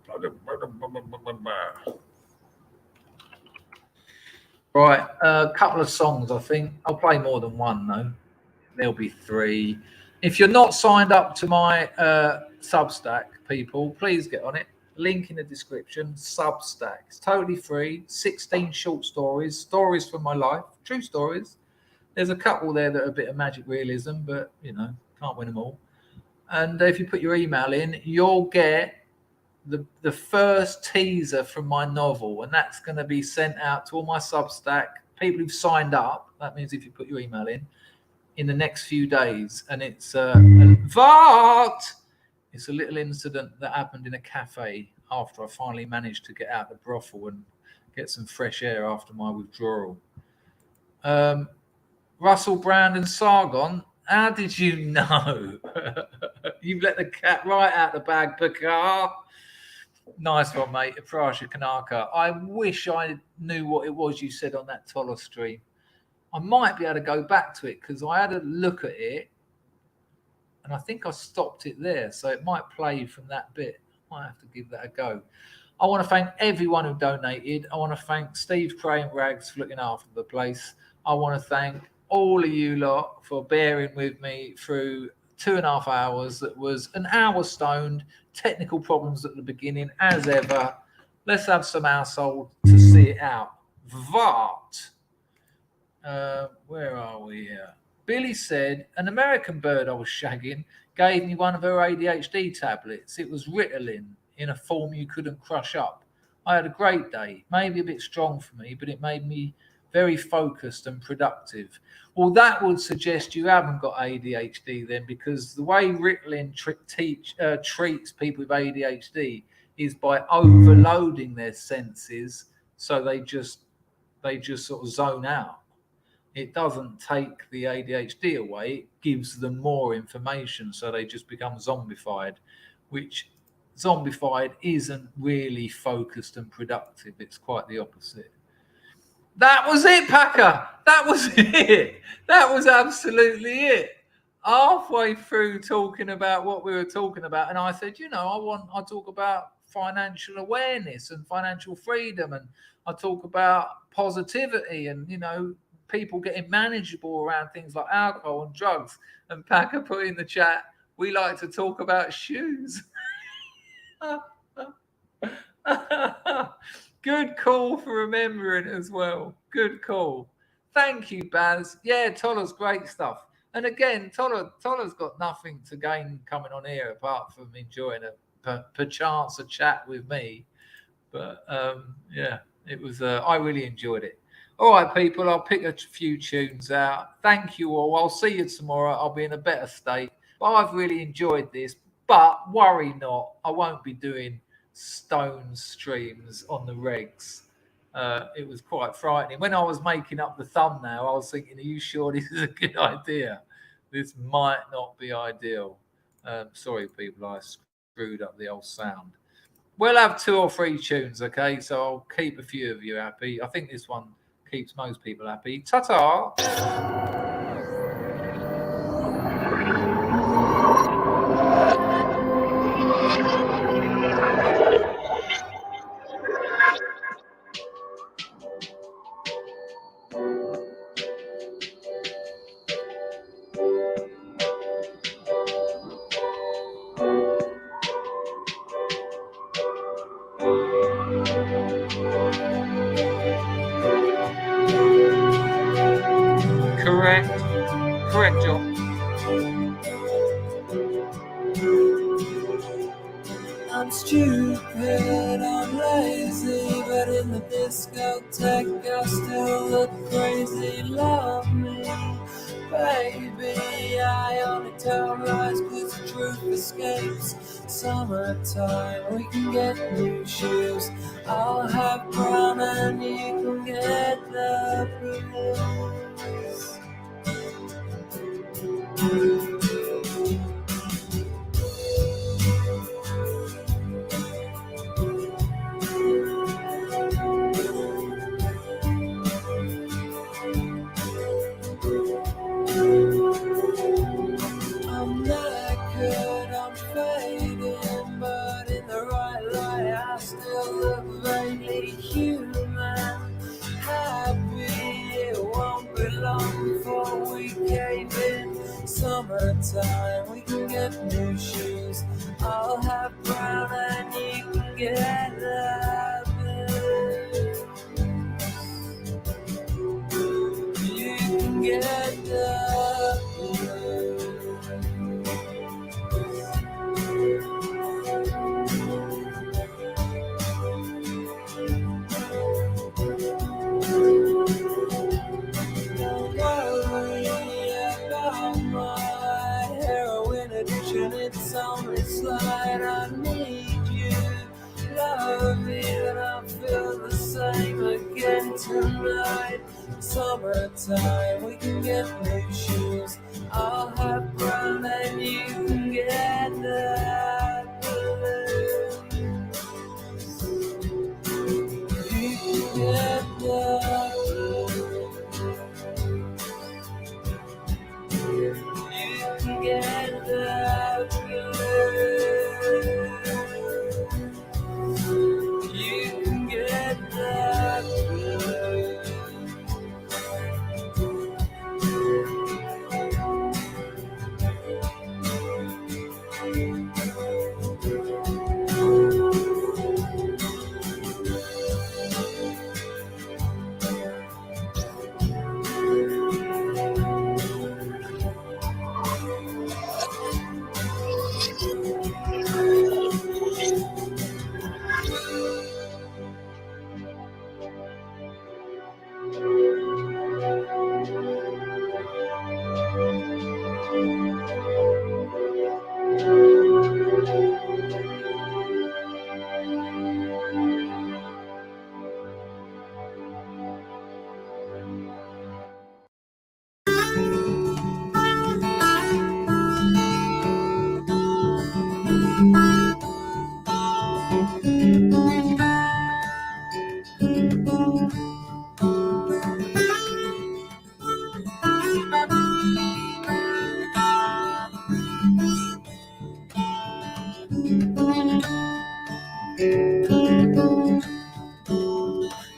right, a couple of songs, I think. I'll play more than one, though. There'll be 3. If you're not signed up to my Substack, people, please get on it. Link in the description. Substack. It's totally free. 16 short stories, stories from my life, true stories. There's a couple there that are a bit of magic realism, but, you know, can't win them all. And if you put your email in, you'll get the first teaser from my novel, and that's going to be sent out to all my Substack people who've signed up. That means if you put your email in the next few days. And it's it's a little incident that happened in a cafe after I finally managed to get out the brothel and get some fresh air after my withdrawal. Russell Brand and Sargon, how did you know? You've let the cat right out the bag, Picard. Nice one, mate. Prasha Kanaka. I wish I knew what it was you said on that Toller stream. I might be able to go back to it because I had a look at it and I think I stopped it there. So it might play from that bit. I might have to give that a go. I want to thank everyone who donated. I want to thank Steve Cray and Rags for looking after the place. I want to thank all of you lot for bearing with me through 2.5 hours. That was an hour stoned, technical problems at the beginning, as ever. Let's have some household to see it out. Vart. Where are we here? Billy said, an American bird I was shagging gave me one of her ADHD tablets. It was Ritalin in a form you couldn't crush up. I had a great day, maybe a bit strong for me, but it made me very focused and productive. Well, that would suggest you haven't got ADHD then, because the way Ritalin treats people with ADHD is by overloading their senses so they just sort of zone out. It doesn't take the ADHD away, it gives them more information so they just become zombified, which zombified isn't really focused and productive. It's quite the opposite. That was it, Packer. That was it. That was absolutely it. Halfway through talking about what we were talking about, and I said, I talk about financial awareness and financial freedom, and I talk about positivity and, people getting manageable around things like alcohol and drugs. And Packer put in the chat, we like to talk about shoes. Good call for remembering as well. Good call. Thank you, Baz. Yeah, Toller's great stuff. And again, Toller's got nothing to gain coming on here apart from enjoying perchance a chat with me. But it was. I really enjoyed it. All right, people, I'll pick a few tunes out. Thank you all. I'll see you tomorrow. I'll be in a better state. But I've really enjoyed this. But worry not, I won't be doing stone streams on the regs. It was quite frightening. When I was making up the thumbnail, I was thinking, are you sure this is a good idea? This might not be ideal. Sorry, people, I screwed up the old sound. We'll have 2 or 3 tunes, okay? So I'll keep a few of you happy. I think this one keeps most people happy. Ta-ta! Correct, John. I'm stupid, I'm lazy, but in the discotheque I still look crazy. Love me, baby, I only tell lies 'cause the truth escapes. Summertime, we can get new shoes. I'll have brown and you can get the blues. I'm not good, I'm fading, but in the right light I still look vaguely human. Happy, it won't be long before we cave in. Summertime, we can get new shoes. I'll have brown and you can get the blues. You can get the it's only slight. I need you, love me, and I feel the same again tonight. Summertime, we can get new shoes. I'll have brown and you can get the blues. You can get the blues. You can get the you can get that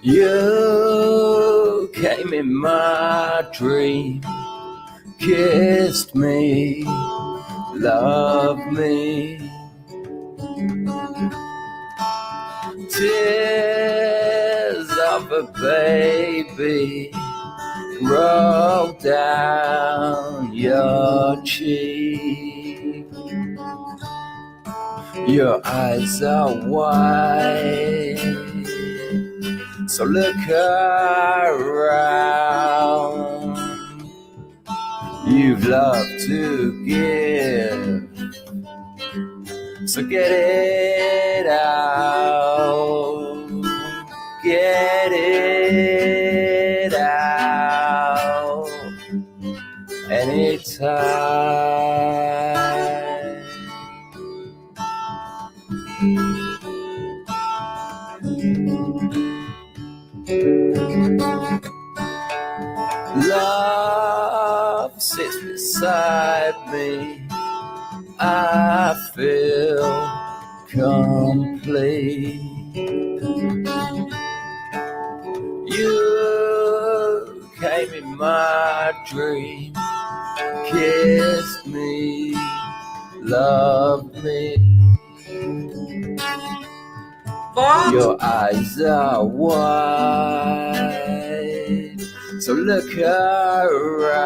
you came in my dream, kissed me, loved me. Tears of a baby roll down your cheek. Your eyes are wide, so look around. You've love to give, so get it out, get it Love sits beside me. I feel complete. You came in my dream, kissed me, loved me. Your eyes are wide, so look around.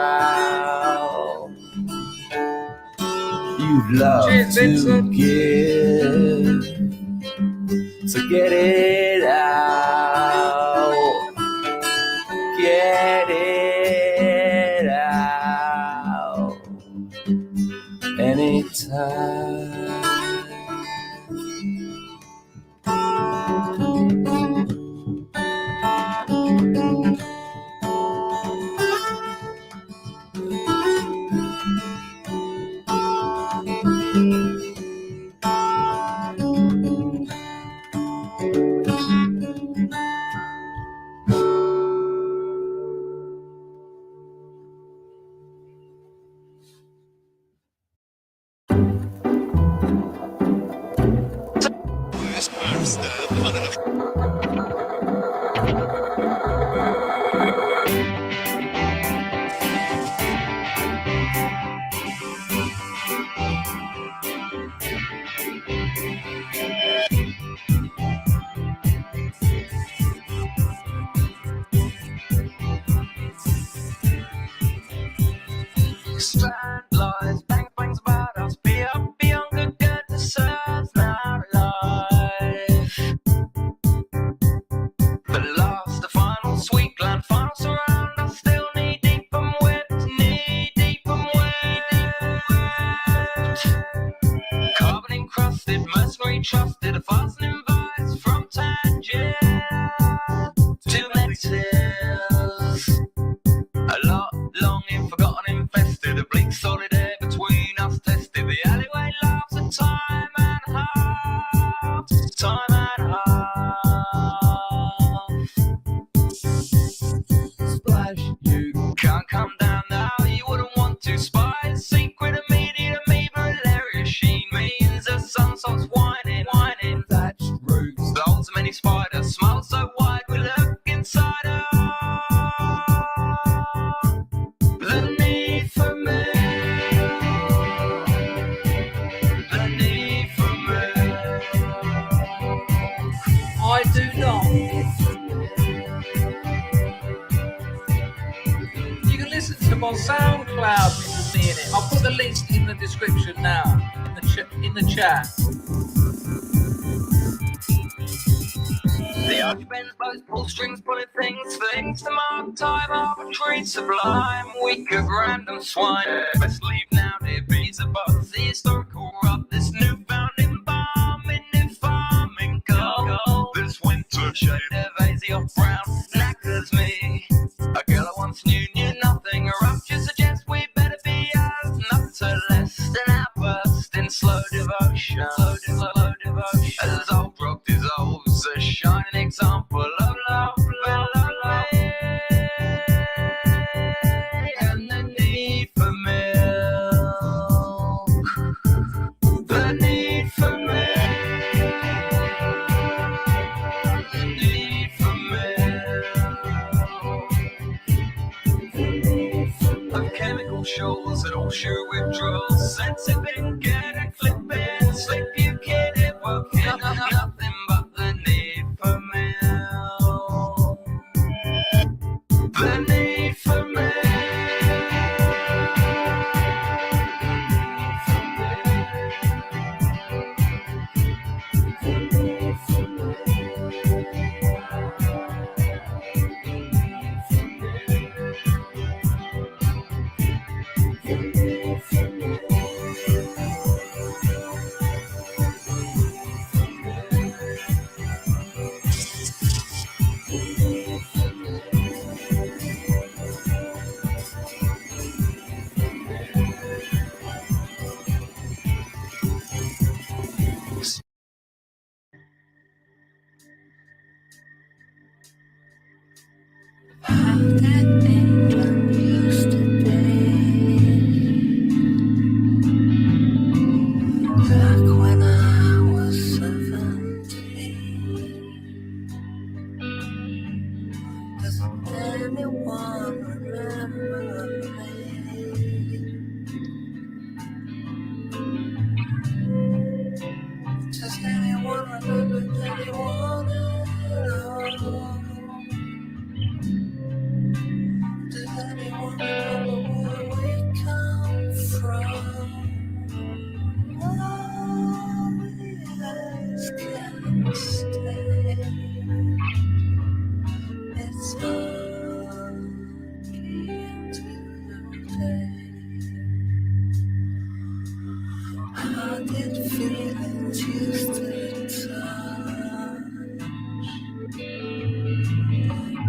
You've loved Cheers, to Vincent. give, so get it out. Get it out anytime. Strand lies, bang bangs about us. Be up, be on good, good to serve our life. The last, the final sweet gland, final surround us. Still knee deep and wet, knee deep and wet. Carbon encrusted, mercenary trusted, a fastening vice from Tangier to Metis. A lot longing, forgotten, infested, a bleak solid air between us tested. The alleyway laughs at time and half, time and half. Splash, you can't come down now, you wouldn't want to. Spy, secret, immediate, amoeba, hilarious. Sheen means the sun stops whining, whining. Thatched roofs, the holes of many spiders, smile so wide we look inside her. The need for me, the need for me. I do not. You can listen to my SoundCloud with me in it. I'll put the link in the description now, in the chat. The archbends, bows, pull strings, pulling things to mark time, arbitrary, sublime, weak of random swine. Best leave now, dear bees above the historical rub. This newfound embalming, new farming gold. This winter shade of hazy or brown knackers me. A girl I once knew nothing. A rupture suggests we better be as nothing so less than outburst in slow devotion. Slow devotion. As old rock dissolves, a shining example of love, and the need for milk, the need for milk, the need for milk, of chemical shoals and all sure withdrawals, sensitive and get a clipping, slip you kid, it will kill nothing but the need for milk, the need for milk. How did feelings used to touch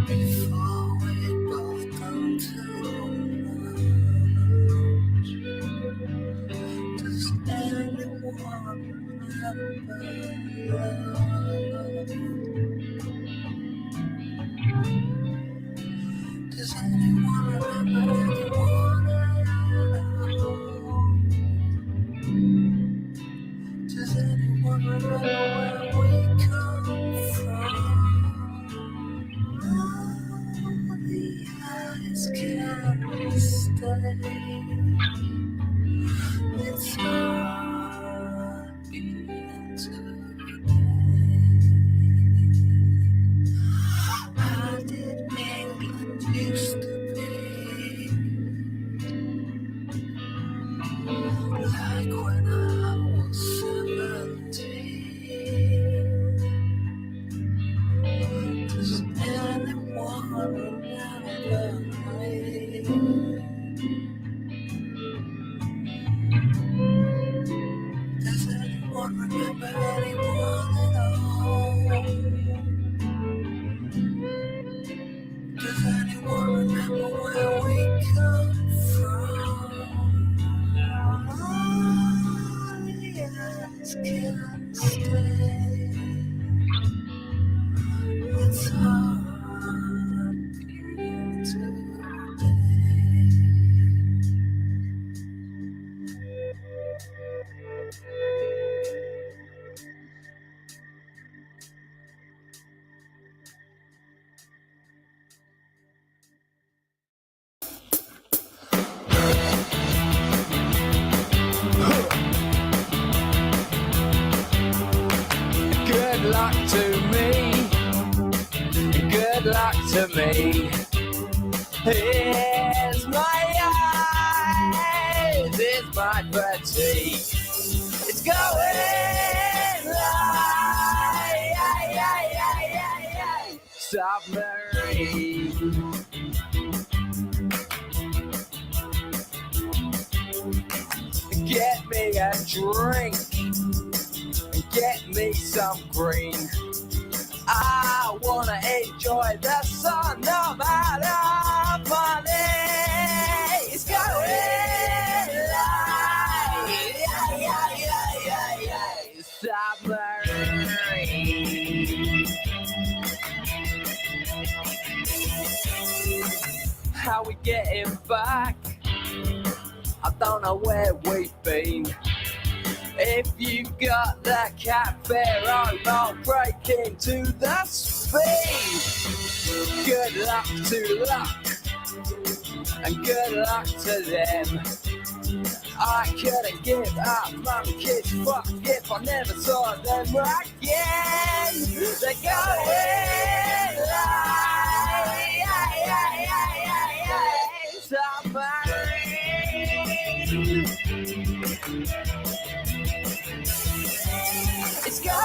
before we both done too much? Does anyone remember love? Does anyone remember anyone at all? Does anyone remember where we come from? Oh, the eyes can't stay. It's hard being today. How did England used to be? Like when I was 17. Does anyone remember me? Does anyone remember anyone at all? Does anyone remember where we come from? Yes, can't stay. It's hard being today. Good luck to me. Good luck to me. Here's my eyes. Here's my fatigue. It's going like submarine. Get me a drink. Get me some green. I wanna enjoy the sun no matter funny. It's going like submarine. How we getting back? I don't know where we've been. If you got that cat pharaoh, I'll break into the speed. Good luck to luck, and good luck to them. I couldn't give up monkeys, fuck if I never saw them again. They're going like submarine. It's going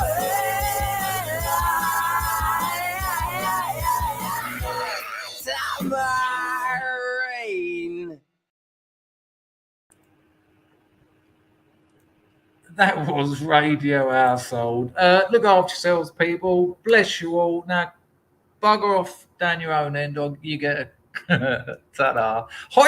submarine. That was Radio Household. Look after yourselves, people. Bless you all. Now, bugger off down your own end, or you get a ta-da.